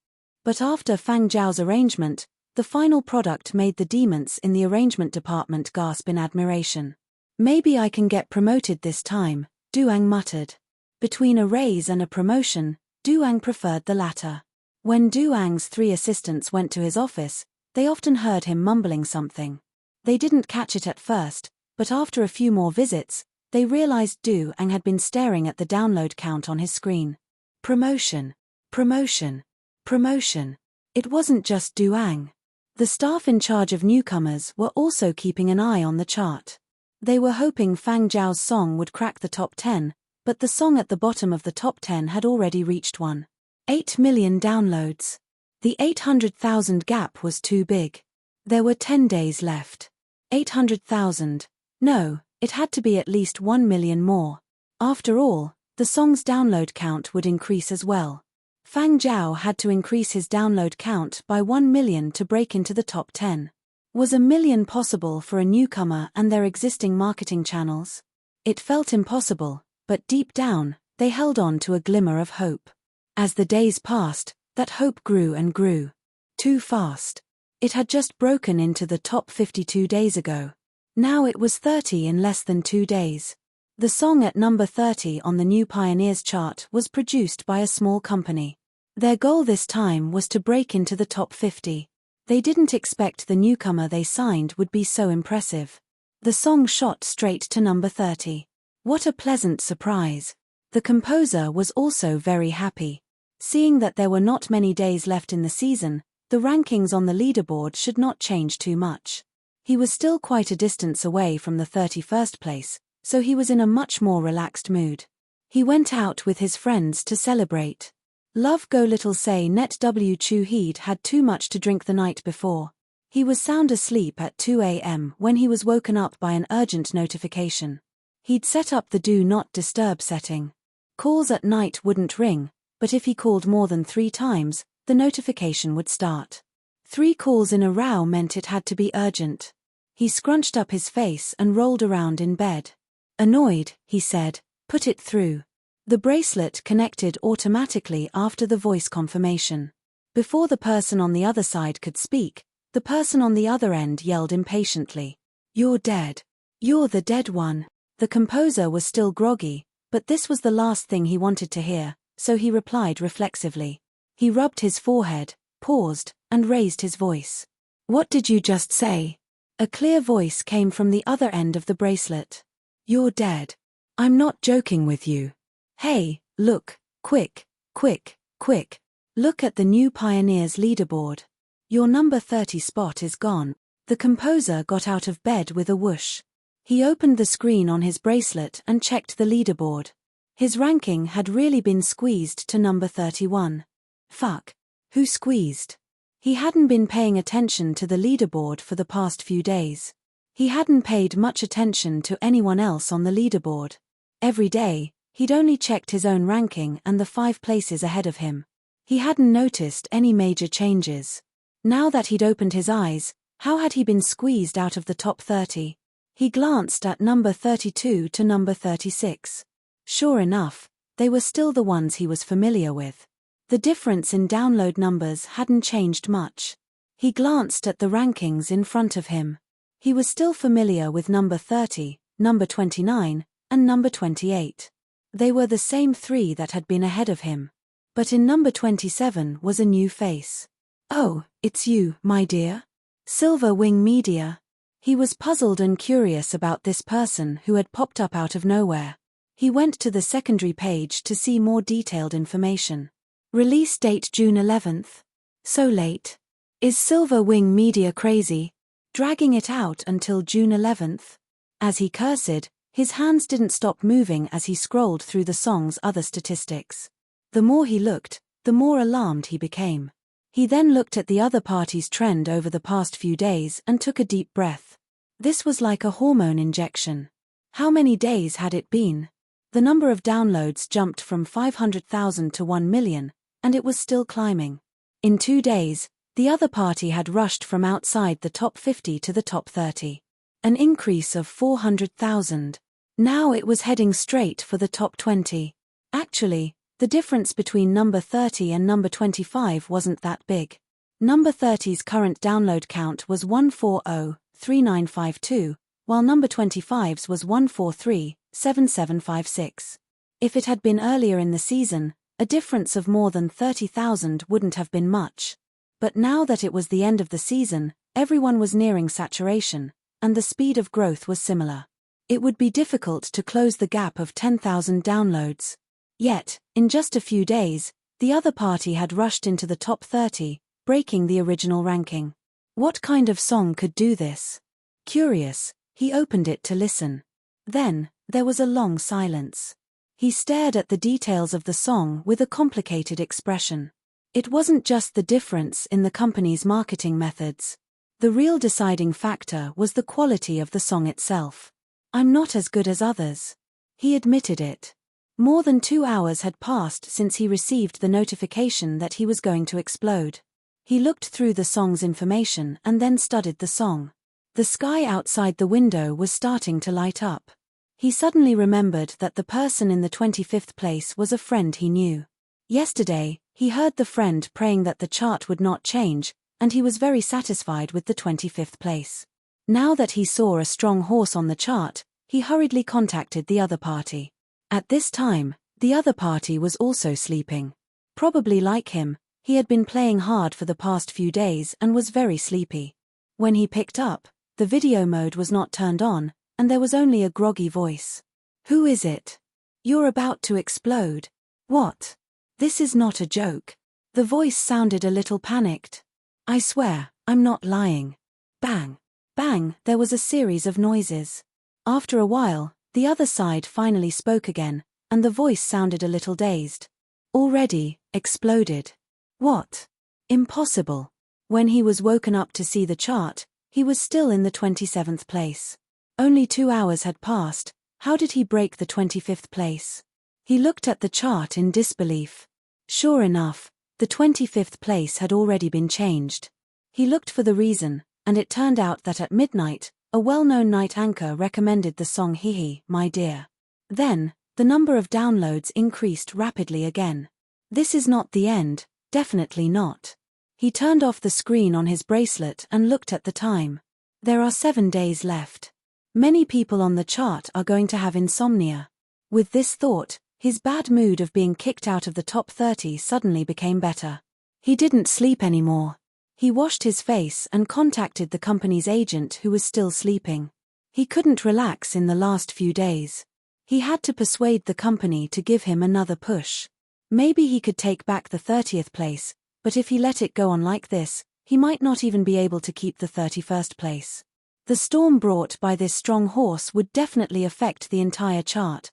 But after Fang Zhao's arrangement, the final product made the demons in the arrangement department gasp in admiration. "Maybe I can get promoted this time," Duang muttered. Between a raise and a promotion, Duang preferred the latter. When Duang's 3 assistants went to his office, they often heard him mumbling something. They didn't catch it at first, but after a few more visits, they realized Duang had been staring at the download count on his screen. Promotion. Promotion. Promotion. It wasn't just Duang. The staff in charge of newcomers were also keeping an eye on the chart. They were hoping Fang Zhao's song would crack the top 10, but the song at the bottom of the top 10 had already reached 1.8 million downloads. The 800,000 gap was too big. There were 10 days left. 800,000. No, it had to be at least 1 million more. After all, the song's download count would increase as well. Fang Zhao had to increase his download count by 1 million to break into the top 10. Was a million possible for a newcomer and their existing marketing channels? It felt impossible, but deep down, they held on to a glimmer of hope. As the days passed, that hope grew and grew. Too fast. It had just broken into the top 52 days ago. Now it was 30 in less than 2 days. The song at number 30 on the New Pioneers chart was produced by a small company. Their goal this time was to break into the top 50. They didn't expect the newcomer they signed would be so impressive. The song shot straight to number 30. What a pleasant surprise. The composer was also very happy. Seeing that there were not many days left in the season, the rankings on the leaderboard should not change too much. He was still quite a distance away from the 31st place, so he was in a much more relaxed mood. He went out with his friends to celebrate. Love Go Little Say Net W Chu Heed had too much to drink the night before. He was sound asleep at 2 a.m. when he was woken up by an urgent notification. He'd set up the Do Not Disturb setting. Calls at night wouldn't ring, but if he called more than 3 times, the notification would start. 3 calls in a row meant it had to be urgent. He scrunched up his face and rolled around in bed. Annoyed, he said, "Put it through." The bracelet connected automatically after the voice confirmation. Before the person on the other side could speak, the person on the other end yelled impatiently, "You're dead. You're the dead one." The composer was still groggy, but this was the last thing he wanted to hear, so he replied reflexively. He rubbed his forehead, paused, and raised his voice. "What did you just say?" A clear voice came from the other end of the bracelet. "You're dead. I'm not joking with you. Hey, look, quick, quick, quick. Look at the New Pioneers leaderboard. Your number 30 spot is gone." The composer got out of bed with a whoosh. He opened the screen on his bracelet and checked the leaderboard. His ranking had really been squeezed to number 31. Fuck. Who squeezed? He hadn't been paying attention to the leaderboard for the past few days. He hadn't paid much attention to anyone else on the leaderboard. Every day, he'd only checked his own ranking and the 5 places ahead of him. He hadn't noticed any major changes. Now that he'd opened his eyes, how had he been squeezed out of the top 30? He glanced at number 32 to number 36. Sure enough, they were still the ones he was familiar with. The difference in download numbers hadn't changed much. He glanced at the rankings in front of him. He was still familiar with number 30, number 29, and number 28. They were the same 3 that had been ahead of him. But in number 27 was a new face. "Oh, it's you, my dear? Silver Wing Media." He was puzzled and curious about this person who had popped up out of nowhere. He went to the secondary page to see more detailed information. Release date June 11th. So late. Is Silver Wing Media crazy? Dragging it out until June 11th? As he cursed, his hands didn't stop moving as he scrolled through the song's other statistics. The more he looked, the more alarmed he became. He then looked at the other party's trend over the past few days and took a deep breath. This was like a hormone injection. How many days had it been? The number of downloads jumped from 500,000 to 1 million, and it was still climbing. In 2 days, the other party had rushed from outside the top 50 to the top 30. An increase of 400,000. Now it was heading straight for the top 20. Actually, the difference between number 30 and number 25 wasn't that big. Number 30's current download count was 140,3952, while number 25's was 143,7756. If it had been earlier in the season, a difference of more than 30,000 wouldn't have been much. But now that it was the end of the season, everyone was nearing saturation, and the speed of growth was similar. It would be difficult to close the gap of 10,000 downloads. Yet, in just a few days, the other party had rushed into the top 30, breaking the original ranking. What kind of song could do this? Curious, he opened it to listen. Then, there was a long silence. He stared at the details of the song with a complicated expression. It wasn't just the difference in the company's marketing methods. The real deciding factor was the quality of the song itself. "I'm not as good as others." He admitted it. More than 2 hours had passed since he received the notification that he was going to explode. He looked through the song's information and then studied the song. The sky outside the window was starting to light up. He suddenly remembered that the person in the 25th place was a friend he knew. Yesterday, he heard the friend praying that the chart would not change, and he was very satisfied with the 25th place. Now that he saw a strong horse on the chart, he hurriedly contacted the other party. At this time, the other party was also sleeping. Probably like him, he had been playing hard for the past few days and was very sleepy. When he picked up, the video mode was not turned on, and there was only a groggy voice. "Who is it? You're about to explode. What? This is not a joke." The voice sounded a little panicked. "I swear, I'm not lying." Bang! Bang! There was a series of noises. After a while, the other side finally spoke again, and the voice sounded a little dazed. "Already exploded. What? Impossible." When he was woken up to see the chart, he was still in the 27th place. Only 2 hours had passed. How did he break the 25th place? He looked at the chart in disbelief. Sure enough, the 25th place had already been changed. He looked for the reason, and it turned out that at midnight, a well-known night anchor recommended the song "Hihi, My Dear." Then, the number of downloads increased rapidly again. This is not the end, definitely not. He turned off the screen on his bracelet and looked at the time. There are 7 days left. Many people on the chart are going to have insomnia. With this thought, his bad mood of being kicked out of the top 30 suddenly became better. He didn't sleep anymore. He washed his face and contacted the company's agent who was still sleeping. He couldn't relax in the last few days. He had to persuade the company to give him another push. Maybe he could take back the 30th place, but if he let it go on like this, he might not even be able to keep the 31st place. The storm brought by this strong horse would definitely affect the entire chart.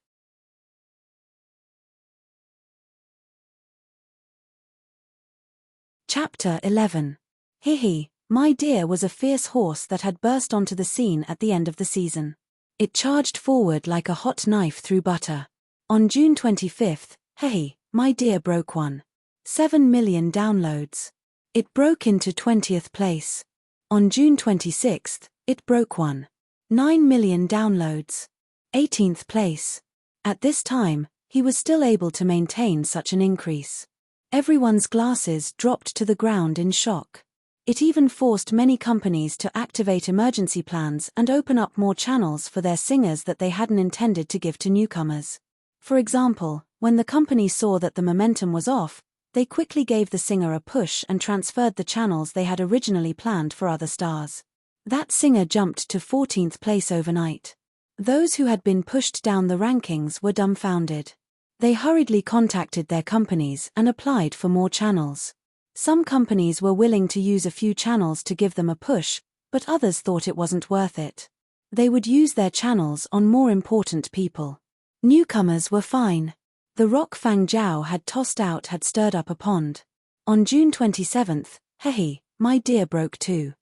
Chapter 11. Hihi, My Dear was a fierce horse that had burst onto the scene at the end of the season. It charged forward like a hot knife through butter. On June 25th, Hihi, My Dear broke 1.7 million downloads. It broke into 20th place. On June 26th, it broke 1.9 million downloads. 18th place. At this time, he was still able to maintain such an increase. Everyone's glasses dropped to the ground in shock. It even forced many companies to activate emergency plans and open up more channels for their singers that they hadn't intended to give to newcomers. For example, when the company saw that the momentum was off, they quickly gave the singer a push and transferred the channels they had originally planned for other stars. That singer jumped to 14th place overnight. Those who had been pushed down the rankings were dumbfounded. They hurriedly contacted their companies and applied for more channels. Some companies were willing to use a few channels to give them a push, but others thought it wasn't worth it. They would use their channels on more important people. Newcomers were fine. The rock Fang Zhao had tossed out had stirred up a pond. On June 27th, Hihi, My Dear broke 2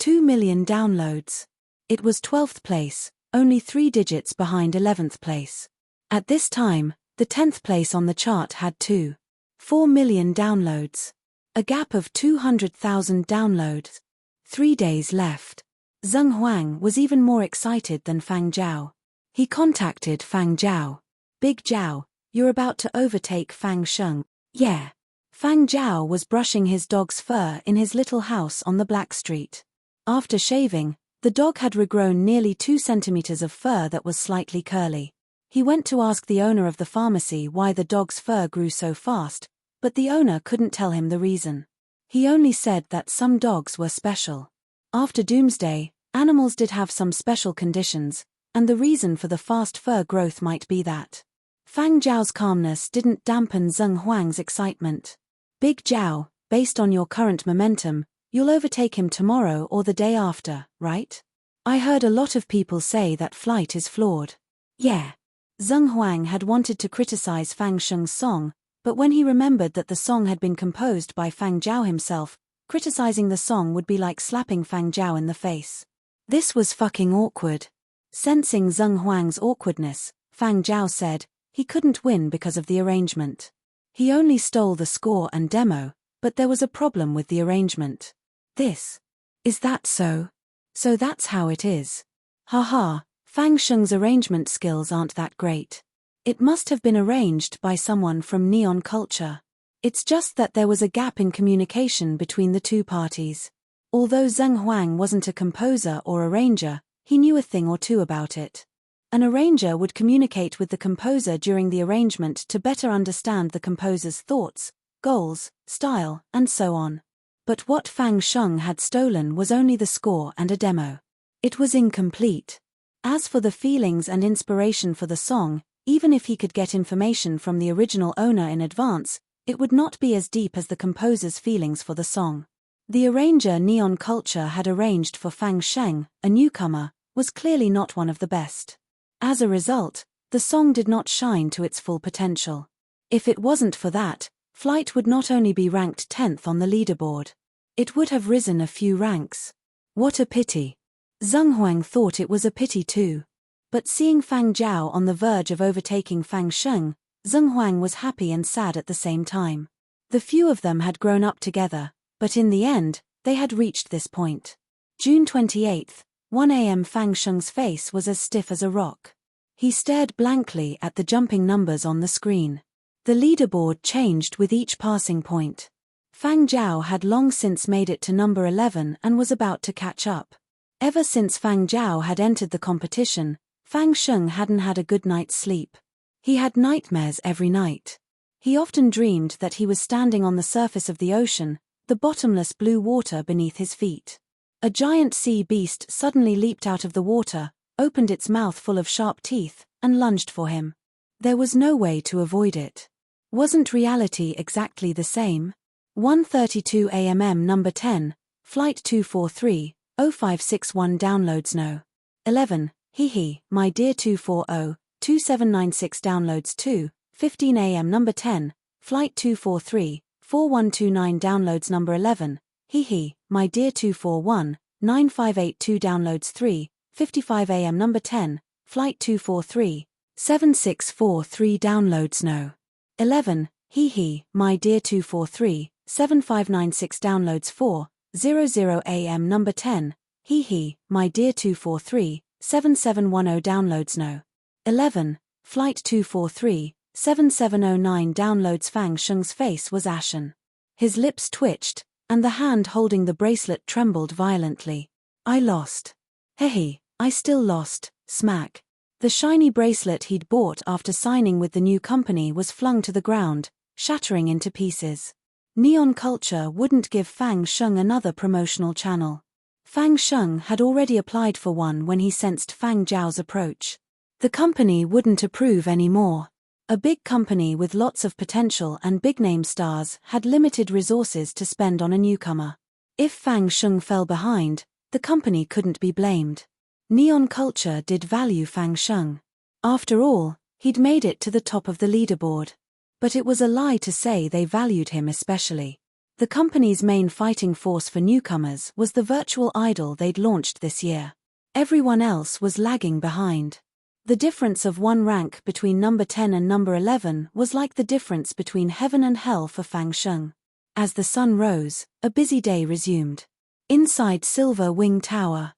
million downloads. It was 12th place, only 3 digits behind 11th place. At this time, the 10th place on the chart had 2.4 million downloads. A gap of 200,000 downloads. 3 days left. Zheng Huang was even more excited than Fang Zhao. He contacted Fang Zhao. "Big Zhao, you're about to overtake Fang Sheng." "Yeah." Fang Zhao was brushing his dog's fur in his little house on the Black Street. After shaving, the dog had regrown nearly 2 centimeters of fur that was slightly curly. He went to ask the owner of the pharmacy why the dog's fur grew so fast, but the owner couldn't tell him the reason. He only said that some dogs were special. After Doomsday, animals did have some special conditions, and the reason for the fast fur growth might be that. Fang Zhao's calmness didn't dampen Zheng Huang's excitement. "Big Zhao, based on your current momentum, you'll overtake him tomorrow or the day after, right? I heard a lot of people say that flight is flawed." "Yeah." Zheng Huang had wanted to criticize Fang Sheng's song, But when he remembered that the song had been composed by Fang Zhao himself, criticizing the song would be like slapping Fang Zhao in the face. This was fucking awkward. Sensing Zheng Huang's awkwardness, Fang Zhao said, he couldn't win because of the arrangement. He only stole the score and demo, but there was a problem with the arrangement. Is that so? So that's how it is. Haha, Fang Sheng's arrangement skills aren't that great. It must have been arranged by someone from Neon Culture. It's just that there was a gap in communication between the two parties. Although Zheng Huang wasn't a composer or arranger, he knew a thing or two about it. An arranger would communicate with the composer during the arrangement to better understand the composer's thoughts, goals, style, and so on. But what Fang Sheng had stolen was only the score and a demo. It was incomplete. As for the feelings and inspiration for the song, even if he could get information from the original owner in advance, it would not be as deep as the composer's feelings for the song. The arranger Neon Culture had arranged for Fang Sheng, a newcomer, was clearly not one of the best. As a result, the song did not shine to its full potential. If it wasn't for that, Flight would not only be ranked 10th on the leaderboard. It would have risen a few ranks. What a pity. Zheng Huang thought it was a pity too. But seeing Fang Zhao on the verge of overtaking Fang Sheng, Zheng Huang was happy and sad at the same time. The few of them had grown up together, but in the end, they had reached this point. June 28th, 1 a.m. Fang Sheng's face was as stiff as a rock. He stared blankly at the jumping numbers on the screen. The leaderboard changed with each passing point. Fang Zhao had long since made it to number 11 and was about to catch up. Ever since Fang Zhao had entered the competition, Fang Sheng hadn't had a good night's sleep. He had nightmares every night. He often dreamed that he was standing on the surface of the ocean, the bottomless blue water beneath his feet. A giant sea beast suddenly leaped out of the water, opened its mouth full of sharp teeth, and lunged for him. There was no way to avoid it. Wasn't reality exactly the same? 1:32 a.m. number 10, Flight 243, 0561 downloads no. 11, Hehe, my dear 240, 2796 downloads 2, 15 a.m. number 10, Flight 243, 4129 downloads number 11, Hehe, my dear 241, 9582 downloads 3, 55 a.m. number 10, Flight 243, 7643 downloads no. 11, Hehe, my dear 243, 7596 downloads 4, 00 a.m. number 10, Hehe, my dear 243, 7710 downloads no. 11, Flight 243, 7709 downloads. Fang Sheng's face was ashen. His lips twitched, and the hand holding the bracelet trembled violently. I lost. Hehe, I still lost, smack. The shiny bracelet he'd bought after signing with the new company was flung to the ground, shattering into pieces. Neon Culture wouldn't give Fang Sheng another promotional channel. Fang Sheng had already applied for one when he sensed Fang Zhao's approach. The company wouldn't approve anymore. A big company with lots of potential and big-name stars had limited resources to spend on a newcomer. If Fang Sheng fell behind, the company couldn't be blamed. Neon Culture did value Fang Sheng. After all, he'd made it to the top of the leaderboard. But it was a lie to say they valued him especially. The company's main fighting force for newcomers was the virtual idol they'd launched this year. Everyone else was lagging behind. The difference of one rank between number 10 and number 11 was like the difference between heaven and hell for Fang Sheng. As the sun rose, a busy day resumed. Inside Silver Wing Tower,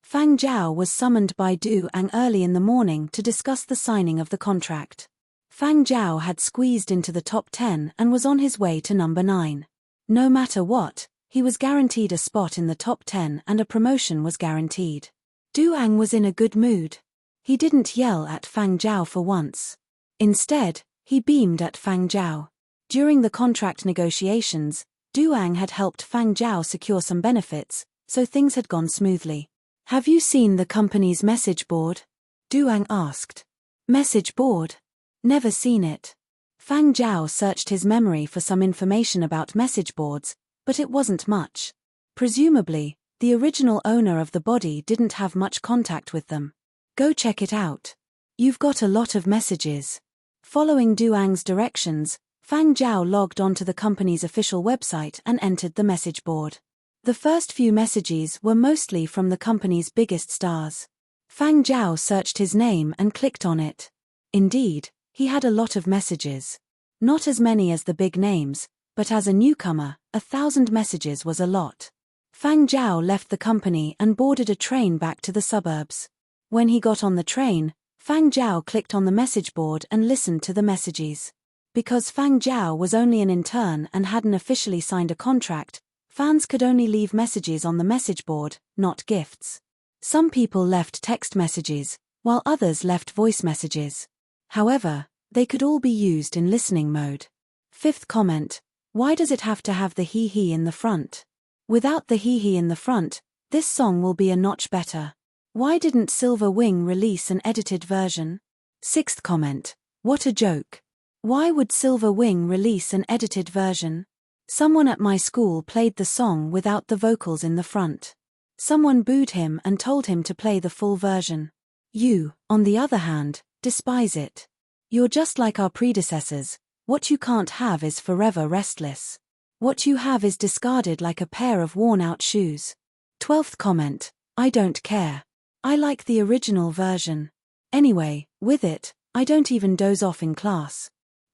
Fang Zhao was summoned by Du Ang early in the morning to discuss the signing of the contract. Fang Zhao had squeezed into the top 10 and was on his way to number 9. No matter what, he was guaranteed a spot in the top 10 and a promotion was guaranteed. Du Ang was in a good mood. He didn't yell at Fang Zhao for once. Instead, he beamed at Fang Zhao. During the contract negotiations, Du Ang had helped Fang Zhao secure some benefits, so things had gone smoothly. Have you seen the company's message board? Du Ang asked. Message board? Never seen it. Fang Zhao searched his memory for some information about message boards, but it wasn't much. Presumably, the original owner of the body didn't have much contact with them. Go check it out. You've got a lot of messages. Following Du Ang's directions, Fang Zhao logged onto the company's official website and entered the message board. The first few messages were mostly from the company's biggest stars. Fang Zhao searched his name and clicked on it. Indeed, he had a lot of messages. Not as many as the big names, but as a newcomer, 1,000 messages was a lot. Fang Zhao left the company and boarded a train back to the suburbs. When he got on the train, Fang Zhao clicked on the message board and listened to the messages. Because Fang Zhao was only an intern and hadn't officially signed a contract, fans could only leave messages on the message board, not gifts. Some people left text messages, while others left voice messages. However, they could all be used in listening mode. Fifth comment: why does it have to have the hee-hee in the front? Without the hee-hee in the front, this song will be a notch better. Why didn't Silver Wing release an edited version? Sixth comment: what a joke. Why would Silver Wing release an edited version? Someone at my school played the song without the vocals in the front. Someone booed him and told him to play the full version. You, on the other hand, despise it. You're just like our predecessors. What you can't have is forever restless. What you have is discarded like a pair of worn-out shoes. 12th comment: I don't care. I like the original version. Anyway, with it, I don't even doze off in class.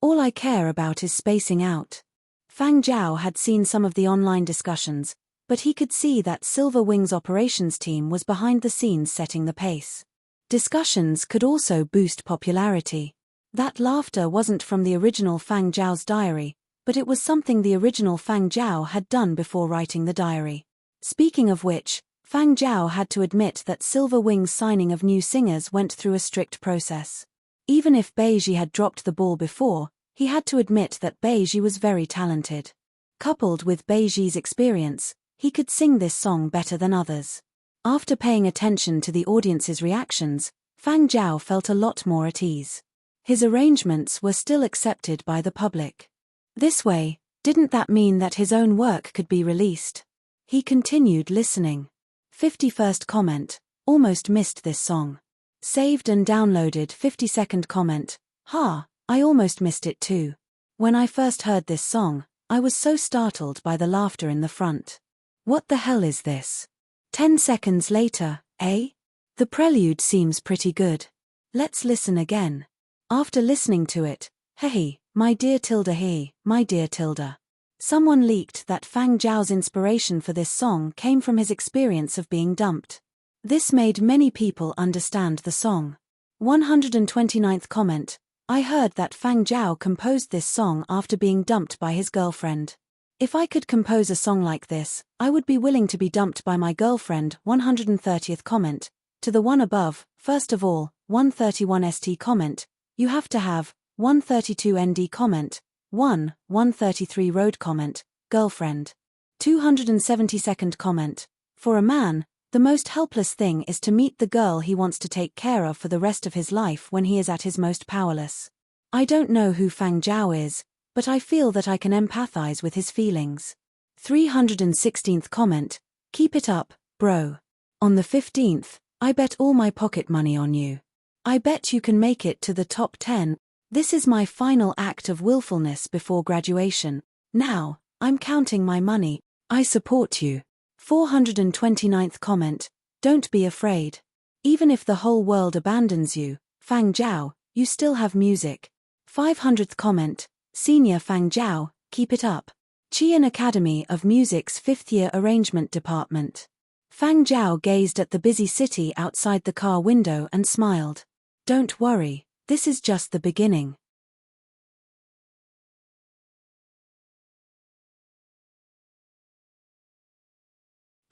All I care about is spacing out. Fang Zhao had seen some of the online discussions, but he could see that Silver Wing's operations team was behind the scenes setting the pace. Discussions could also boost popularity. That laughter wasn't from the original Fang Zhao's diary, but it was something the original Fang Zhao had done before writing the diary. Speaking of which, Fang Zhao had to admit that Silver Wing's signing of new singers went through a strict process. Even if Beiji had dropped the ball before, he had to admit that Beiji was very talented. Coupled with Beiji's experience, he could sing this song better than others. After paying attention to the audience's reactions, Fang Zhao felt a lot more at ease. His arrangements were still accepted by the public. This way, didn't that mean that his own work could be released? He continued listening. 51st comment: almost missed this song. Saved and downloaded. 52nd comment: I almost missed it too. When I first heard this song, I was so startled by the laughter in the front. What the hell is this? 10 seconds later, eh? The prelude seems pretty good. Let's listen again. After listening to it, hey, my dear Tilda, hey, my dear Tilda. Someone leaked that Fang Zhao's inspiration for this song came from his experience of being dumped. This made many people understand the song. 129th comment: I heard that Fang Zhao composed this song after being dumped by his girlfriend. If I could compose a song like this, I would be willing to be dumped by my girlfriend. 130th comment: to the one above, first of all, 131st comment, you have to have, 132nd comment, 133 road comment, girlfriend. 272nd comment: for a man, the most helpless thing is to meet the girl he wants to take care of for the rest of his life when he is at his most powerless. I don't know who Fang Zhao is, but I feel that I can empathize with his feelings. 316th comment: keep it up, bro. On the 15th, I bet all my pocket money on you. I bet you can make it to the top 10. This is my final act of willfulness before graduation. Now, I'm counting my money. I support you. 429th comment: don't be afraid. Even if the whole world abandons you, Fang Zhao, you still have music. 500th comment: Senior Fang Zhao, keep it up. Qian Academy of Music's 5th-year arrangement department. Fang Zhao gazed at the busy city outside the car window and smiled. Don't worry, this is just the beginning.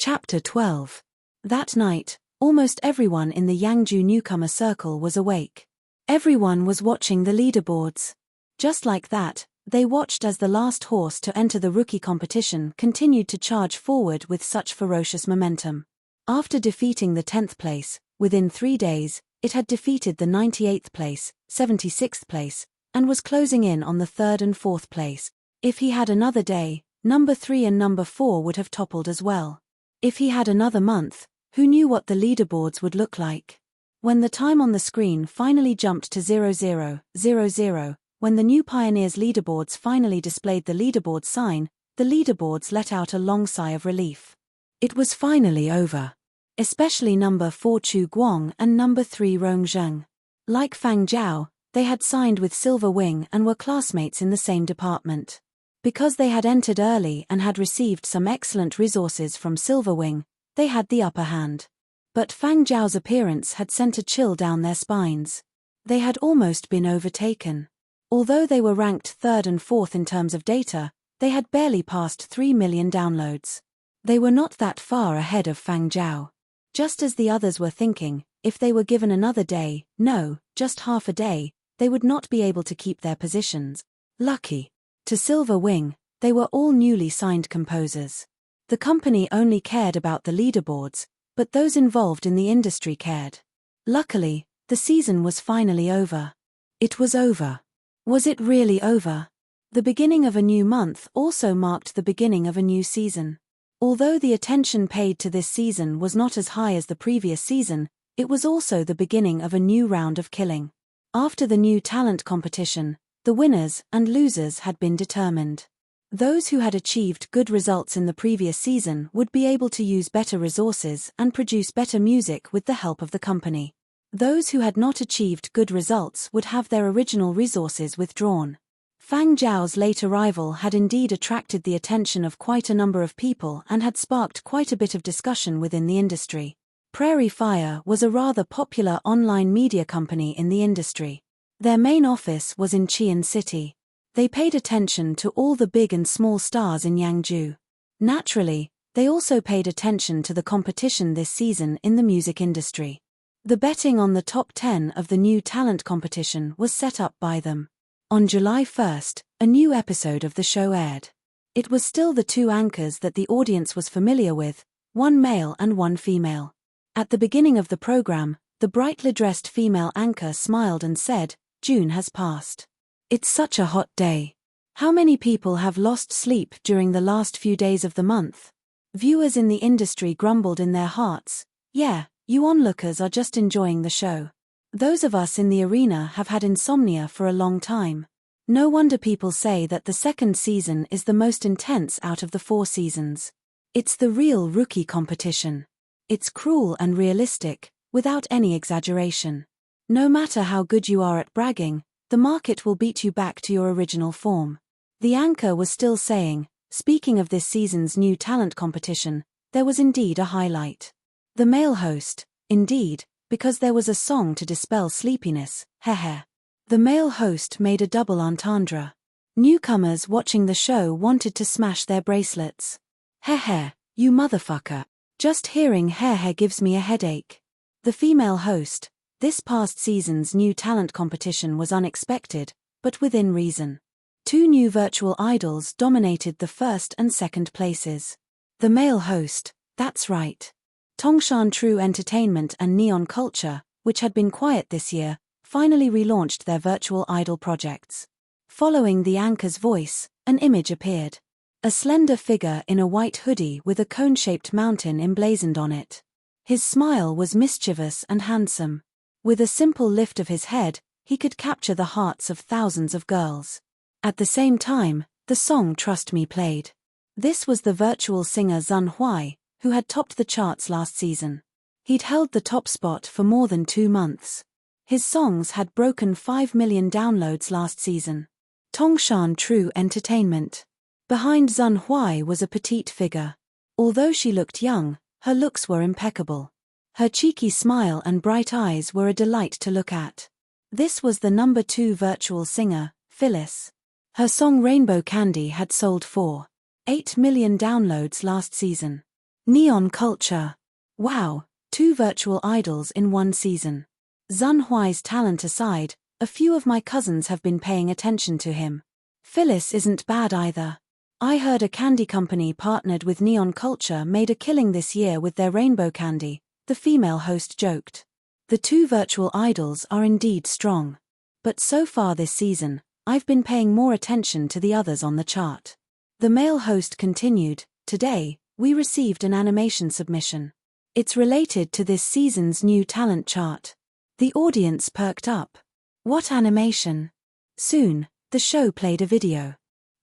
Chapter 12. That night, almost everyone in the Yangju newcomer circle was awake. Everyone was watching the leaderboards. Just like that, they watched as the last horse to enter the rookie competition continued to charge forward with such ferocious momentum. After defeating the 10th place, within 3 days, it had defeated the 98th place, 76th place, and was closing in on the 3rd and 4th place. If he had another day, number 3 and number 4 would have toppled as well. If he had another month, who knew what the leaderboards would look like? When the time on the screen finally jumped to 0000, When the new Pioneers leaderboards finally displayed the leaderboard sign, the leaderboards let out a long sigh of relief. It was finally over. Especially number 4 Chu Guang and number 3 Rong Zheng. Like Fang Zhao, they had signed with Silver Wing and were classmates in the same department. Because they had entered early and had received some excellent resources from Silver Wing, they had the upper hand. But Fang Zhao's appearance had sent a chill down their spines. They had almost been overtaken. Although they were ranked 3rd and 4th in terms of data, they had barely passed 3 million downloads. They were not that far ahead of Fang Zhao. Just as the others were thinking, if they were given another day, no, just half a day, they would not be able to keep their positions. Lucky. To Silver Wing, they were all newly signed composers. The company only cared about the leaderboards, but those involved in the industry cared. Luckily, the season was finally over. It was over. Was it really over? The beginning of a new month also marked the beginning of a new season. Although the attention paid to this season was not as high as the previous season, it was also the beginning of a new round of killing. After the new talent competition, the winners and losers had been determined. Those who had achieved good results in the previous season would be able to use better resources and produce better music with the help of the company. Those who had not achieved good results would have their original resources withdrawn. Fang Zhao's late arrival had indeed attracted the attention of quite a number of people and had sparked quite a bit of discussion within the industry. Prairie Fire was a rather popular online media company in the industry. Their main office was in Qian City. They paid attention to all the big and small stars in Yangzhou. Naturally, they also paid attention to the competition this season in the music industry. The betting on the top 10 of the new talent competition was set up by them. On July 1st, a new episode of the show aired. It was still the two anchors that the audience was familiar with, one male and one female. At the beginning of the program, the brightly dressed female anchor smiled and said, "June has passed. It's such a hot day. How many people have lost sleep during the last few days of the month?" Viewers in the industry grumbled in their hearts, "Yeah, you onlookers are just enjoying the show. Those of us in the arena have had insomnia for a long time. No wonder people say that the second season is the most intense out of the 4 seasons. It's the real rookie competition. It's cruel and realistic, without any exaggeration. No matter how good you are at bragging, the market will beat you back to your original form." The anchor was still saying, speaking of this season's new talent competition, there was indeed a highlight. The male host, indeed, because there was a song to dispel sleepiness, heh. The male host made a double entendre. Newcomers watching the show wanted to smash their bracelets. Heh, you motherfucker. Just hearing heh gives me a headache. The female host, this past season's new talent competition was unexpected, but within reason. 2 new virtual idols dominated the first and second places. The male host, that's right. Tongshan True Entertainment and Neon Culture, which had been quiet this year, finally relaunched their virtual idol projects. Following the anchor's voice, an image appeared. A slender figure in a white hoodie with a cone-shaped mountain emblazoned on it. His smile was mischievous and handsome. With a simple lift of his head, he could capture the hearts of thousands of girls. At the same time, the song Trust Me played. This was the virtual singer Zun Huai, who had topped the charts last season. He'd held the top spot for more than 2 months. His songs had broken 5 million downloads last season. Tongshan True Entertainment. Behind Zun Huai was a petite figure. Although she looked young, her looks were impeccable. Her cheeky smile and bright eyes were a delight to look at. This was the number 2 virtual singer, Phyllis. Her song Rainbow Candy had sold 4.8 million downloads last season. Neon Culture. Wow, 2 virtual idols in 1 season. Zun Huai's talent aside, a few of my cousins have been paying attention to him. Phyllis isn't bad either. I heard a candy company partnered with Neon Culture made a killing this year with their rainbow candy, the female host joked. The 2 virtual idols are indeed strong. But so far this season, I've been paying more attention to the others on the chart. The male host continued, "Today, we received an animation submission. It's related to this season's new talent chart." The audience perked up. What animation? Soon, The show played a video.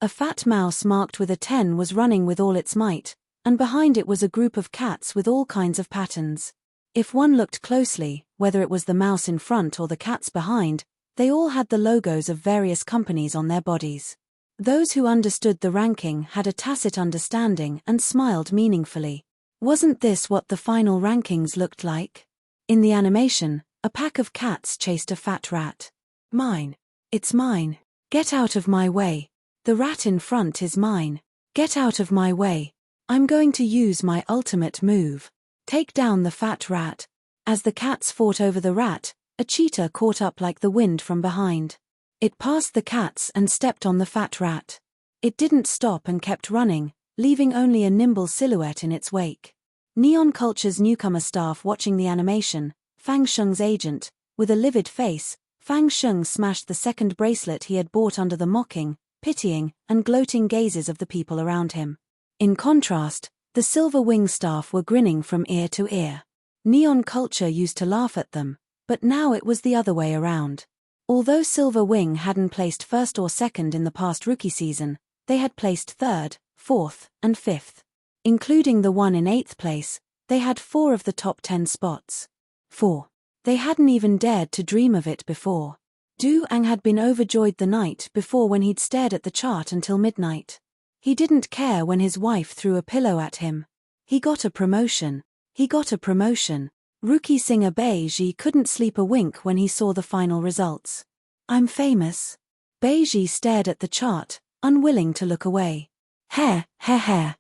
A fat mouse marked with a 10 was running with all its might, and behind it was a group of cats with all kinds of patterns. If one looked closely, whether it was the mouse in front or the cats behind, they all had the logos of various companies on their bodies. Those who understood the ranking had a tacit understanding and smiled meaningfully. Wasn't this what the final rankings looked like? In the animation, a pack of cats chased a fat rat. Mine. It's mine. Get out of my way. The rat in front is mine. Get out of my way. I'm going to use my ultimate move. Take down the fat rat. As the cats fought over the rat, a cheetah caught up like the wind from behind. It passed the cats and stepped on the fat rat. It didn't stop and kept running, leaving only a nimble silhouette in its wake. Neon Culture's newcomer staff watching the animation, Fang Sheng's agent, with a livid face, Fang Sheng smashed the second bracelet he had bought under the mocking, pitying, and gloating gazes of the people around him. In contrast, the Silver Wing staff were grinning from ear to ear. Neon Culture used to laugh at them, but now it was the other way around. Although Silver Wing hadn't placed first or second in the past rookie season, they had placed third, fourth, and fifth. Including the one in 8th place, they had 4 of the top 10 spots. 4. They hadn't even dared to dream of it before. Du Ang had been overjoyed the night before when he'd stared at the chart until midnight. He didn't care when his wife threw a pillow at him. He got a promotion. He got a promotion. Rookie singer Beiji couldn't sleep a wink when he saw the final results. I'm famous. Beiji stared at the chart, unwilling to look away. Hair. Ha ha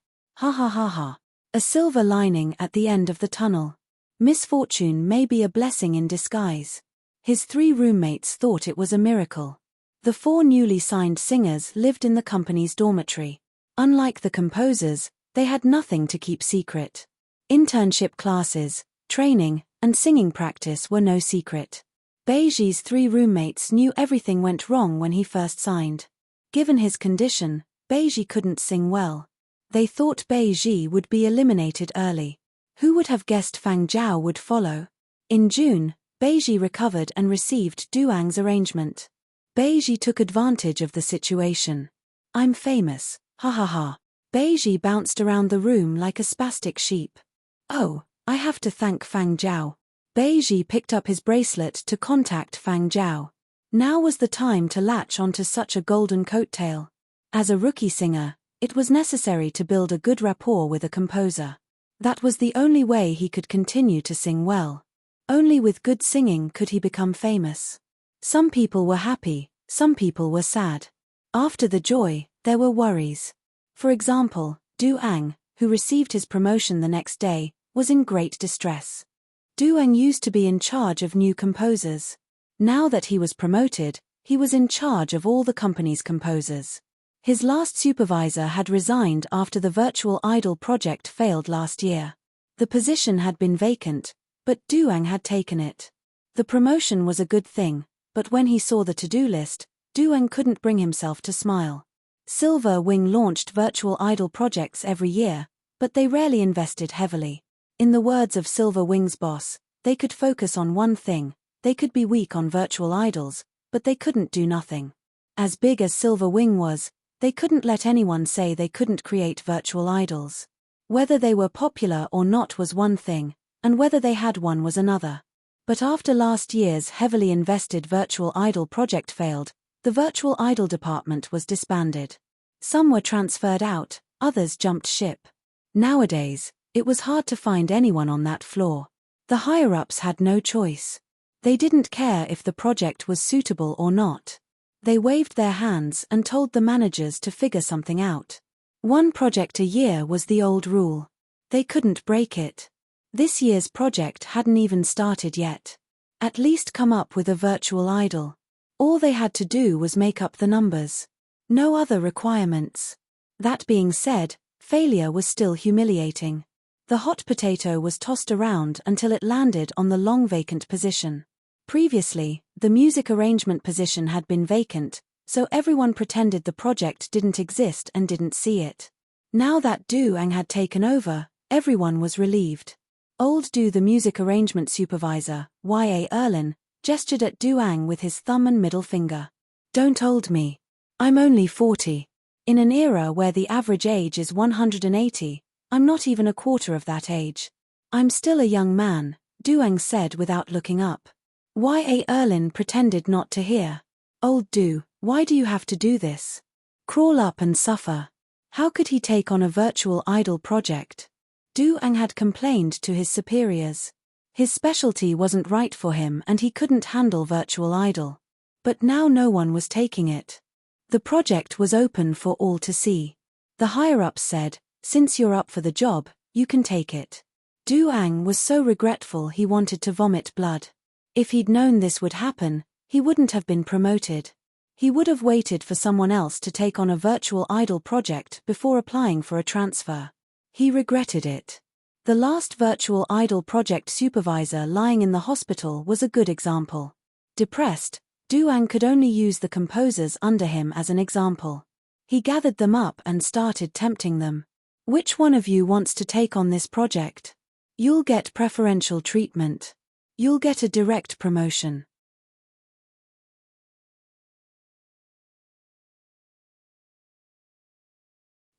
ha ha. A silver lining at the end of the tunnel. Misfortune may be a blessing in disguise. His 3 roommates thought it was a miracle. The 4 newly signed singers lived in the company's dormitory. Unlike the composers, they had nothing to keep secret. Internship classes, training, and singing practice were no secret. Beiji's 3 roommates knew everything went wrong when he first signed. Given his condition, Beiji couldn't sing well. They thought Beiji would be eliminated early. Who would have guessed Fang Zhao would follow? In June, Beiji recovered and received Duang's arrangement. Beiji took advantage of the situation. I'm famous, ha ha ha. Beiji bounced around the room like a spastic sheep. Oh, I have to thank Fang Zhao. Beiji picked up his bracelet to contact Fang Zhao. Now was the time to latch onto such a golden coattail. As a rookie singer, it was necessary to build a good rapport with a composer. That was the only way he could continue to sing well. Only with good singing could he become famous. Some people were happy, some people were sad. After the joy, there were worries. For example, Du Ang, who received his promotion the next day, was in great distress. Du Ang used to be in charge of new composers. Now that he was promoted, he was in charge of all the company's composers. His last supervisor had resigned after the virtual idol project failed last year. The position had been vacant, but Du Ang had taken it. The promotion was a good thing, but when he saw the to-do list, Du Ang couldn't bring himself to smile. Silver Wing launched virtual idol projects every year, but they rarely invested heavily. In the words of Silver Wing's boss, they could focus on one thing. They could be weak on virtual idols, but they couldn't do nothing. As big as Silver Wing was, they couldn't let anyone say they couldn't create virtual idols. Whether they were popular or not was one thing, and whether they had one was another. But after last year's heavily invested virtual idol project failed, the virtual idol department was disbanded. Some were transferred out, others jumped ship. Nowadays, it was hard to find anyone on that floor. The higher-ups had no choice. They didn't care if the project was suitable or not. They waved their hands and told the managers to figure something out. 1 project a year was the old rule. They couldn't break it. This year's project hadn't even started yet. At least come up with a virtual idol. All they had to do was make up the numbers. No other requirements. That being said, failure was still humiliating. The hot potato was tossed around until it landed on the long vacant position. Previously, the music arrangement position had been vacant, so everyone pretended the project didn't exist and didn't see it. Now that Du Ang had taken over, everyone was relieved. Old Du, the music arrangement supervisor, Y.A. Erlin, gestured at Du Ang with his thumb and middle finger. Don't hold me. I'm only 40. In an era where the average age is 180, I'm not even a quarter of that age. I'm still a young man, Duang said without looking up. Y.A. Erlin pretended not to hear. Old Du, why do you have to do this? Crawl up and suffer. How could he take on a virtual idol project? Duang had complained to his superiors. His specialty wasn't right for him and he couldn't handle virtual idol. But now no one was taking it. The project was open for all to see. The higher-ups said, since you're up for the job, you can take it. Duang was so regretful he wanted to vomit blood. If he'd known this would happen, he wouldn't have been promoted. He would have waited for someone else to take on a virtual idol project before applying for a transfer. He regretted it. The last virtual idol project supervisor lying in the hospital was a good example. Depressed, Duang could only use the composers under him as an example. He gathered them up and started tempting them. Which one of you wants to take on this project? You'll get preferential treatment. You'll get a direct promotion.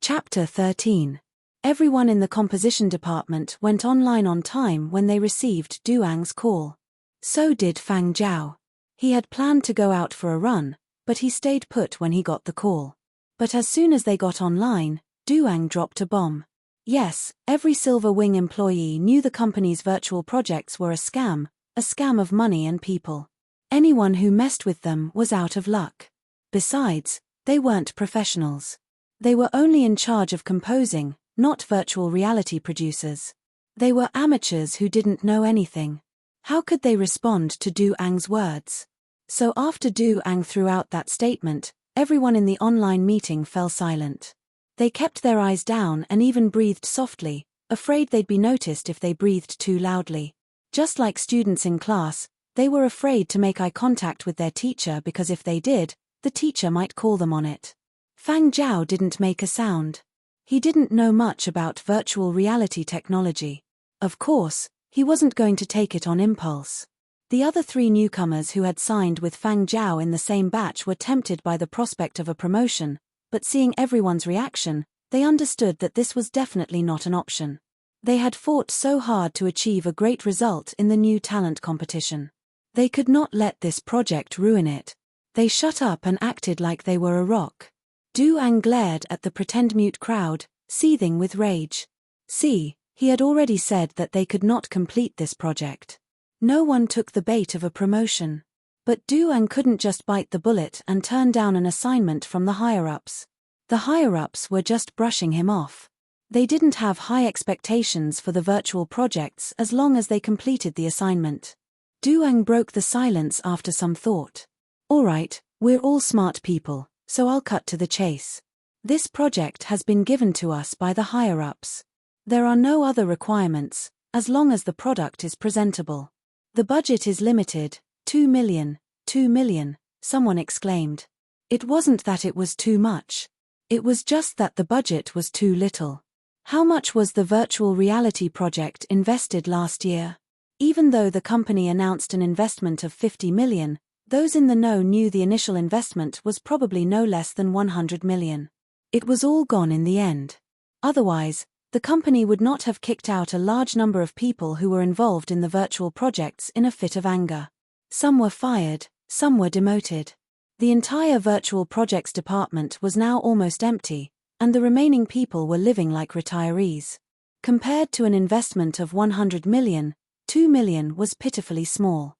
Chapter 13. Everyone in the composition department went online on time when they received Duang's call. So did Fang Zhao. He had planned to go out for a run, but he stayed put when he got the call. But as soon as they got online, Duang dropped a bomb. Yes, every Silver Wing employee knew the company's virtual projects were a scam of money and people. Anyone who messed with them was out of luck. Besides, they weren't professionals. They were only in charge of composing, not virtual reality producers. They were amateurs who didn't know anything. How could they respond to Duang's words? So after Duang threw out that statement, everyone in the online meeting fell silent. They kept their eyes down and even breathed softly, afraid they'd be noticed if they breathed too loudly. Just like students in class, they were afraid to make eye contact with their teacher because if they did, the teacher might call them on it. Fang Zhao didn't make a sound. He didn't know much about virtual reality technology. Of course, he wasn't going to take it on impulse. The other three newcomers who had signed with Fang Zhao in the same batch were tempted by the prospect of a promotion, but seeing everyone's reaction, they understood that this was definitely not an option. They had fought so hard to achieve a great result in the new talent competition. They could not let this project ruin it. They shut up and acted like they were a rock. Duang glared at the pretend-mute crowd, seething with rage. See, he had already said that they could not complete this project. No one took the bait of a promotion. But Duang couldn't just bite the bullet and turn down an assignment from the higher-ups. The higher-ups were just brushing him off. They didn't have high expectations for the virtual projects as long as they completed the assignment. Duang broke the silence after some thought. All right, we're all smart people, so I'll cut to the chase. This project has been given to us by the higher-ups. There are no other requirements, as long as the product is presentable. The budget is limited, 2 million, someone exclaimed. It wasn't that it was too much. It was just that the budget was too little. How much was the virtual reality project invested last year? Even though the company announced an investment of 50 million, those in the know knew the initial investment was probably no less than 100 million. It was all gone in the end. Otherwise, the company would not have kicked out a large number of people who were involved in the virtual projects in a fit of anger. Some were fired, some were demoted. The entire virtual projects department was now almost empty, and the remaining people were living like retirees. Compared to an investment of 100 million, 2 million was pitifully small.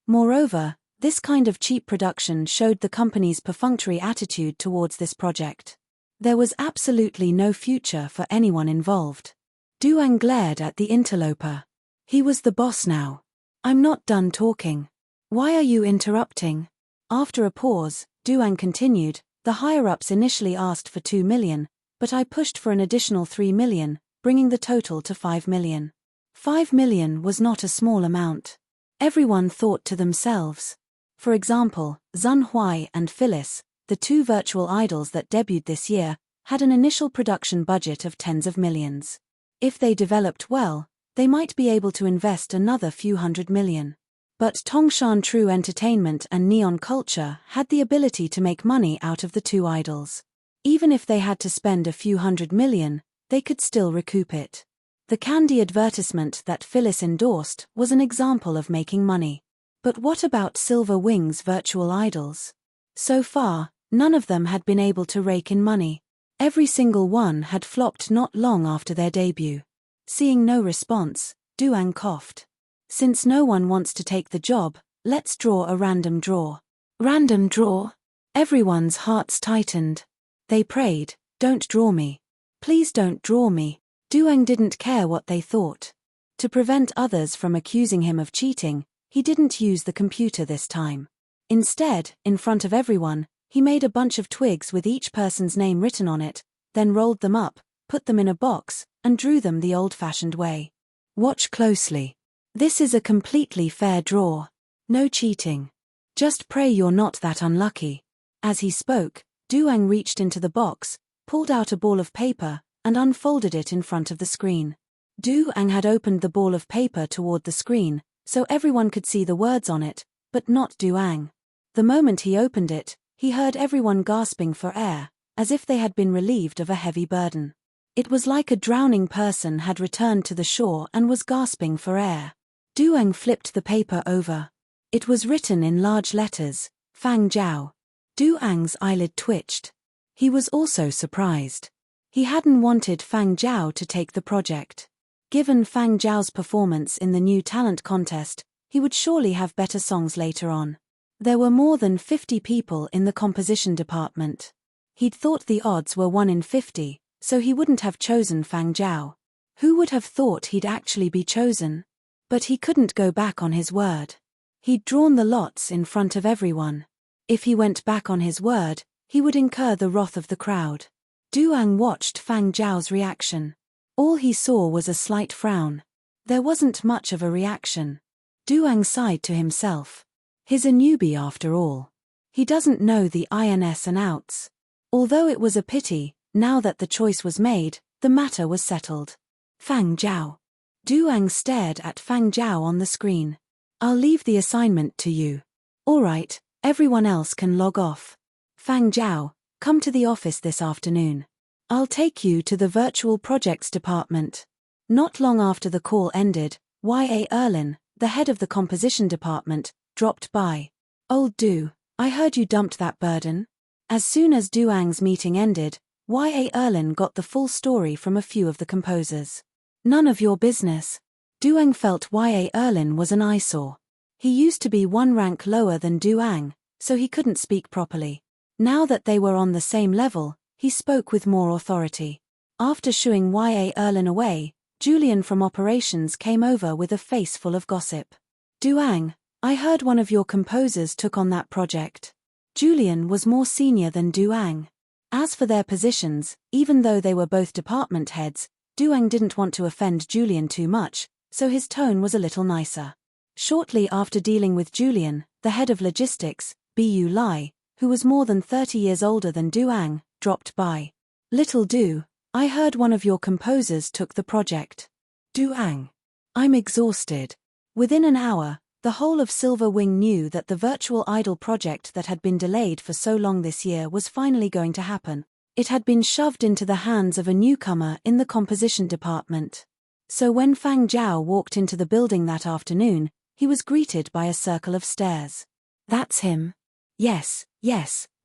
Moreover, this kind of cheap production showed the company's perfunctory attitude towards this project. There was absolutely no future for anyone involved. Duang glared at the interloper. He was the boss now. I'm not done talking. Why are you interrupting? After a pause, Duang continued, the higher-ups initially asked for 2 million, but I pushed for an additional 3 million, bringing the total to 5 million. 5 million was not a small amount. Everyone thought to themselves. For example, Zun Hui and Phyllis, the two virtual idols that debuted this year, had an initial production budget of tens of millions. If they developed well, they might be able to invest another few hundred million. But Tongshan True Entertainment and Neon Culture had the ability to make money out of the two idols. Even if they had to spend a few $100 million, they could still recoup it. The candy advertisement that Phyllis endorsed was an example of making money. But what about Silver Wing's virtual idols? So far, none of them had been able to rake in money. Every single one had flopped not long after their debut. Seeing no response, Duang coughed. Since no one wants to take the job, let's draw a random draw. Random draw? Everyone's hearts tightened. They prayed, don't draw me. Please don't draw me. Duang didn't care what they thought. To prevent others from accusing him of cheating, he didn't use the computer this time. Instead, in front of everyone, he made a bunch of twigs with each person's name written on it, then rolled them up, put them in a box, and drew them the old-fashioned way. Watch closely. This is a completely fair draw. No cheating. Just pray you're not that unlucky. As he spoke, Duang reached into the box, pulled out a ball of paper, and unfolded it in front of the screen. Duang had opened the ball of paper toward the screen, so everyone could see the words on it, but not Duang. The moment he opened it, he heard everyone gasping for air, as if they had been relieved of a heavy burden. It was like a drowning person had returned to the shore and was gasping for air. Duang flipped the paper over. It was written in large letters, Fang Zhao. Duang's eyelid twitched. He was also surprised. He hadn't wanted Fang Zhao to take the project. Given Fang Zhao's performance in the new talent contest, he would surely have better songs later on. There were more than 50 people in the composition department. He'd thought the odds were 1 in 50, so he wouldn't have chosen Fang Zhao. Who would have thought he'd actually be chosen? But he couldn't go back on his word. He'd drawn the lots in front of everyone. If he went back on his word, he would incur the wrath of the crowd. Duang watched Fang Zhao's reaction. All he saw was a slight frown. There wasn't much of a reaction. Duang sighed to himself. He's a newbie after all. He doesn't know the ins and outs. Although it was a pity, now that the choice was made, the matter was settled. Fang Zhao. Duang stared at Fang Zhao on the screen. I'll leave the assignment to you. All right, everyone else can log off. Fang Zhao, come to the office this afternoon. I'll take you to the virtual projects department. Not long after the call ended, Y.A. Erlin, the head of the composition department, dropped by. Old Du, I heard you dumped that burden. As soon as Duang's meeting ended, Y.A. Erlin got the full story from a few of the composers. None of your business. Duang felt Y.A. Erlin was an eyesore. He used to be one rank lower than Duang, so he couldn't speak properly. Now that they were on the same level, he spoke with more authority. After shooing Y.A. Erlin away, Julian from operations came over with a face full of gossip. Duang, I heard one of your composers took on that project. Julian was more senior than Duang. As for their positions, even though they were both department heads, Duang didn't want to offend Julian too much, so his tone was a little nicer. Shortly after dealing with Julian, the head of logistics, Bu Lai, who was more than 30 years older than Duang, dropped by. Little Du, I heard one of your composers took the project. Duang. I'm exhausted. Within an hour, the whole of Silver Wing knew that the virtual idol project that had been delayed for so long this year was finally going to happen. It had been shoved into the hands of a newcomer in the composition department. So when Fang Zhao walked into the building that afternoon, he was greeted by a circle of stares. That's him. Yes,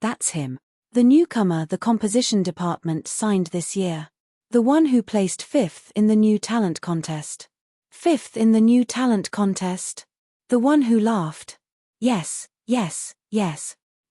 that's him. The newcomer the composition department signed this year. The one who placed 5th in the new talent contest. 5th in the new talent contest. The one who laughed. Yes.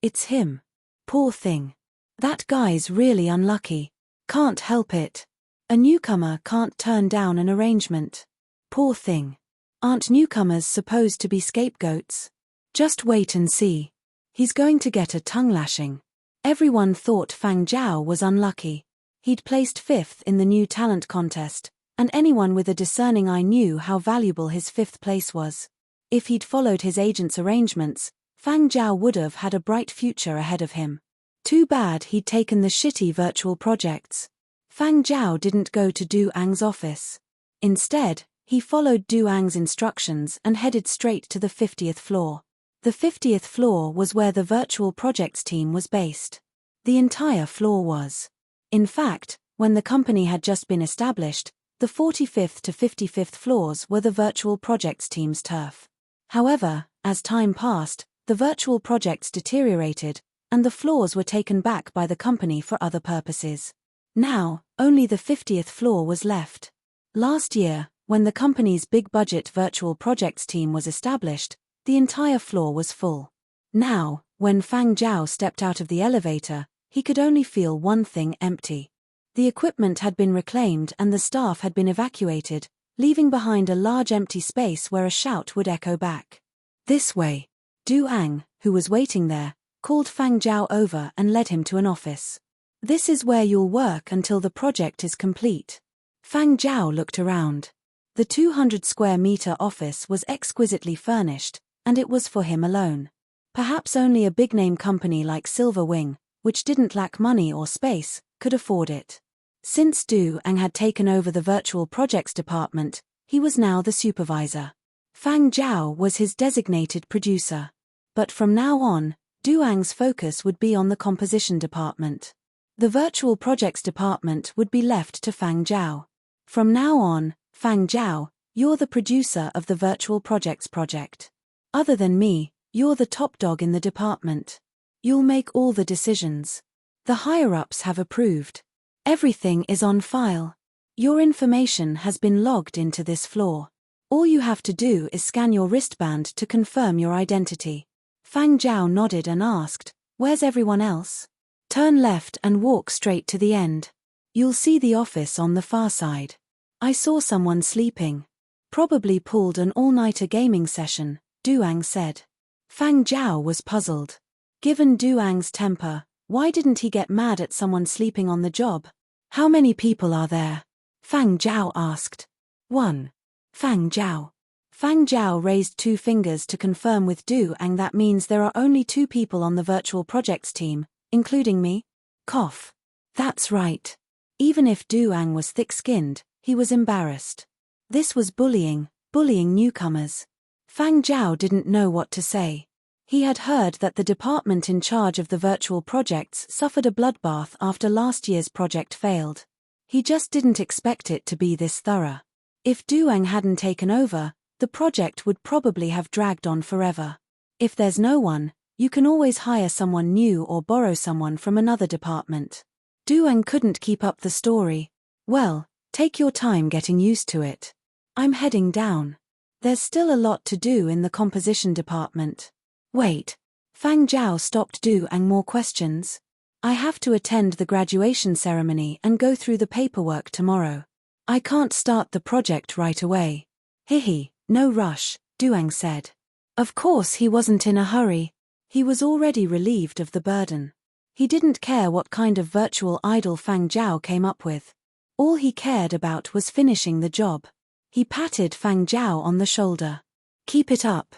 It's him. Poor thing. That guy's really unlucky. Can't help it. A newcomer can't turn down an arrangement. Poor thing. Aren't newcomers supposed to be scapegoats? Just wait and see. He's going to get a tongue lashing. Everyone thought Fang Zhao was unlucky. He'd placed 5th in the new talent contest, and anyone with a discerning eye knew how valuable his 5th place was. If he'd followed his agent's arrangements, Fang Zhao would have had a bright future ahead of him. Too bad he'd taken the shitty virtual projects. Fang Zhao didn't go to Duang's office. Instead, He followed Duang's instructions and headed straight to the 50th floor. The 50th floor was where the virtual projects team was based. The entire floor was. In fact, when the company had just been established, the 45th to 55th floors were the virtual projects team's turf. However, as time passed, the virtual projects deteriorated, and the floors were taken back by the company for other purposes. Now, only the 50th floor was left. Last year, when the company's big-budget virtual projects team was established, the entire floor was full. Now, when Fang Zhao stepped out of the elevator, he could only feel one thing: empty. The equipment had been reclaimed and the staff had been evacuated, leaving behind a large empty space where a shout would echo back. "This way." Duang, who was waiting there, called Fang Zhao over and led him to an office. "This is where you'll work until the project is complete." Fang Zhao looked around. The 200-square-meter office was exquisitely furnished, and it was for him alone. Perhaps only a big-name company like Silver Wing, which didn't lack money or space, could afford it. Since Duang had taken over the virtual projects department, he was now the supervisor. Fang Zhao was his designated producer. But from now on, Duang's focus would be on the composition department. The virtual projects department would be left to Fang Zhao. "From now on, Fang Zhao, you're the producer of the virtual projects project. Other than me, you're the top dog in the department. You'll make all the decisions. The higher-ups have approved. Everything is on file. Your information has been logged into this floor. All you have to do is scan your wristband to confirm your identity." Fang Zhao nodded and asked, "Where's everyone else?" "Turn left and walk straight to the end. You'll see the office on the far side. I saw someone sleeping. Probably pulled an all-nighter gaming session," Duang said. Fang Zhao was puzzled. Given Duang's temper, why didn't he get mad at someone sleeping on the job? "How many people are there?" Fang Zhao asked. "One." Fang Zhao. Fang Zhao raised 2 fingers to confirm with Duang. "That means there are only 2 people on the virtual projects team, including me?" Cough. "That's right." Even if Duang was thick-skinned, he was embarrassed. This was bullying newcomers. Fang Zhao didn't know what to say. He had heard that the department in charge of the virtual projects suffered a bloodbath after last year's project failed. He just didn't expect it to be this thorough. If Duang hadn't taken over, the project would probably have dragged on forever. If there's no one, you can always hire someone new or borrow someone from another department. Duang couldn't keep up the story. "Well, take your time getting used to it. I'm heading down. There's still a lot to do in the composition department." "Wait." Fang Zhao stopped Duang. "More questions? I have to attend the graduation ceremony and go through the paperwork tomorrow. I can't start the project right away." "Hihi, no rush," Duang said. Of course he wasn't in a hurry. He was already relieved of the burden. He didn't care what kind of virtual idol Fang Zhao came up with. All he cared about was finishing the job. He patted Fang Zhao on the shoulder. "Keep it up.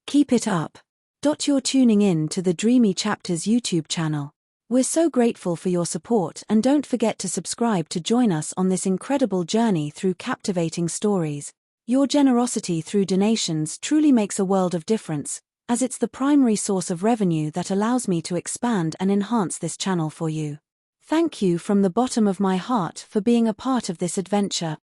Keep it up." You're tuning in to the Dreamy Chapters YouTube channel. We're so grateful for your support, and don't forget to subscribe to join us on this incredible journey through captivating stories. Your generosity through donations truly makes a world of difference, as it's the primary source of revenue that allows me to expand and enhance this channel for you. Thank you from the bottom of my heart for being a part of this adventure.